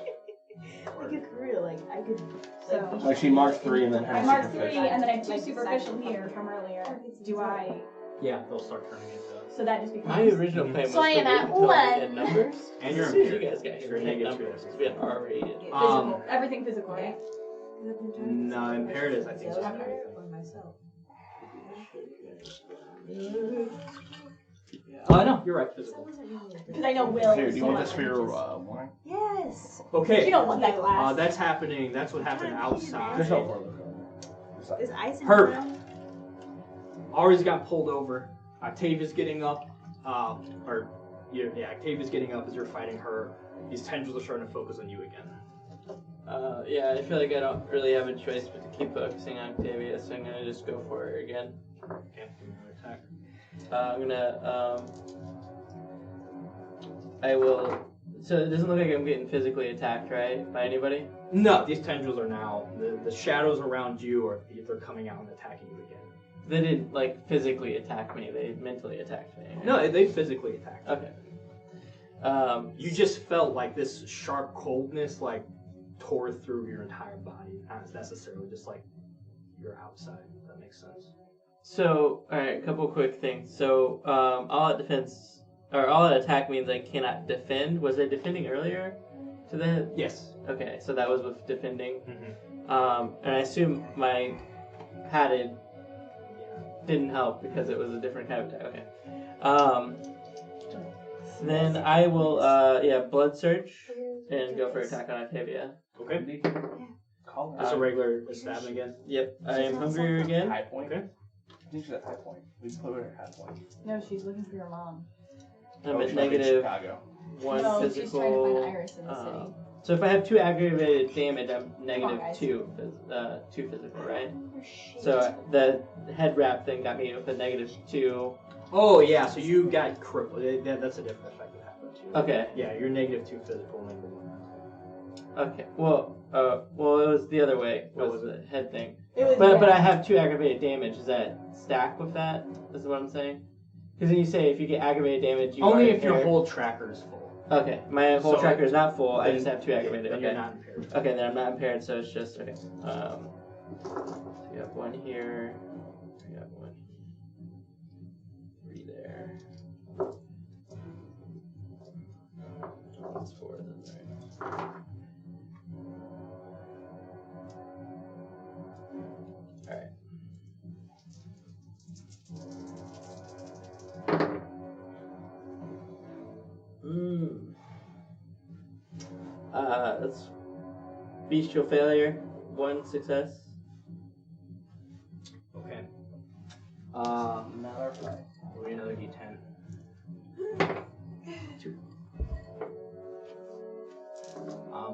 Like for real, like I could. So- Like she marked 3 and then had I a marked 3 superficial. and then I have 2 Like superficial side- here from earlier. Do I? Yeah, they'll start turning into. So that just becomes. My original plan was So I to am wait at until we had 1. numbers. And you're As soon as you impaired. guys got You're here, we had negative numbers. 2. We had R-rated. Physical. Everything physical, right? No, impaired is, I think, just everything. Or myself. Oh, no, you're right, physical. Because I know Will. Here, is do you want so this for your wine? Yes. Okay. You don't want that glass. That's happening. That's what happened outside. There's no more look. There's ice in Herb. the ground. Ari's got pulled over. Octavia's getting up. Octavia's getting up as you're fighting her. These tendrils are starting to focus on you again. Yeah, I feel like I don't really have a choice but to keep focusing on Octavia, so I'm gonna just go for her again. Okay, give me another attack. I'm gonna, I will, so it doesn't look like I'm getting physically attacked, right, by anybody? No, these tendrils are now, the shadows around you are, they're coming out and attacking you again. They didn't, like, physically attack me, they mentally attacked me. No, they physically attacked you. Okay. You just felt like this sharp coldness, like, tore through your entire body. Not necessarily just like you're outside, if that makes sense. So, alright, a couple quick things. So, all out defense, or all out attack means I cannot defend. Was I defending earlier to the? Yes. Okay, so that was with defending. Mm-hmm. And I assume my padded didn't help because it was a different kind of attack. Okay. Then I will, blood search and go for attack on Octavia. Okay. Call her. Just a regular stabbing again. Yep, I am hungrier again. High point. Okay. I think she's at high point. We put her at high point. No, she's looking for your mom. I'm at she might be in negative Chicago. 1 No, physical. she's trying to find Iris in the city. So if I have 2 aggravated damage, I'm negative guys. 2 physical, right? So the head wrap thing got me with a negative 2. Oh yeah, so you got crippled. That's a different effect that happened too. Okay. Yeah, you're negative 2 physical, negative 1. Okay. Well, it was the other way. What Was was the head thing? It was But I have 2 aggravated damage. Is that stack with that? Is what I'm saying? Because then you say if you get aggravated damage, you Only are if your impaired. whole tracker is full. Okay, my whole So- tracker is not full. I Then- just have 2 aggravated. Then Okay. you're not impaired. Okay, then I'm not impaired, so it's just okay. So you have 1 here. You have 1. 3 there. That's 4 then, right? Alright. That's bestial failure, 1 success. Okay. Not our fight. Give me another D10. 2.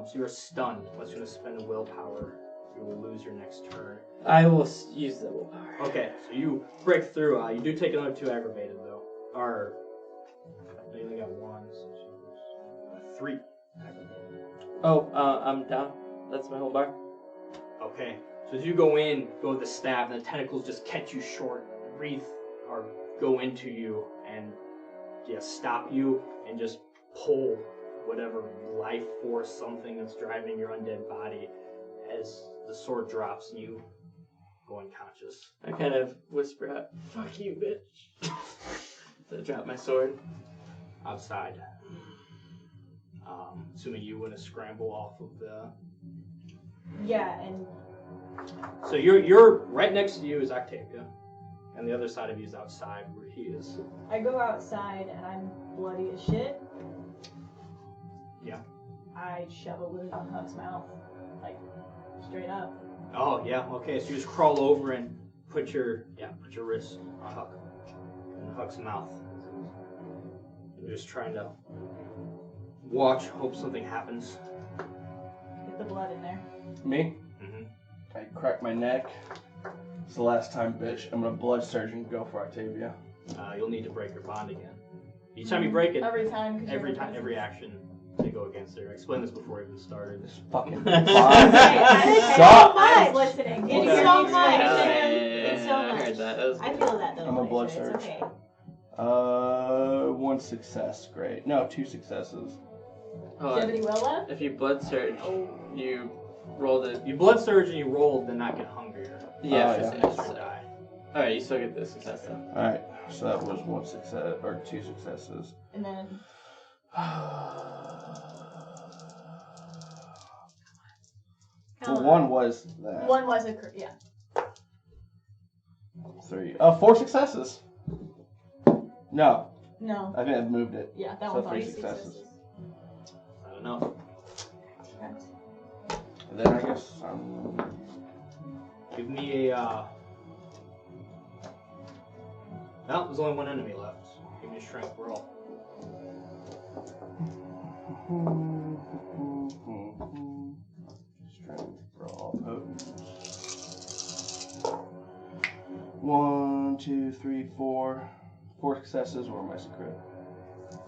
So you're stunned. Unless you're going to spend a willpower, you will lose your next turn. I will use the willpower. Okay, so you break through. You do take another 2 aggravated though. Or you only got 1, so 3 aggravated. Oh, I'm down. That's my whole bar. Okay, so as you go with the staff, and the tentacles just catch you short, wreath or go into you, and stop you and just pull whatever life force, something that's driving your undead body, as the sword drops and you go unconscious. I kind of whisper out, "Fuck you, bitch." So I drop my sword. Outside. Assuming you want to scramble off of the. Yeah, and So you're right next to you is Octavia, and the other side of you is outside where he is. I go outside and I'm bloody as shit. Yeah. I shove a wound on Huck's mouth, like straight up. Oh yeah. Okay. So you just crawl over and put your wrist on Huck, in Huck's mouth. You're just trying to watch, hope something happens. Get the blood in there. Me? Mm-hmm. I crack my neck. It's the last time, bitch. I'm gonna blood surge and go for Octavia. You'll need to break your bond again. Each time you break it, Every time. 'cause every you're time, every action, they go against it. I explained this before we even started. This fucking Hey, bond I sucks. was listening. It's Okay. so so much. Yeah, So I much. heard that. That was I feel that though. I'm a blood Elijah. surge. It's okay. 1 success. Great. No, 2 successes. Do you have any will left? If you blood surge, you rolled it. You blood surge and you roll, then not get hungrier. Yeah, Oh, for yeah. an Extra extra. die. Alright, you still get the success though. Alright, so that was 1 success, or 2 successes. And then Well, 1 was that. one was a yeah. 3. 4 successes. No, No. I think I've moved it. Yeah, that So one's 3 already successes. I don't know. And then I guess Give me a. No, there's only one enemy left. Give me a strength roll. Strength roll potent. 1, 2, 3, 4. 4 successes or my secret.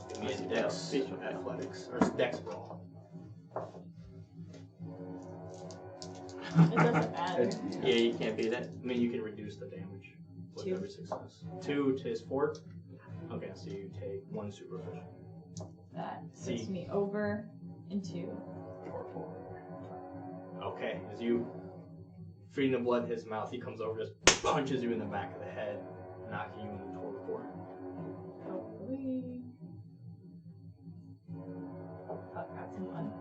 Give me a Yeah, dex speech will athletics or dex roll. It doesn't matter. Yeah, you can't beat it. I mean, you can reduce the damage with 2. every success. 2 to his 4. Okay, so you take 1 supervision. That See. puts me over into. Or 4. Okay, as you feeding the blood in his mouth, he comes over, just punches you in the back of the head, knocking you into torpor. Hopefully. Fuck, that's in 1.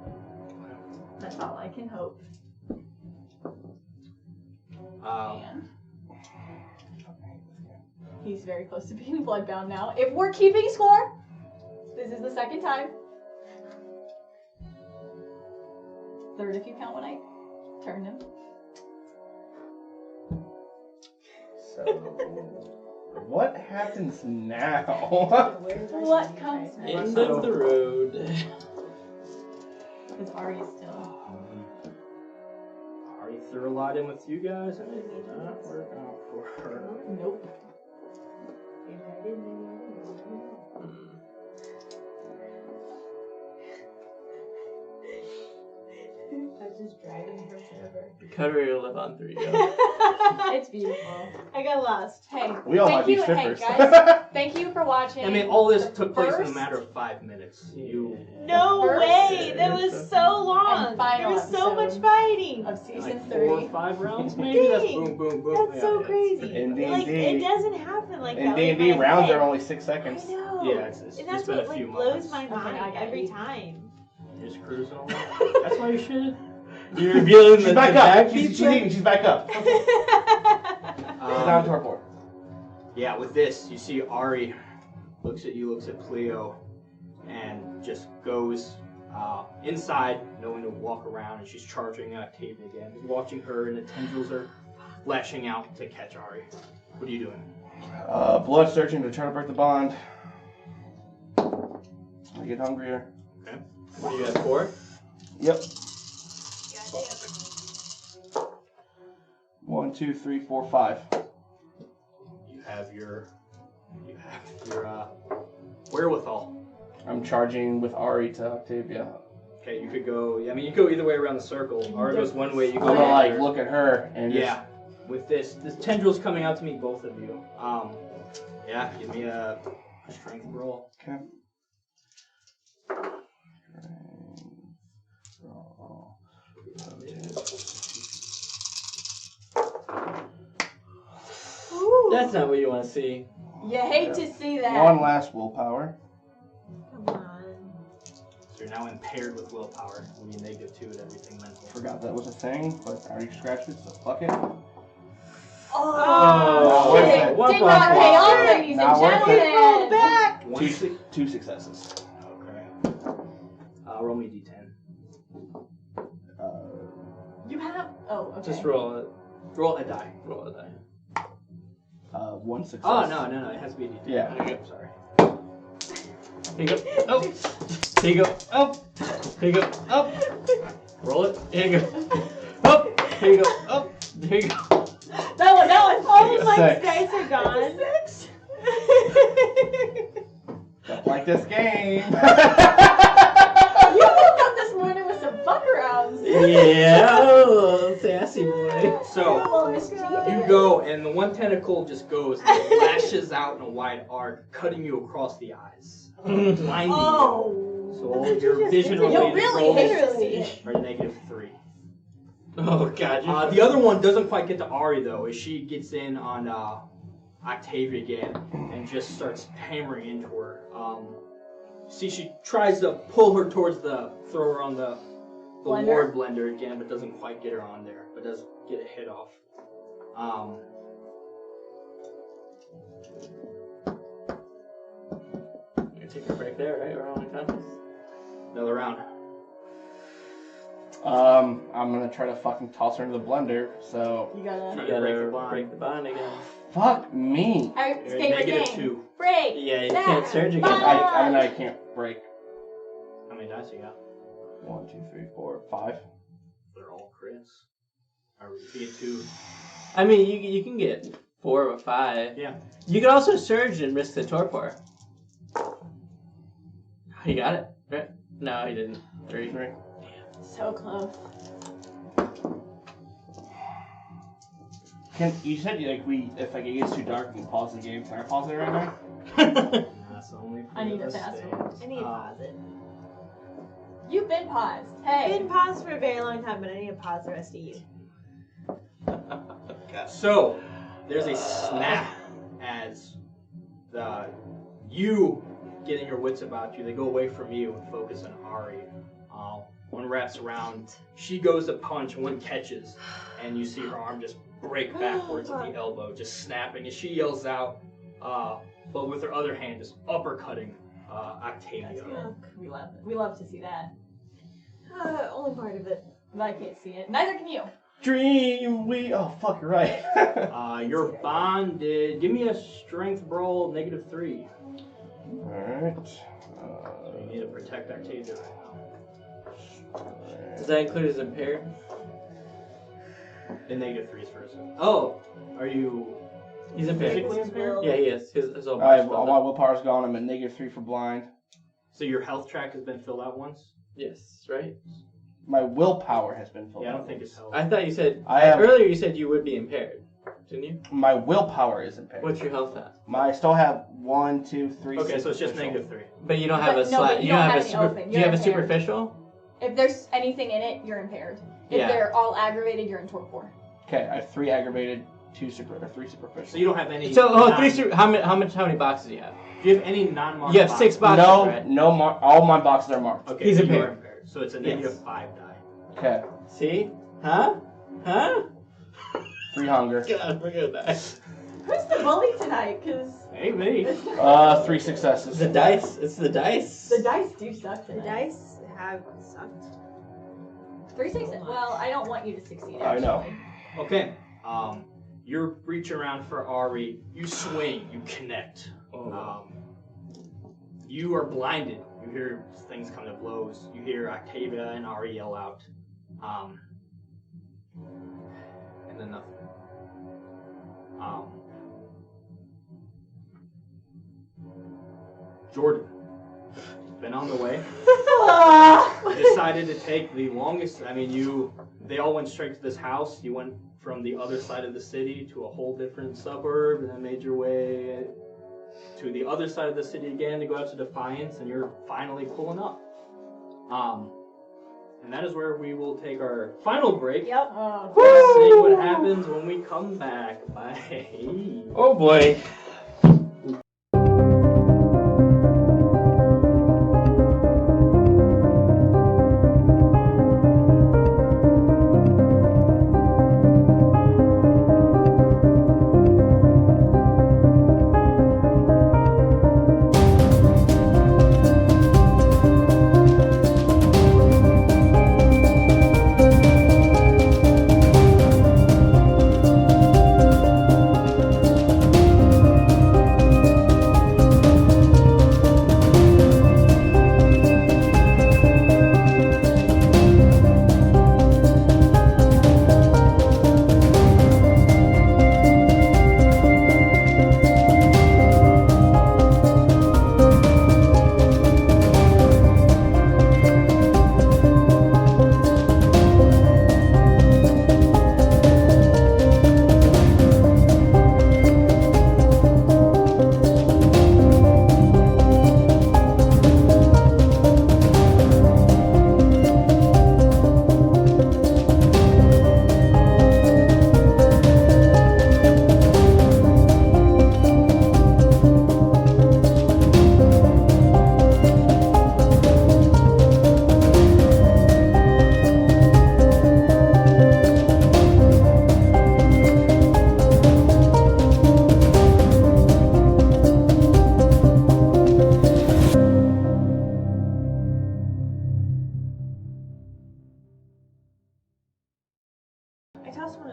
That's all I can hope. And he's very close to being bloodbound now. If we're keeping score, this is the second time. 3rd if you count when I turn him. So, what happens now? What comes next? End of the road. Because Ari's still. Ari threw a lot in with you guys, and it did not work out for her. Nope. I'm just driving her forever. The coterie will live on through you. It's beautiful. I got lost. Hey, We all thank might be you, hey strippers. guys. Thank you for watching. I mean, all this the took place in a first- matter of 5 minutes. You No First- way! That was so long. And final There was so much episode fighting. of season like 3. 4 or 5 rounds, maybe. That's Dang. boom, boom, boom. That's so yeah. crazy. In D&D. Like it doesn't happen like In that. D&D, like, my rounds head. are only 6 seconds. I know. Yeah, it's and just that's been what a few like blows moments. my Okay, I mind got every you. time. You're just cruising along. That's why you should. You're revealing She's the back back up. She's pizza? eating. She's back up. She's down to our 4. Yeah, with this, you see Ari looks at you, looks at Cleo, and just goes inside, knowing to walk around, and she's charging Octavia again. He's watching her, and the tendrils are lashing out to catch Ari. What are you doing? Blood searching to try to break the bond. I get hungrier. Okay. What do you have 4? Yep. 1, 2, 3, 4, 5. You have your wherewithal. I'm charging with Ari to Octavia. Okay, you could go. I mean, you go either way around the circle. Ari goes one way. You I'm go gonna the like other. look at her and Yeah. With this tendril's coming out to meet both of you. Yeah. Give me a strength roll. Just, okay. Ooh. That's not what you want to see. You hate to see that. 1 last willpower. Come on. So you're now impaired with willpower. You need -2 at everything mental. Forgot that was a thing, but I already scratched it, so fuck it. Oh, worth shit. it. Did not pay off, ladies Not and worth it. gentlemen. Roll back. 2 successes. Okay. Roll me d10. You have. Oh, okay. Just roll it. Roll a die. Roll a die. 1 success. Oh no! It has to be a d10. Yeah. There you go. Sorry. Here you go. Oh. Here you go. Oh. Here you go. Oh. Roll it. Here you go. Oh. Here you go. Oh. Here you go. That one. All of my 6. dice are gone. 6. Don't like this game. You woke up this morning with some fuck arounds. Yeah. Oh, sassy boy. So you go, and the one tentacle just goes and lashes out in a wide arc, cutting you across the eyes, blinding you. So all of your vision-related rolls are -3. Oh god. The other one doesn't quite get to Ari though, as she gets in on Octavia again and just starts hammering into her. See, she tries to pull her towards throw her on the ward blender again, but doesn't quite get her on there, but does get a hit off. You're gonna take a break there, right? We're on unconscious. Another round. I'm gonna try to fucking toss her into the blender, so... You gotta... You gotta break the bond again. Fuck me! Alright, You're favorite game. -2. Break! Yeah, you can't surge again. I know I can't break. How many dice you got? 1, 2, 3, 4, 5. They're all crits. Or you get 2. I mean, you can get 4 or 5. Yeah. You can also surge and risk the torpor. He got it, right? No, he didn't. 3. So close. You said if it gets too dark, we can pause the game. Can I pause it right now? That's the only I need a thing that password. stays. I need to pause it. You've been paused. I've Hey. been paused for a very long time, but I need to pause the rest of you. So, there's a snap as you getting your wits about you. They go away from you and focus on Ari. One wraps around. She goes to punch. One catches, and you see her arm just break backwards at the elbow, just snapping. And she yells out, but with her other hand just uppercutting Octavia. We love to see that. Only part of it. But I can't see it. Neither can you. Oh fuck, you're right. Your bonded. Give me a strength brawl -3. Alright. So you need to protect Octavia right now. Does that include his impaired? The -3 is first. Oh, are you He's impaired. physically impaired? Yeah, he is. His whole Alright, body's all filled my up. willpower's gone. I'm at -3 for blind. So your health track has been filled out once? Yes, right? My willpower has been filled Yeah, I out. don't think it's held. I thought you said... I have- Earlier you said you would be impaired. Didn't you? My willpower is impaired. What's your health at? I still have 1, 2, 3. Okay, so it's just superficial. -3. But you don't have But a no, slot. but you You don't don't have a have any open. do you You're have a impaired. superficial? If there's anything in it, you're impaired. If Yeah. they're all aggravated, you're in torpor. Okay, I have 3 aggravated, 3 superficial. So you don't have any. So how many boxes do you have? Do you have any non-marked? You have 6 boxes, No, right? no, all my boxes are marked. Okay, He's so you impaired. are impaired. So it's a Yes. -5 die. Okay, See? Huh? 3 hunger. God, look at that. Who's the bully tonight? Because Hey, me. 3 successes. The dice. It's the dice. the dice do suck The tonight. dice have sucked. 3 success. Well, I don't want you to succeed. I know. Actually. Okay. You're reaching around for Ari. You swing. You connect. You are blinded. You hear things come to blows. You hear Octavia and Ari yell out. And then nothing. Jordan. Been on the way. Decided to take the longest. I mean, they all went straight to this house. You went from the other side of the city to a whole different suburb, and then made your way to the other side of the city again to go out to Defiance, and you're finally pulling up. And that is where we will take our final break. Yep. See what happens when we come back. Bye. Oh boy.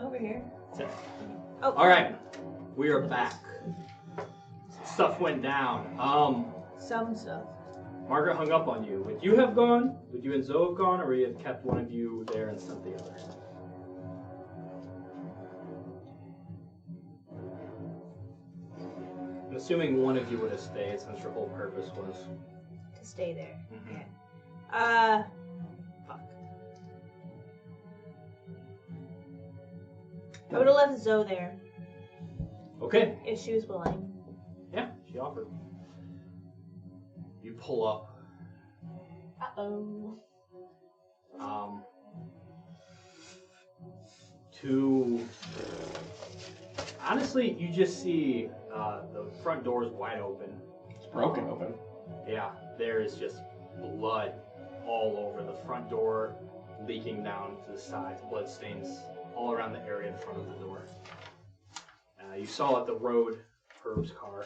over here. Oh. All right, we are back. Stuff went down. Some stuff. Margaret hung up on you. Would you have gone? Would you and Zoe have gone, or would you have kept one of you there and sent the other? I'm assuming one of you would have stayed, since your whole purpose was To stay there. Mhm. Yeah. Fuck. I would have left Zoe there Okay. if she was willing. Yeah, she offered. You pull up. Uh-oh. To honestly, you just see the front door is wide open. It's broken open. Yeah, there is just blood all over the front door, leaking down to the sides, blood stains all around the area in front of the door. You saw at the road Herb's car,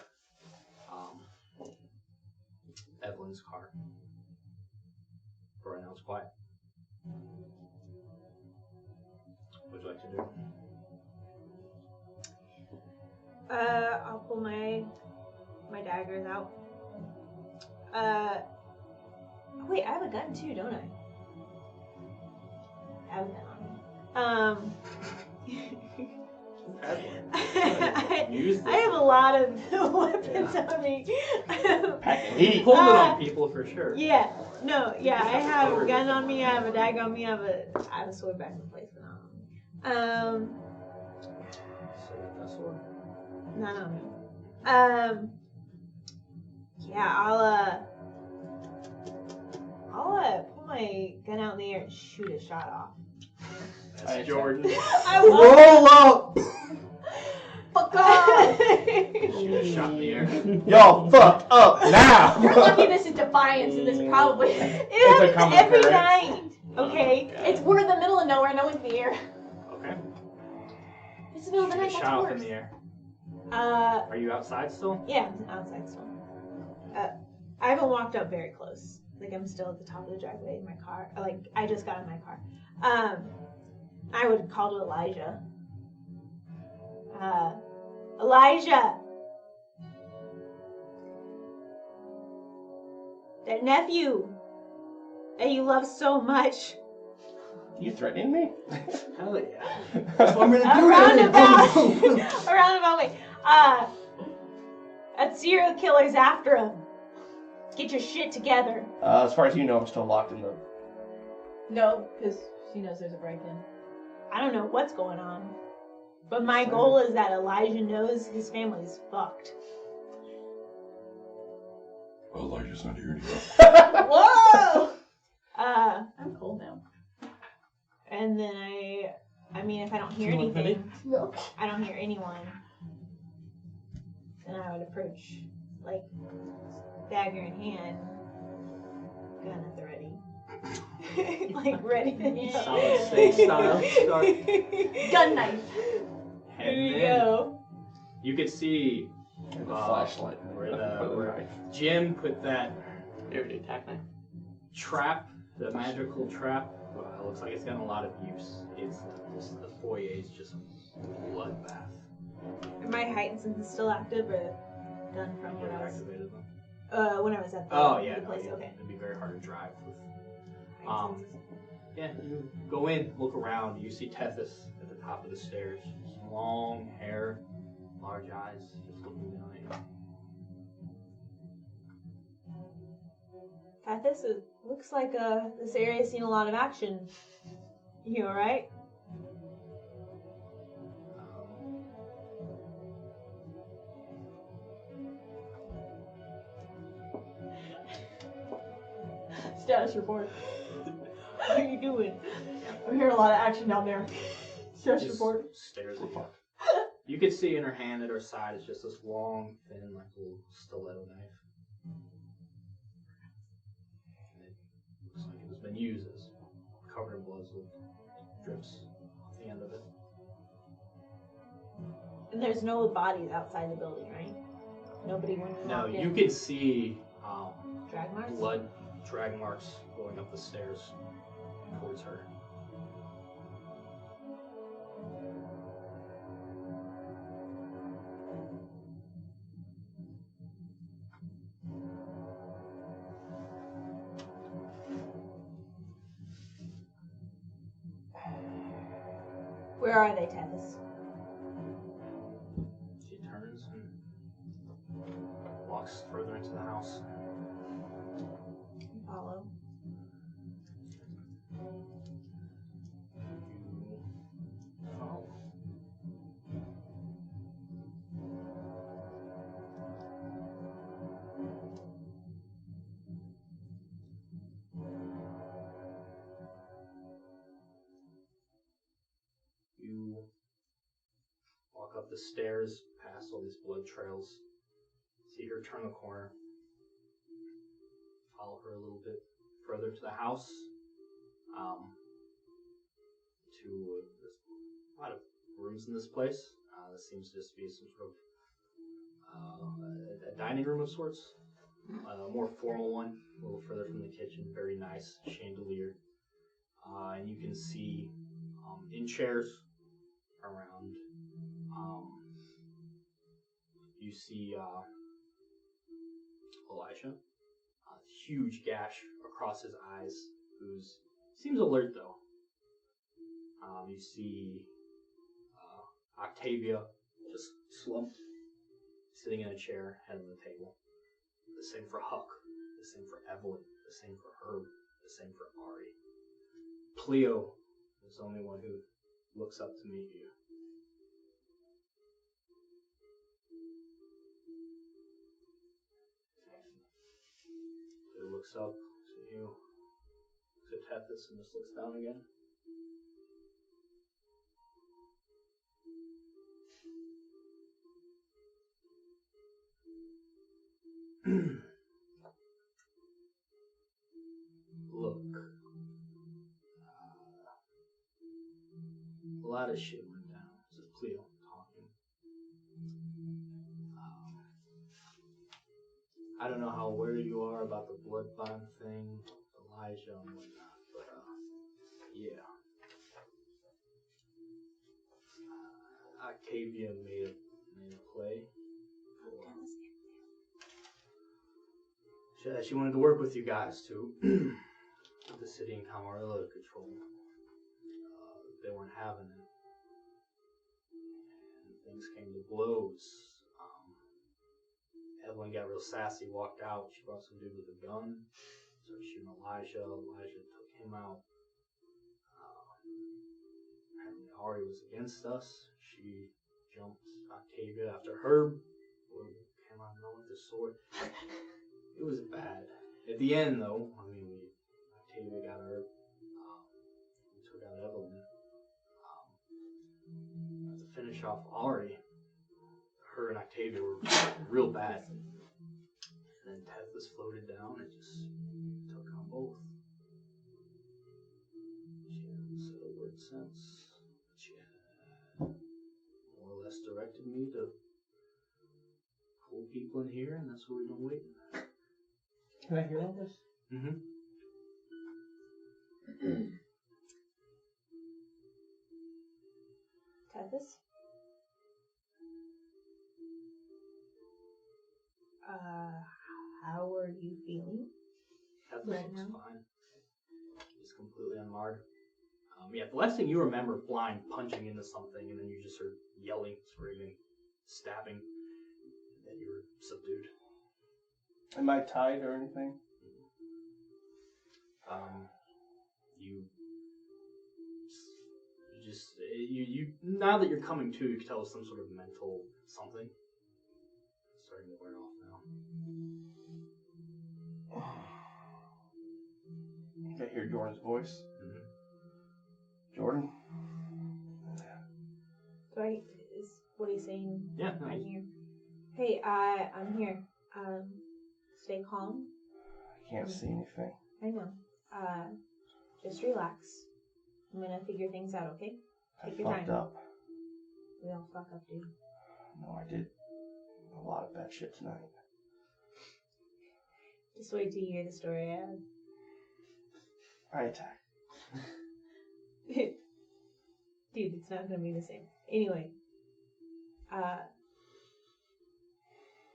Evelyn's car. For right now, it's quiet. What would you like to do? I'll pull my daggers out. Oh, wait, I have a gun too, don't I? I have a gun on me. I have a lot of weapons on me. Packing He heat. pulled it on people for sure. Yeah, no, yeah, I have a gun on me, I have a dagger on me, I have a sword back in place, but not on me. So that sword. Not on me. Yeah, I'll pull my gun out in the air and shoot a shot off. That's Jordan. I will. Roll up! Fuck off! Shoot a shot in the air. Yo, fuck up now! You're lucky this is Defiance, and this probably... It It's a happens common every occurrence. night, okay? It's we're in the middle of nowhere, no one's here. Okay. It's the middle of the Shoot a night, shot that's up worse. in the air. Uh, Are you outside still? yeah, I'm outside still. I haven't walked up very close. Like, I'm still at the top of the driveway in my car. Like, I just got in my car. I would call to Elijah. Elijah! That nephew that you love so much. You threatening me? Hell yeah. That's what I'm A roundabout way. That serial killer's after him. Get your shit together. As far as you know, I'm still locked in the... No, because she knows there's a break-in. I don't know what's going on. But my goal is that Elijah knows his family's fucked. Elijah's not here anymore. Whoa! I'm cold now. And then I mean, if I don't hear anything, No. I don't hear anyone, then I would approach, like, dagger in hand, gun at the ready. Like, ready to hit. Solid state style. Gun knife. There you go. You could see the flashlight. where Jim put that You ever do tack knife? trap, the magical trap. It looks like it's gotten a lot of use. It's just the foyer is just a bloodbath. Am I heightened since it's still active or done from You when I was activated them. when I was at the, Oh yeah, the no, place? yeah, Okay. it'd be very hard to drive with. Heightened Yeah, you go in, look around. You see Tethys at the top of the stairs. Some long hair, large eyes, just looking down at you. Tethys, it looks like this area's seen a lot of action. You alright? Status report. What are you doing? I'm hearing a lot of action down there. Status Just report. stares at you. You can see in her hand at her side is just this long, thin, like little stiletto knife. And it looks like it has been used. It's covered in blood, so it drips off the end of it. And there's no bodies outside the building, right? Nobody went No, walked you in. can see Drag marks? blood drag marks going up the stairs towards her. Where are they, Tethys? She turns and walks further into the house. Follow. You follow. You walk up the stairs, past all these blood trails. See her turn the corner. Follow her a little bit further to the house. There's a lot of rooms in this place. This seems to just be some sort of a dining room of sorts. A more formal one, a little further from the kitchen. Very nice chandelier. And you can see in chairs around. You see Elijah. Huge gash across his eyes. Who's seems alert though. You see Octavia just slumped, sitting in a chair, head on the table. The same for Huck. The same for Evelyn. The same for Herb. The same for Ari. Cleo is the only one who looks up to meet you. Cleo looks up to you, to Tethys, and just looks down again. Look, a lot of shit went down. This is Cleo talking. I don't know how aware you are about the blood bond thing, Elijah and whatnot, but yeah. Octavia made a play. She wanted to work with you guys to put the city in Camarilla to control. They weren't having it. And things came to blows. Evelyn got real sassy, walked out. She brought some dude with a gun. Started shooting Elijah. Elijah took him out. Apparently Ari was against us. She jumped Octavia after Herb. Came out of nowhere with the sword. It was bad. At the end, though, Octavia got her. We took out Evelyn. To finish off Ari, her and Octavia were real bad. And then Tethys floated down and just took on both. She hasn't said a word since. She had more or less directed me to pull people in here, and that's what we've been waiting. Can I hear all this? Mm-hmm. Tethys? How are you feeling? Tethys Right looks now? fine. He's completely unmarred. The last thing you remember, blind, punching into something, and then you just heard yelling, screaming, stabbing, and then you were subdued. Am I tied or anything? You now that you're coming to, you can tell it's some sort of mental something. It's starting to wear off now. I hear Jordan's voice. Mm-hmm. Jordan? Is what he's saying? Yeah, no, I'm here. Hey, I'm here. Stay calm. I can't see anything. I know. Just relax. I'm gonna figure things out, okay? Take your I fucked time. up. We all fuck up, dude. No, I did a lot of bad shit tonight. Just wait till you hear the story I have. I attacked. Dude, it's not gonna be the same. Anyway.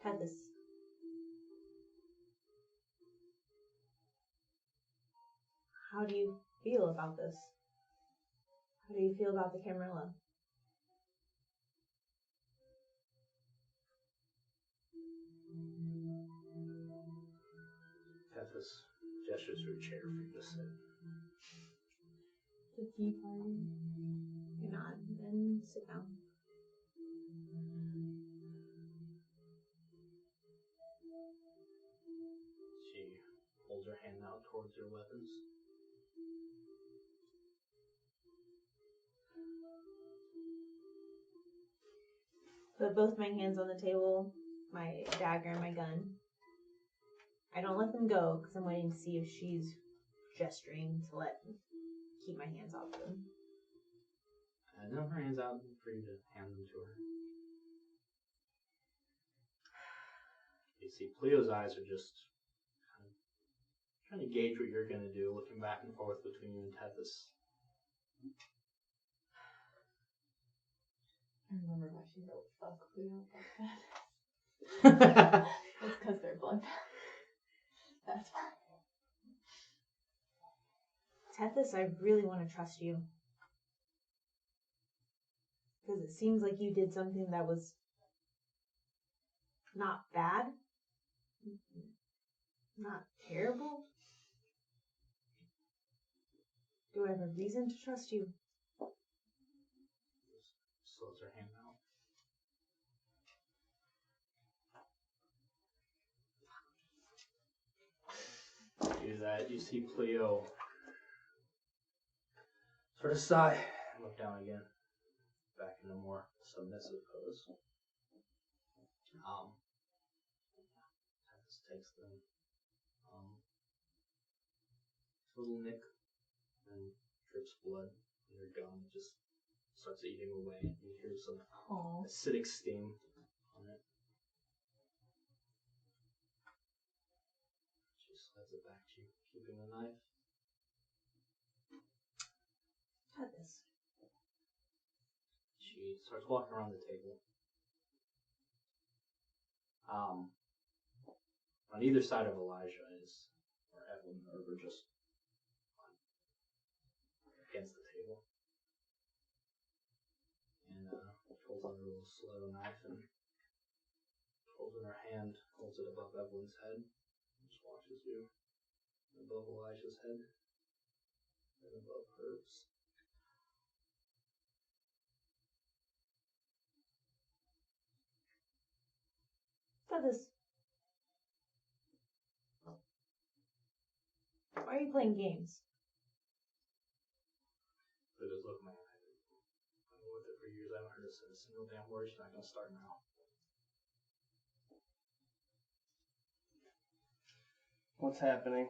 Tethys. How do you feel about this? How do you feel about the Camarilla? Tethys gestures to a chair for you to sit. The tea party. You nod, then sit down. She holds her hand out towards your weapons. Put both my hands on the table, my dagger and my gun. I don't let them go because I'm waiting to see if she's gesturing to keep my hands off them. And then her hands out for you to hand them to her. You see, Cleo's eyes are just kind of trying to gauge what you're going to do, looking back and forth between you and Tethys. I remember why she wrote fuck Cleo like that. It's because they're blood. That's fine. Tethys, I really want to trust you. Because it seems like you did something that was not bad. Not terrible. Do I have a reason to trust you? Slows her hand out. Do that. You see Cleo sort of sigh and look down again, back in a more submissive pose. Tethys takes the little nick and drips blood in your gum. It just starts eating away. You hear some acidic steam on it. She slides it back to you, keeping the knife. Tethys. She starts walking around the table. On either side of Elijah is, or Evelyn, or just against the table. And pulls out her little slow knife and holds in her hand, holds it above Evelyn's head, and just watches you above Elijah's head, and above hers. Tethys. Why are you playing games? But just look, man, I've been with it for years. I haven't heard her say a single damn word. She's not going to start now. What's happening?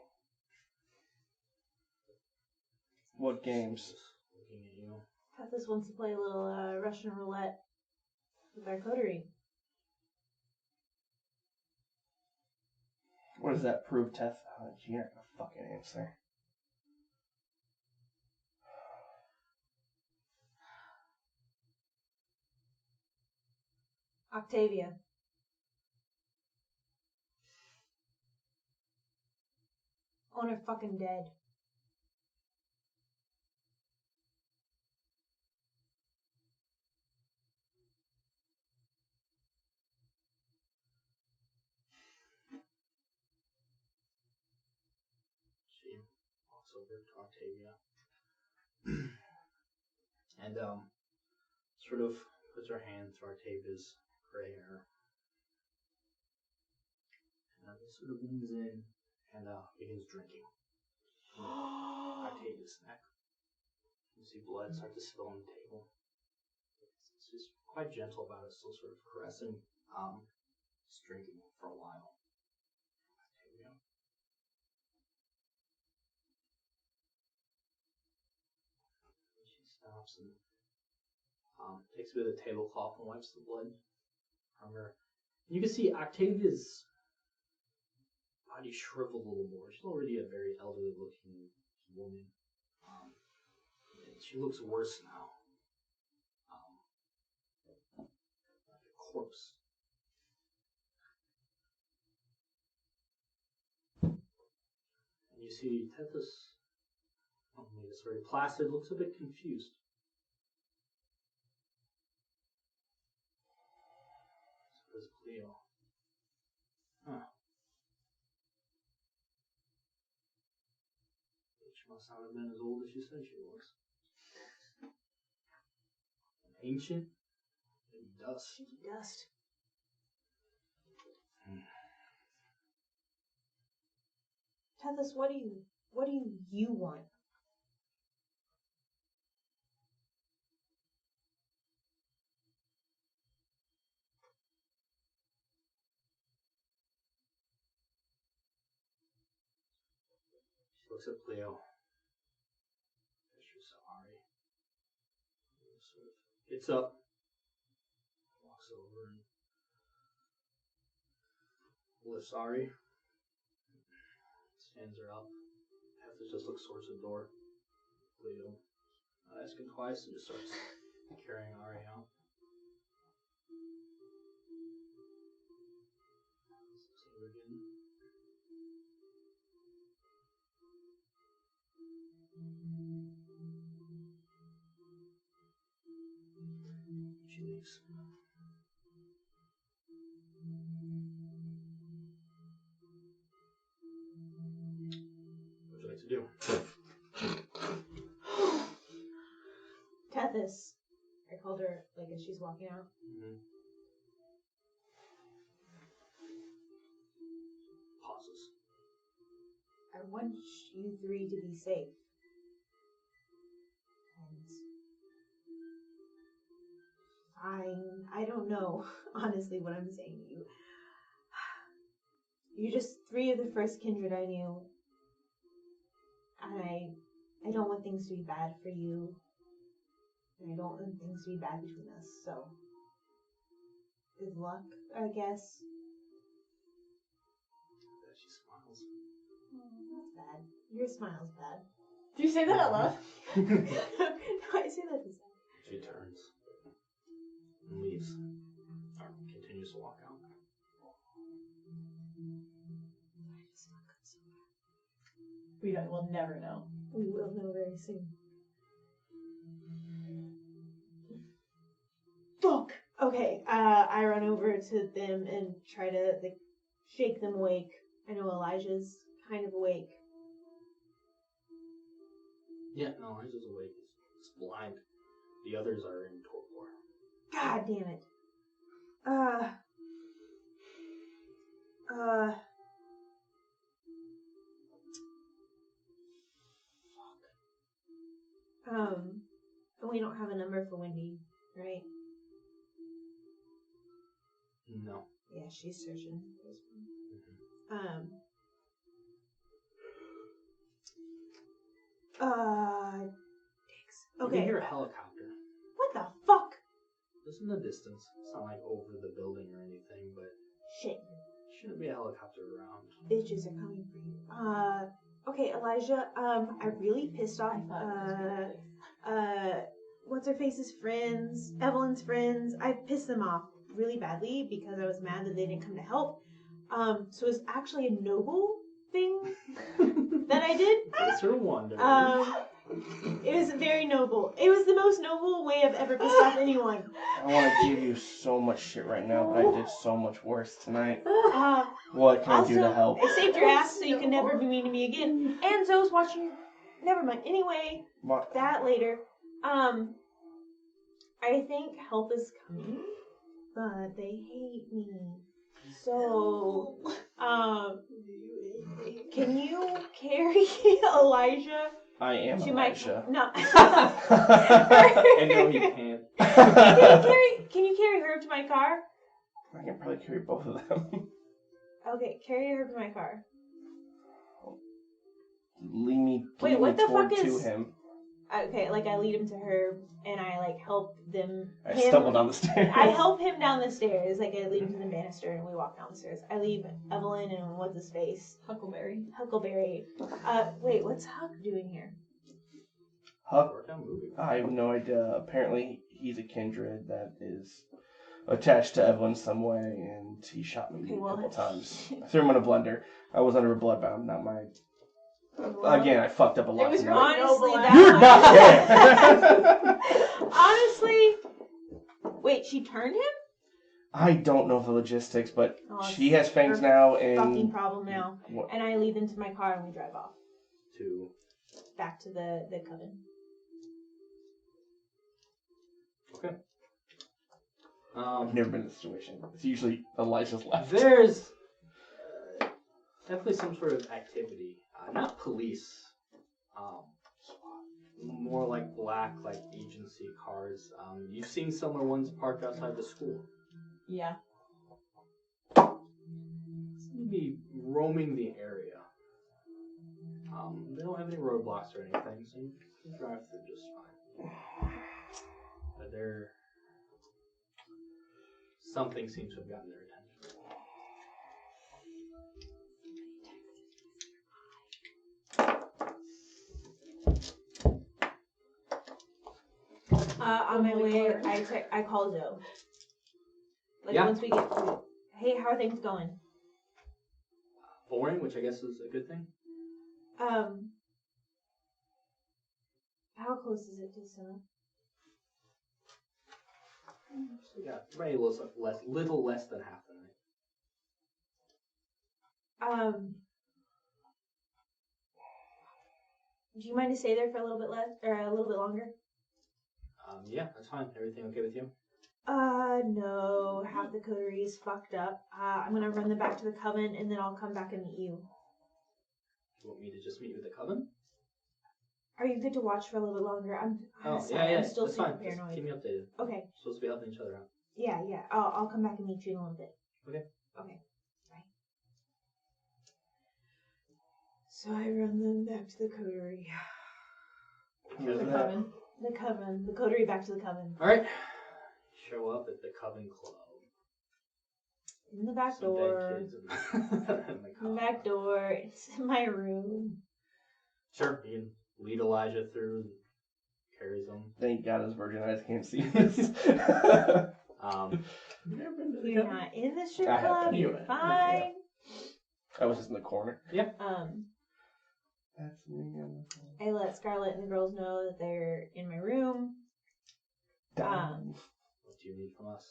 What games? Just looking at you. Tethys wants to play a little Russian roulette with our coterie. What does that prove, Teth? You're not gonna fucking answer. Octavia. On her fucking dead. She walks over to Octavia and sort of puts her hand through Octavia's gray hair and sort of leans in and begins drinking from Octavia's neck. You see blood start to spill on the table. She's quite gentle about it, still sort of caressing, just drinking for a while. Octavia. She stops and takes a bit of the tablecloth and wipes the blood from her. You can see Octavia's body shriveled a little more. She's already a very elderly looking woman. And she looks worse now. Like a corpse. And you see Tethys, sorry, Placid, looks a bit confused. So does Cleo. Huh. She must not have been as old as she said she was. Ancient and dust. Sticky dust. Tethys, what do you want? She looks at Cleo. She's sorry. Sort of gets up, walks over, and lifts Ari. Stands her up. Tethys just looks towards the door. Cleo, not asking twice, and just starts carrying Ari out. See her again. She leaves. What would you like to do? Tethys. I called her like as she's walking out. Mm-hmm. Pauses. I want you three to be safe. And I don't know, honestly, what I'm saying to you. You're just three of the first kindred I knew. And I don't want things to be bad for you. And I don't want things to be bad between us, so good luck, I guess. She smiles. That's bad. Your smile's bad. Do you say that out loud? No, I say that to say. She turns and leaves. Or continues to walk out. We'll never know. We will know very soon. Fuck! Okay, I run over to them and try to shake them awake. I know Elijah's kind of awake. Yeah, no, Elijah's awake. He's blind. The others are in torpor. God damn it. And we don't have a number for Wendy, right? No. Yeah, she's searching. Mm-hmm. Dicks. You Okay. can hear a helicopter. What the fuck? Just in the distance. It's not like over the building or anything, but Shit. shouldn't be a helicopter around. Bitches are coming for you. Okay, Elijah, I really pissed off, what's her face's friends, Evelyn's friends. I pissed them off really badly because I was mad that they didn't come to help. So it's actually a noble thing that I did. It's her wonder. It was very noble. It was the most noble way I've ever pissed off anyone. I want to give you so much shit right now, but I did so much worse tonight. What can I do to Also, help? I saved your ass so you can never be mean to me again. And Zoe's watching. Never mind. Anyway, What? that later. I think help is coming, but they hate me. So, can you carry Elijah? I am to Elijah. No. I know you can. Can you carry her to my car? I can probably carry both of them. Okay, carry her to my car. Lead Wait, what me the fuck to is- him. Okay, I lead him to her, and I help them. I stumble down the stairs. I help him down the stairs. I lead him to the banister, and we walk down the stairs. I leave Evelyn and what's his face? Huckleberry. Huckleberry. Wait, what's Huck doing here? Huck? Work on movie. I have no idea. Apparently, he's a kindred that is attached to Evelyn some way, and he shot me Okay, a well- couple times. I threw him in a blender. I was under a bloodbound, not my... Well, Again, I fucked up a lot It was tonight. honestly, noble that You're not there! honestly, wait, she turned him? I don't know the logistics, but Oh, she has fangs her now, Fucking and... problem now. What? And I lead them to my car, and we drive off. To back to the coven. Okay. I've never been in this situation. It's usually Elijah's left. There's definitely some sort of activity. Not police. More like black, like agency cars. You've seen similar ones parked outside the school. Yeah. Seem to be roaming the area. They don't have any roadblocks or anything, so you can drive through just fine. But something seems to have gotten their attention. On my way, I call Joe. Like Yeah. once we get to, hey, how are things going? Boring, which I guess is a good thing. How close is it to Sona? So yeah, very little less than half the night. Do you mind to stay there for a little bit less, or a little bit longer? Yeah, that's fine. Everything okay with you? No. Half the coterie is fucked up. I'm gonna run them back to the coven, and then I'll come back and meet you. You want me to just meet with the coven? Are you good to watch for a little bit longer? I'm sorry, yeah, I'm still that's super fine. Just paranoid. keep me updated. Okay. Supposed to be helping each other out. Yeah. I'll come back and meet you in a little bit. Okay. Okay. Bye. So I run them back to the coterie. The coven. The coven. The coterie back to the coven. Alright. Show up at the coven club. In the back Some door. dead kids in the In the back door. It's in my room. Sure, you can lead Elijah through, carries him. Thank God his virgin eyes can't see this. You're not in the strip I have club. been. You're fine. I was just in the corner. Yep. That's me. I let Scarlett and the girls know that they're in my room. What do you need from us?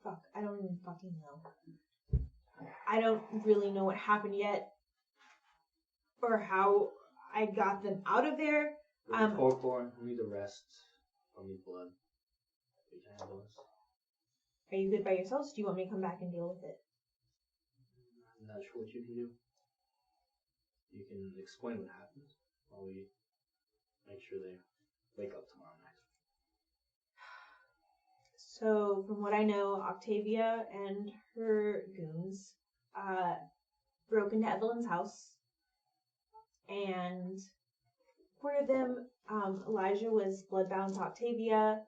God, fuck. I don't even fucking know. I don't really know what happened yet. Or how I got them out of there. Torpor, we need the rest. Don't need blood. We can handle this. Are you good by yourselves? Do you want me to come back and deal with it? I'm not sure what you can do. You can explain what happened while we make sure they wake up tomorrow night. So, from what I know, Octavia and her goons broke into Evelyn's house. And according to them, Elijah was bloodbound to Octavia.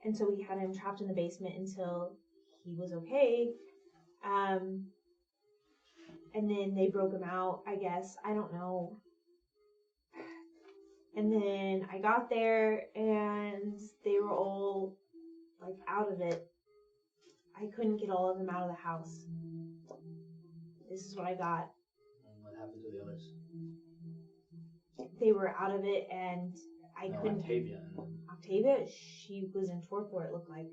And so we had him trapped in the basement until he was okay. And then they broke him out, I guess. I don't know. And then I got there and they were all like out of it. I couldn't get all of them out of the house. This is what I got. And what happened to the others? They were out of it and I couldn't. Octavia. Octavia? She was in torpor, it looked like.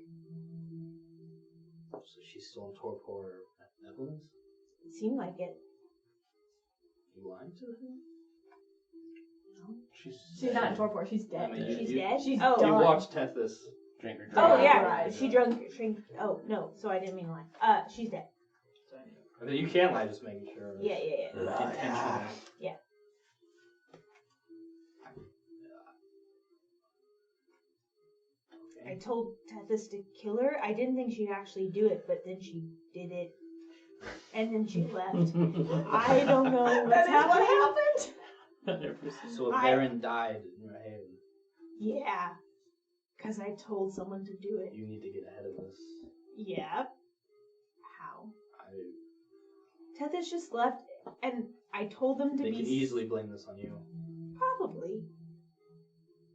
So she's still in torpor at Netherlands? It seemed like it. You lying to her? No. She's not in torpor. She's dead. I mean, She's dead? She's oh. You done. watched Tethys. Drink her Oh, drink. yeah. Right. She drunk. Oh, no. So I didn't mean to lie. She's dead. Okay, you can't lie, just making sure. Yeah. Intentional. Yeah. I told Tethys to kill her. I didn't think she'd actually do it, but then she did it. And then she left. I don't know what's That is happening. what happened. 100%. So a Baron died in your head. Yeah. Because I told someone to do it. You need to get ahead of this. Yeah. How? Tethys just left, and I told them to They be... can easily blame this on you. Probably.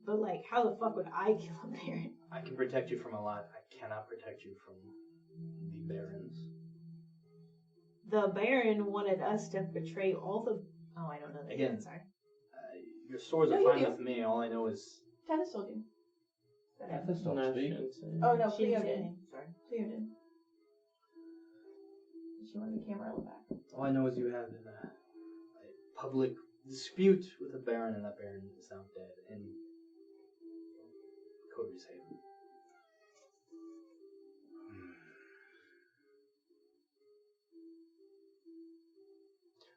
But, like, how the fuck would I kill a Baron? I can protect you from a lot. I cannot protect you from the Barons. The Baron wanted us to betray all the... Oh, I don't know the Again. Baron, sorry. Your swords No, are you fine do. with me. All I know is Tethys told you. Tethys don't No, speak. she didn't say. Oh no, She Cleo didn't say did. anything. Sorry. Cleo did. She wanted the camera on the back. all I know is you have a public dispute with a baron, and that baron is now dead in Coteries Haven.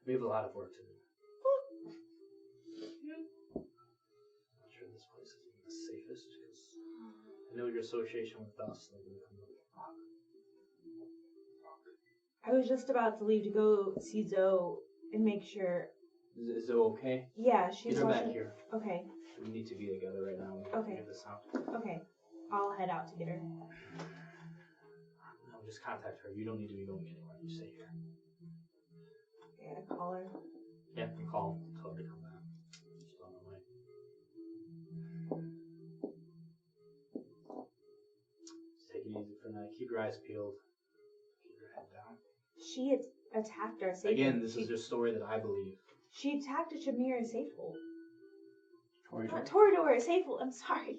We have a lot of work to do. I'm not sure this place isn't the safest, because I know your association with us. They're going to come to I was just about to leave to go see Zoe and make sure. Is Zoe okay? Yeah, she's Get her watching. back here. Okay. We need to be together right now. We have to Okay. get this out. Okay. I'll head out to get her. No, just contact her. You don't need to be going anywhere. You stay here. Yeah, call her. Yeah, you can call. Tell her to come back. She's on her way. Just take it easy for now. Keep your eyes peeled. Keep your head down. She attacked our safe. Again, this is just a story that I believe. She attacked a Shamir Safehold. Torador. Not Torador, Safehold. I'm sorry.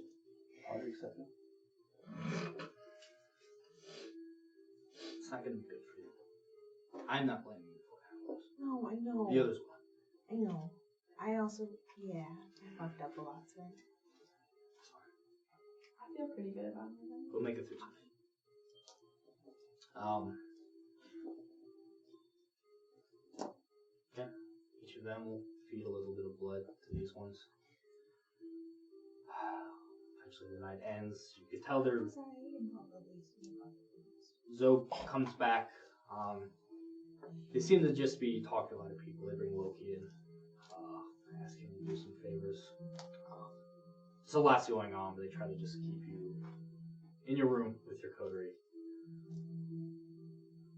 I'll accept it. It's not going to be good for you. I'm not blaming you for it. No, I know. The others will. I know. I also, I fucked up a lot today. I feel pretty good about it. We'll make it through tonight. Yeah, each of them will feed a little bit of blood to these ones. Eventually the night ends. You can tell they're... Zoe comes back. They seem to just be talking to other people. They bring Loki in, ask him to do some favors. There's a lot going on, but they try to just keep you in your room with your coterie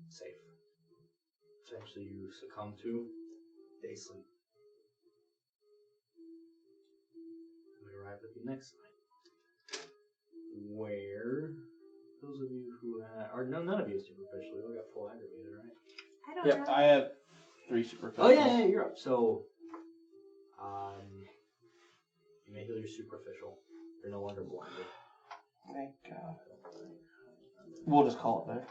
safe. Eventually you succumb to day sleep. We arrive at the next night, where those of you who are none of you is superficial. You all got full aggravated, right? I don't Yep, know. I have 3 superficial. Oh yeah, you're up. So, you may heal your superficial. You're no longer blinded. Thank God. We'll just call it there.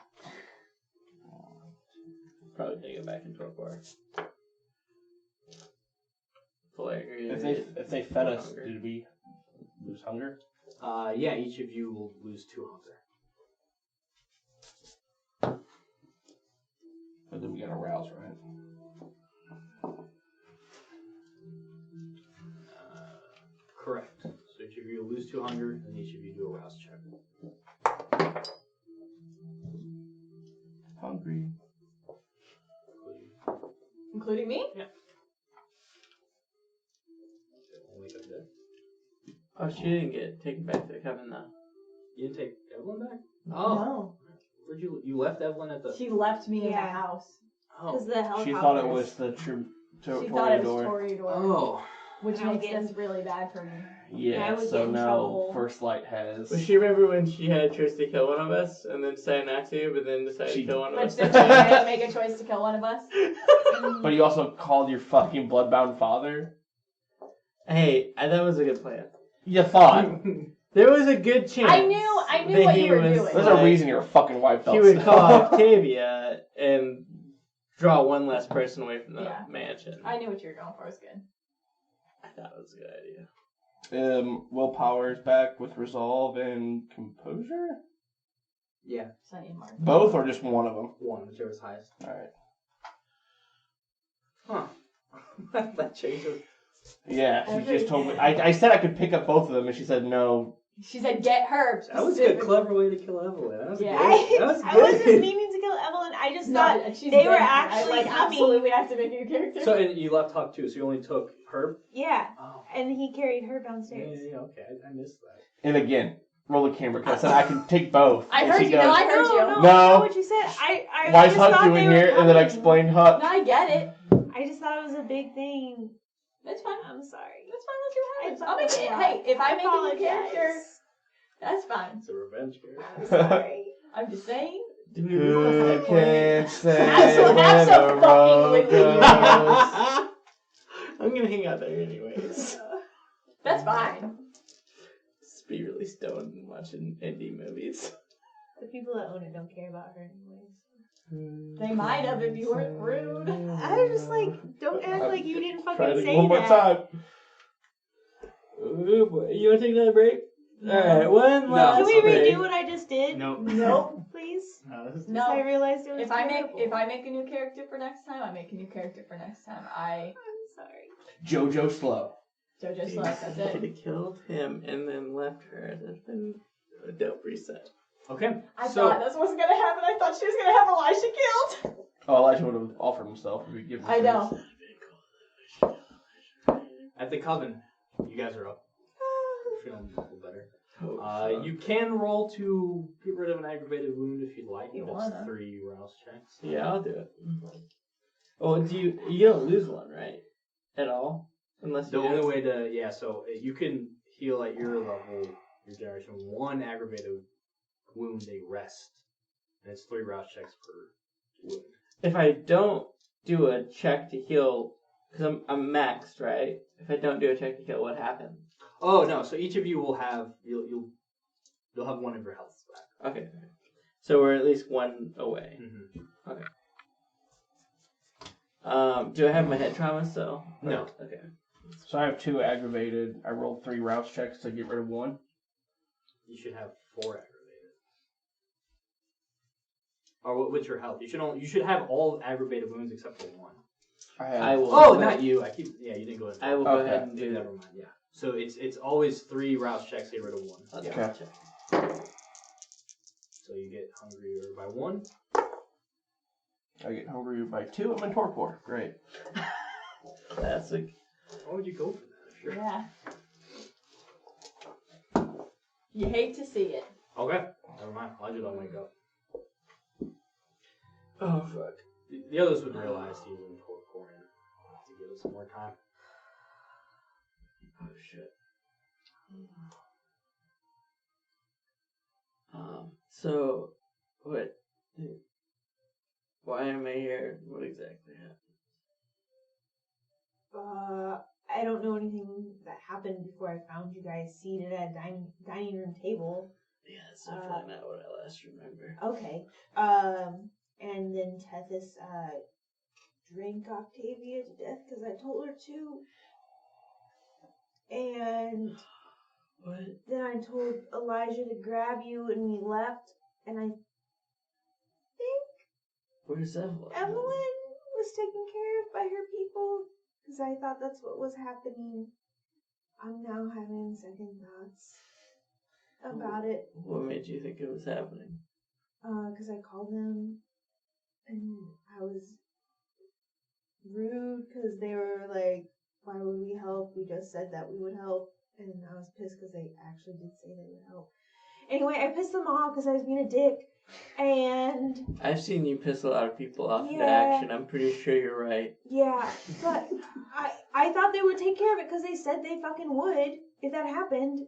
Probably gonna get back into a bar. Fully agree. If they fed us, did we lose hunger? Yeah, each of you will lose 2 hunger. But then we got aroused, right? Correct. So each of you will lose 2 hunger, and each of you do a rouse check. Hungry. Including me? Yeah. I'll wake up dead. Oh, she didn't get taken back to the coven though. You didn't take Evelyn back? Oh. No. Where'd you left Evelyn at the... She left me in the Yeah. house. Because Oh. the helicopter. She thought it was the She thought it was Torador. Torador. Oh. Which And I makes get- this really bad for me. I Yeah, would so get in now trouble. First Light has... Well, she remember when she had a choice to kill one of us and then decided not to, but then decided She- to kill one of But us? then she had to make a choice to kill one of us. But you also called your fucking bloodbound father? Hey, that was a good plan. You thought. There was a good chance. I knew that what he you were was, doing. There's a reason your fucking wife felt He would so. call Octavia and draw one less person away from the Yeah. mansion. I knew what you were going for. It was good. I thought it was a good idea. Willpower is back with resolve and composure? Yeah. Sunny and Mark. Both or just one of them? 1, whichever's highest. Alright. Huh. That changes. Yeah, she just told me. I said I could pick up both of them, and she said no. She said, "Get her." That was a clever way to kill Evelyn. That was Yeah. good. That was I good. wasn't meaning to kill Evelyn. I just thought she's they were dead. actually I, coming. absolutely have to make a new character. So, and you left Huck too, so you only took Herb? Yeah, Oh. and he carried her Yeah, downstairs. okay. I missed that. And again, roll the camera, because I said I can take both. I And heard she you. goes, No, I heard you. No, No. I know what you said. I why is just Huck thought doing they were here? And then I coming. explained Huck. No, I get it. I just thought it was a big thing. That's fine. I'm sorry. That's fine. Let's see what happens. I I'll make it. thought Hey, if I make a new apologize. character, that's fine. It's a revenge character. I'm sorry. I'm just saying. Did we Who realize can say Absolutely, where the road absolutely. goes? I'm gonna hang out there anyways. That's fine. Just be really stoned and watching indie movies. The people that own it don't care about her anyways. They might have if you weren't rude. I was just like, don't act like you didn't Try fucking it say one more that. time. Ooh, boy. You want to take another break? No. Alright, one No. last Can we break. redo what I just did? Nope. Nope. Please? This is No. I realized it was If I terrible. make a new character for next time, I make a new character for next time. I'm sorry. JoJo Slow. JoJo If Slow, that's you could it. have killed him and then left her. That'd been a dope reset. Okay. I so, thought this wasn't gonna happen. I thought she was gonna have Elisha killed. Oh, Elijah would have offered himself if we give him a I know. chance. at the coven, you guys are up. Feeling a little better. Oh, You can roll to get rid of an aggravated wound if you'd like. You That's wanna. 3 rouse checks. yeah, I'll do it. Oh, you don't lose one, right? At all? Unless The you only do. way to, so you can heal at your level, your generation, 1 aggravated wound, a rest. And it's 3 rouse checks per wound. If I don't do a check to heal, because I'm maxed, right? If I don't do a check to heal, what happens? Oh no! So each of you will have you'll have 1 of your health back. Okay. So we're at least 1 away. Mm-hmm. Okay. Do I have my head trauma still? No. Okay. So I have 2 aggravated. I rolled 3 rouse checks to get rid of 1. You should have 4 aggravated. Or what's your health? You should have all aggravated wounds except for 1. I will. Oh, not you. You didn't go ahead. I will go ahead and do that. Never mind. Yeah. So it's always 3 rouse checks to get rid of 1. Let's Okay. check. So you get hungrier by 1. I get hungry by 2. I'm in torpor. Great. Classic. Why would you go for that? Sure. Yeah. You hate to see it. Okay. Never mind. Elijah don't wake up. Oh fuck. The others would realize he's in torpor and have to give it some more time. Oh shit. So what? Why am I here? What exactly happened? I don't know anything that happened before I found you guys seated at a dining room table. Yeah, that's definitely not what I last remember. Okay. And then Tethys drank Octavia to death because I told her to. And What? then I told Elijah to grab you and we left. And I think Where's Evelyn? Evelyn was taken care of by her people because I thought that's what was happening. I'm now having second thoughts about it. What made you think it was happening? Because I called them and I was rude because they were like, why would we help? We just said that we would help. And I was pissed because they actually did say they would help. Anyway, I pissed them off because I was being a dick. And I've seen you piss a lot of people off into Yeah. action. I'm pretty sure you're right. yeah, but I thought they would take care of it because they said they fucking would if that happened.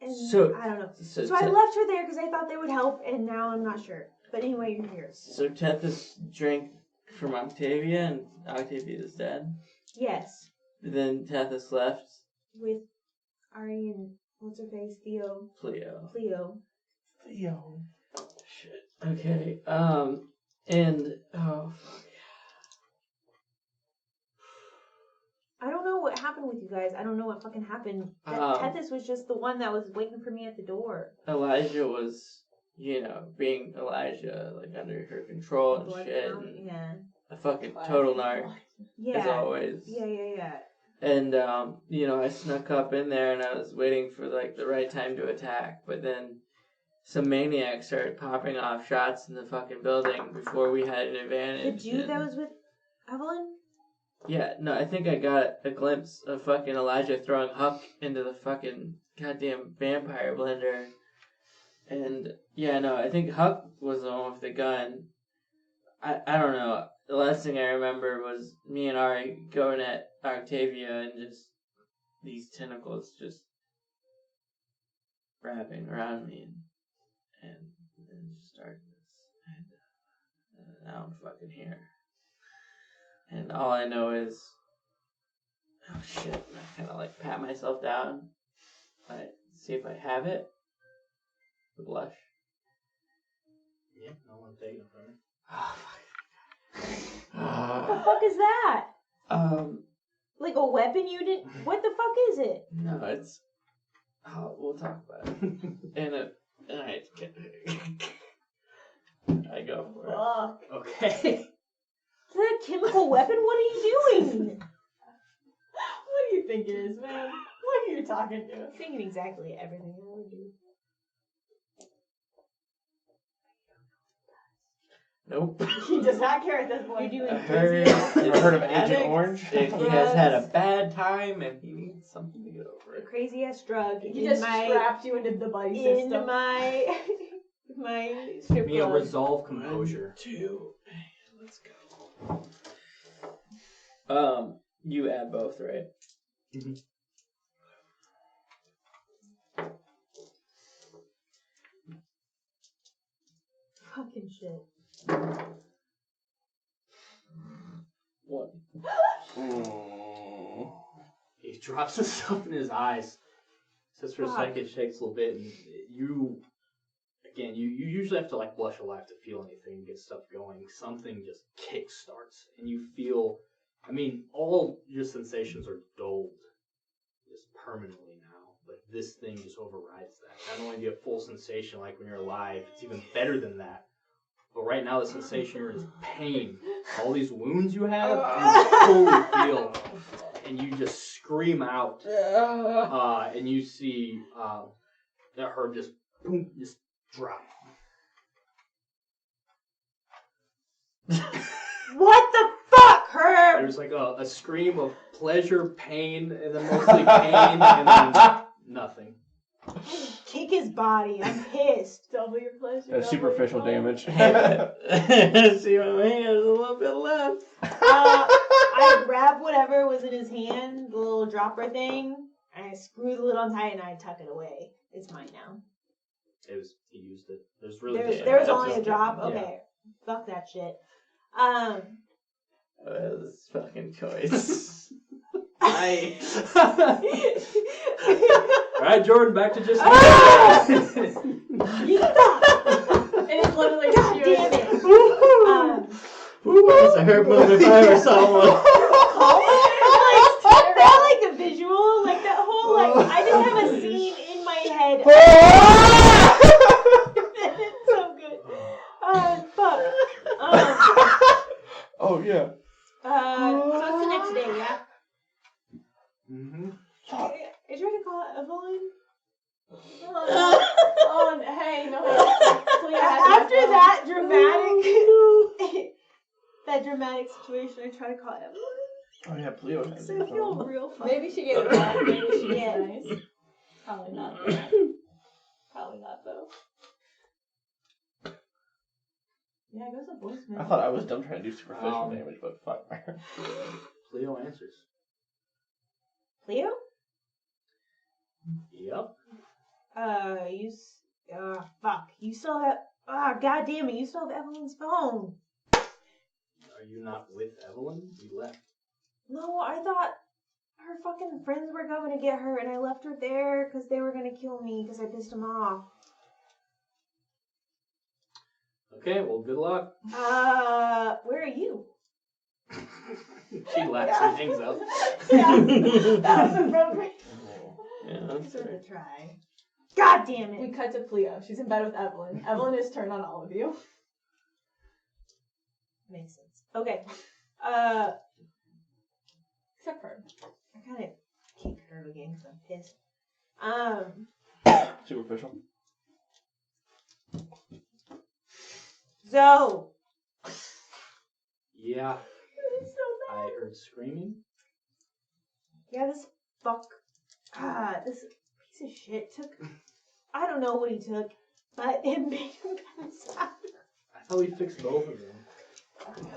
And So- I don't know. So, So I left her there because I thought they would help, and now I'm not sure. But anyway, you're here. So Tethys drank from Octavia, and Octavia is dead. Yes, Then Tethys left with Ari and what's her face, Cleo. Theo. Shit. Okay. And oh fuck. I don't know what happened with you guys. I don't know what fucking happened. Tethys was just the one that was waiting for me at the door. Elijah was, being Elijah, like under her control and Blood shit. count, And yeah. a fucking total narc, Yeah. as always. Yeah. And, I snuck up in there and I was waiting for, like, the right time to attack. But then some maniacs started popping off shots in the fucking building before we had an advantage. The dude that was with Evelyn? Yeah, no, I think I got a glimpse of fucking Elijah throwing Huck into the fucking goddamn vampire blender. And, yeah, no, I think Huck was the one with the gun. I don't know. The last thing I remember was me and Ari going at Octavia and just these tentacles just wrapping around me and just darkness. And now I'm fucking here. And all I know is, oh shit, I kind of like pat myself down. See if I have it. The blush. Yeah, I want to take it from her. What the fuck is that? Like a weapon you didn't... What the fuck is it? No, it's... we'll talk about it. and I go for it. Fuck. Okay. Is that a chemical weapon? What are you doing? What do you think it is, man? What are you talking to? I'm thinking exactly everything I would do. Nope. He does not care at this point. You're doing Heard of Agent Addict. Orange? He has had a bad time and he needs something to get over a it. crazy ass drug He in just my strapped you into the buddy system. in my strip Give me a club. resolve composure. 1, 2, let's go. You add both, right? Mm-hmm. Fucking shit. 1. He drops the stuff in his eyes. Sits for a Fuck. second, shakes a little bit, and you usually have to like blush alive to feel anything, get stuff going. Something just kick starts, and you feel, all your sensations are dulled just permanently now, but this thing just overrides that. Not only do you have full sensation like when you're alive, it's even better than that. But right now the sensation here is pain. All these wounds you have, you fully feel, and you just scream out, and you see her just drop. What the fuck, Herb? There's like a scream of pleasure, pain, and then mostly pain, and then nothing. Kick his body. I'm pissed. Double your pleasure. That's superficial damage. See what I mean? There's a little bit left. I grabbed whatever was in his hand, the little dropper thing, and I screw the lid on tight and I tuck it away. It's mine now. He used it. There's really There's just only a drop? Yeah. Okay. Fuck that shit. This fucking choice. Alright, Jordan, back to just You stop! And it's literally God you. damn it. That's a Herb move if I ever saw one. I felt like a visual, like that whole, I just have a scene in my head. It's so good. Fuck. Oh, yeah. So it's the next day, yeah? Mm-hmm. I tried to call Evelyn. Hey, no. After that dramatic situation, I tried to call Evelyn. Oh, yeah, Pleo has So I it. feel real fucking... Maybe she gave it back. Maybe she was Yeah. nice. Probably not. Probably not, though. Yeah, it goes to voicemail. I thought I was dumb trying to do superficial Um, damage, but fuck. Cleo answers. Cleo? Yep. Fuck. You still have... God damn it. You still have Evelyn's phone. Are you not with Evelyn? You left. No, I thought her fucking friends were coming to get her, and I left her there because they were going to kill me because I pissed them off. Okay, well, good luck. Where are you? She laughs and hangs up. Yeah, that was appropriate. Yeah, that's It's worth fair. a try. God damn We it. cut to Cleo. She's in bed with Evelyn. Evelyn is turned on all of you. Makes sense. Okay. Except for I kind of kicked her again because I'm pissed. Superficial. So. Yeah. I heard screaming. Yeah, this piece of shit took, I don't know what he took, but it made him kind of sad. I thought we fixed both of them.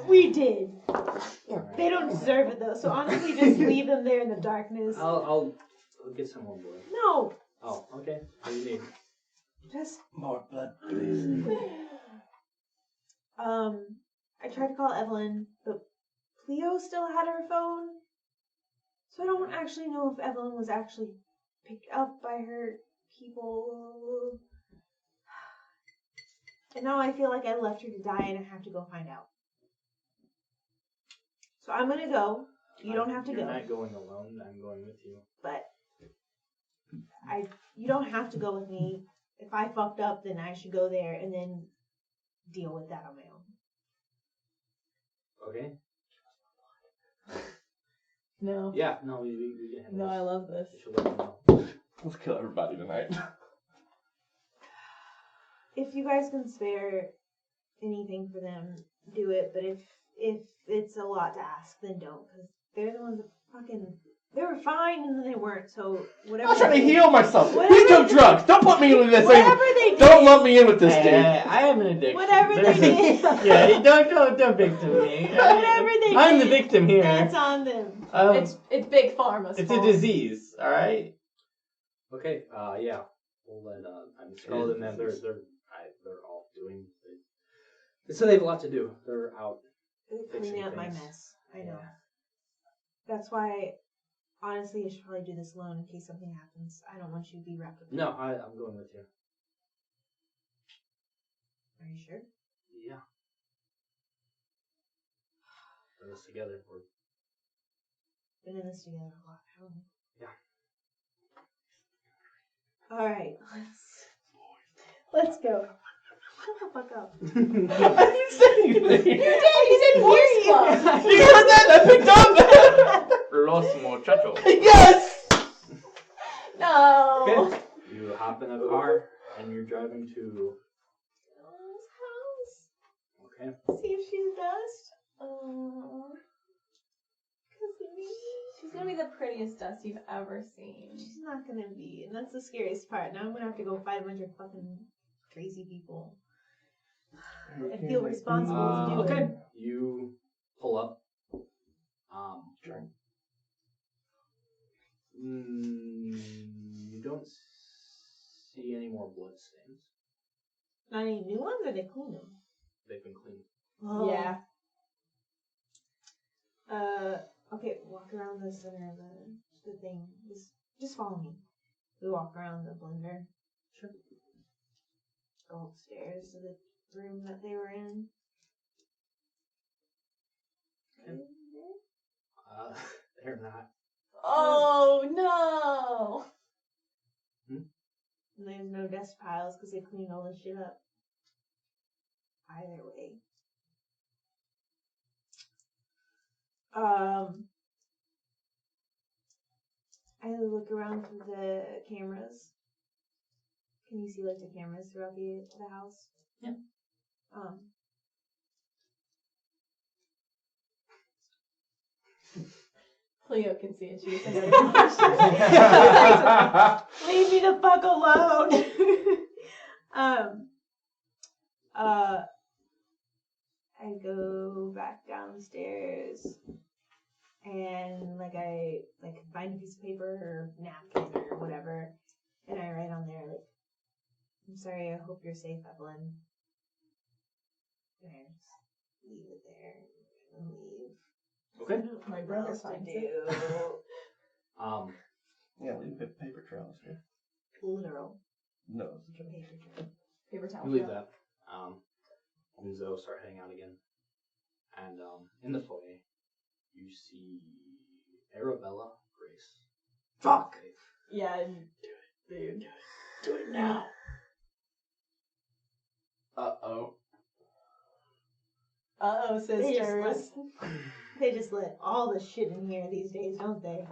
We did. They don't deserve it though, so honestly just leave them there in the darkness. I'll get some more blood. No, Oh, okay. What do you need? just, More blood, please. I tried to call Evelyn, but Cleo still had her phone. So I don't actually know if Evelyn was actually picked up by her people. And now I feel like I left her to die and I have to go find out. So I'm gonna go. You don't have to You're go. not going alone. I'm going with you. But you don't have to go with me. If I fucked up, then I should go there and then deal with that on my own. Okay. No. Yeah. No, we can handle No, this. I love this. You should let me know. Let's kill everybody tonight. If you guys can spare anything for them, do it. But if it's a lot to ask, then don't. Because they're the ones that fucking... They were fine and then they weren't, so whatever. I'm trying to heal myself. Whatever He took drugs. Don't put me in this. Whatever they did. Don't lump me in with this dude. I have an addiction. Whatever they did. Yeah, don't victim me. Whatever they I'm the did, victim here. That's on them. It's big pharma's It's fault. a disease, all right. Okay. Yeah. We'll let. Scarlet and them. They're all doing. So they have a lot to do. They're out. Cleaning up my things. mess. I know. Yeah. That's why, honestly, I should probably do this alone in case something happens. I don't want you to be wrapped up. No, I'm going with you. Are you sure? Yeah. We're in this together. Been in this together a lot, haven't we? Yeah. All right, let's go. Shut the fuck up. I didn't say anything. You did! You said voice club! You heard that? I picked up. Los muchachos. Yes. No! Okay. You hop in a car and you're driving to. House. Okay. See if she's dust. She's gonna be the prettiest dust you've ever seen. She's not gonna be, and that's the scariest part. Now I'm gonna have to go fight a bunch of fucking crazy people. I feel responsible to do Okay. it. You pull up. You don't see any more blood stains. Not any new ones, or they clean them? They've been cleaned. Oh. Yeah. Okay, walk around the center of the thing. Just follow me. We walk around the blender. Sure. Go upstairs to the room that they were in. Okay. They're not. Oh no! And there's no dust piles because they cleaned all this shit up. Either way. I look around through the cameras. Can you see like the cameras throughout the house? Yeah. Cleo can see it. She was Leave me the fuck alone. I go back downstairs and I find a piece of paper or napkin or whatever, and I write on there I'm sorry, I hope you're safe, Evelyn. And I just leave it there and leave. Okay. My What brother else to finds do? Yeah, leave paper trails here. Literal No, it's a joke. paper trail. Paper towel. You leave that. And Zoe start heading out again. And in the foyer, you see Arabella, Grace. Fuck! Yeah, dude. Do it now. Uh-oh. Uh-oh, sisters. They just let all the shit in here these days, don't they?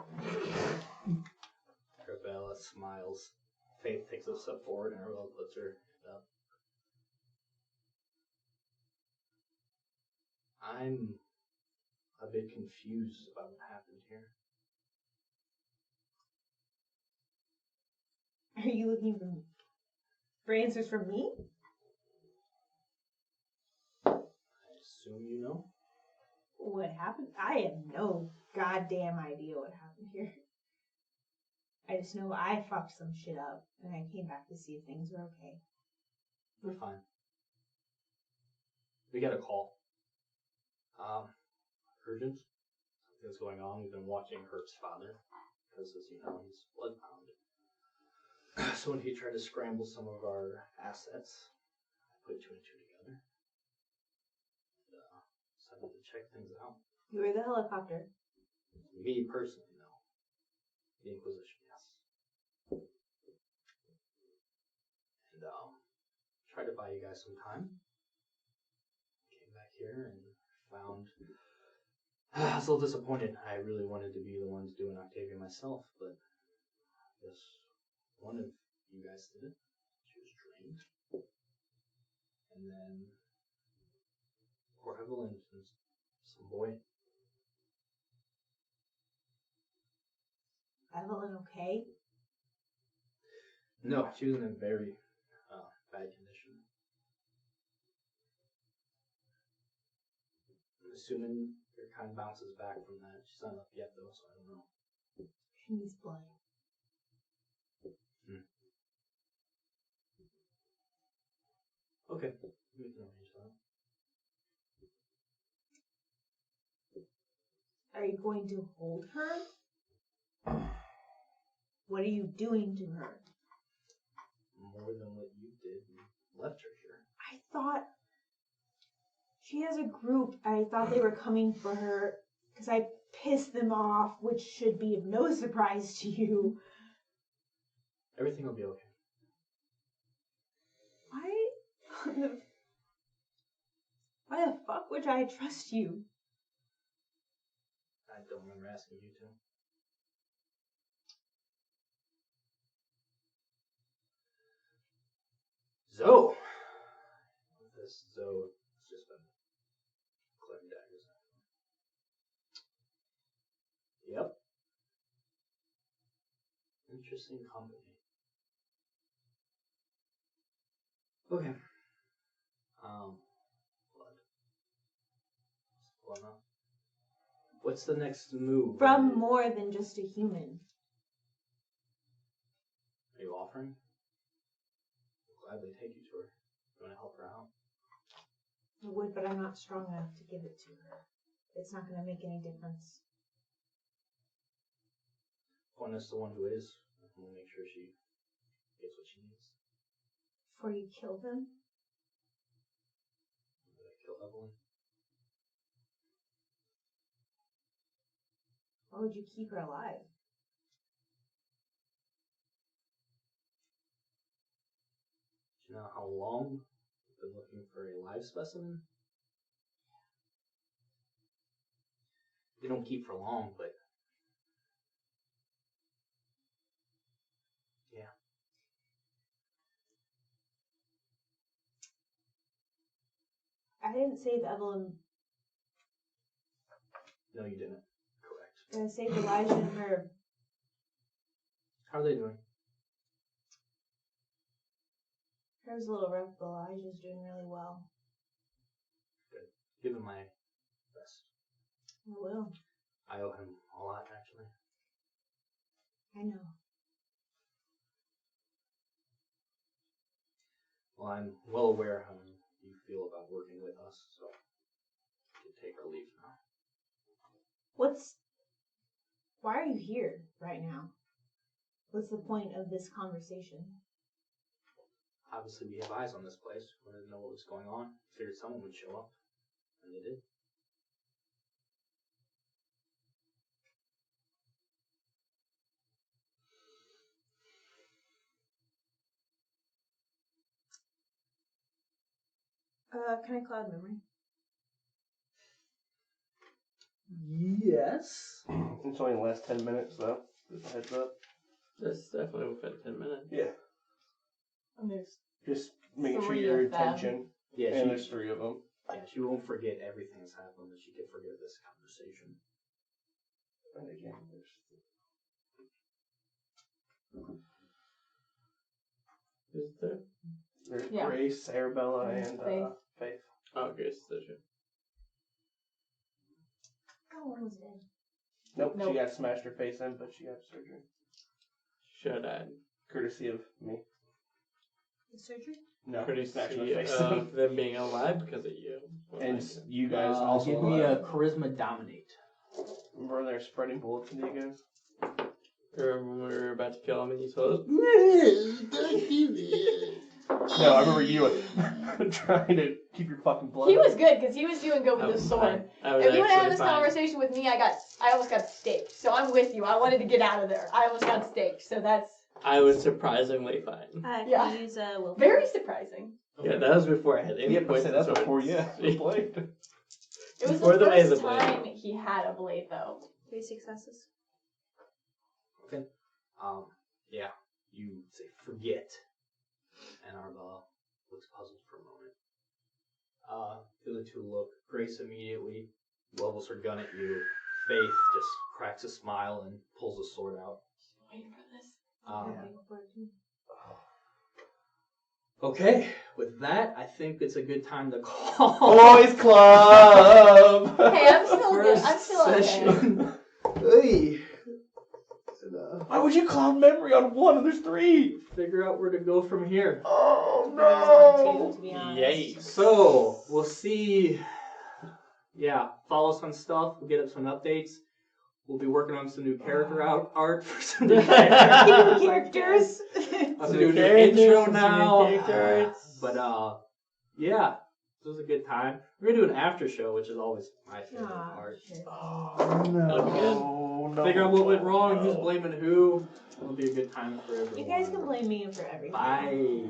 Arabella smiles. Faith takes a step forward and Arabella puts her up. I'm a bit confused about what happened here. Are you looking for answers from me? I assume you know? What happened? I have no goddamn idea what happened here. I just know I fucked some shit up, and I came back to see if things were okay. We're fine. We got a call. Urgent. Something's going on. We've been watching Hert's father, because as you know, he's bloodbound. So when he tried to scramble some of our assets, I put two and two check things out. You were the helicopter. Me personally, no. The Inquisition, yes. And tried to buy you guys some time. Came back here and found. I was a little disappointed. I really wanted to be the one to do an Octavia myself, but I guess one of you guys did it. She was trained. And then poor Evelyn and some boy. Evelyn okay? No, she was in a very bad condition. I'm assuming your kind bounces back from that. She's not up yet though, so I don't know. She needs blood. Okay, we can arrange that. Are you going to hold her? What are you doing to her? More than what you did. You left her here. I thought she has a group. I thought they were coming for her because I pissed them off, which should be of no surprise to you. Everything will be okay. Why the fuck would I trust you? I don't remember asking you to. Zoe! This Zoe has just been collecting daggers. Yep. Interesting company. Okay. Blood. What's the next move? From more than just a human. Are you offering? I'll gladly take you to her. You want to help her out? I would, but I'm not strong enough to give it to her. It's not going to make any difference. Point us to one who is. We'll make sure she gets what she needs. Before you kill them? Did I kill Evelyn? Why would you keep her alive? Do you know how long you've been looking for a live specimen? They don't keep for long, but yeah. I didn't save Evelyn. No, you didn't. I saved Elijah and her. How are they doing? Her's a little rough, but Elijah's doing really well. Good. Give him my best. I will. I owe him a lot, actually. I know. Well, I'm well aware how you feel about working with us, so you can take our leave now. Why are you here right now? What's the point of this conversation? Obviously, we have eyes on this place. We wanted to know what was going on. Figured someone would show up, and they did. Can I cloud memory? Yes. It's only the last 10 minutes, though. Just a heads up. That's definitely within 10 minutes. Yeah. And there's Just make sure 3 your of them. attention. Yeah, And there's 3 of them. Yeah, she won't forget everything that's happened, but she can forget this conversation. And again, Is there? there's Yeah. Grace, Arabella, and Faith. Faith. Oh, Grace Station. Oh, one was dead. Nope, Nope. she got smashed her face in, but she got surgery. Should I? Courtesy of me. The surgery? No, Courtesy smashed my face of them being alive because of you. And you guys I'll also give me a charisma dominate. Remember they're spreading bullets into you guys? Remember when we were about to kill him and you told us, "Don't do this." No, I remember you trying to keep your fucking blood. He was good because he was doing good with the sword. I was If you would have had actually this fine. conversation with me, I almost got staked. So I'm with you. I wanted to get out of there. I almost got staked. So that's I was surprisingly fine. Can Yeah. you use a willpower? very surprising. Yeah, that was before I had any Yeah, but points. say that's of before swords. you played. It was Before the the way of first the blade. time he had a blade, though. 3 successes. Okay. Yeah, you say forget, and Arba looks puzzled for a moment. The other two look. Grace immediately levels her gun at you. Faith just cracks a smile and pulls a sword out. Waiting for this. Okay, with that, I think it's a good time to call. Boys Club! Hey, I'm still good. I'm First still okay. session. Hey. Why would you cloud memory on one and there's 3? Figure out where to go from here. Oh No, to be honest. Yay. So, we'll see. Yeah, follow some stuff. We'll get up some updates. We'll be working on some new character art for some new Characters. I'm Some doing new an characters, intro some new now. character arts. But yeah, this was a good time. We're gonna do an after show, which is always my favorite Aw, part. shit. Oh That'll be good. no. Figure out what went wrong, who's blaming who. It'll be a good time for everyone. You guys can blame me for everything. Bye.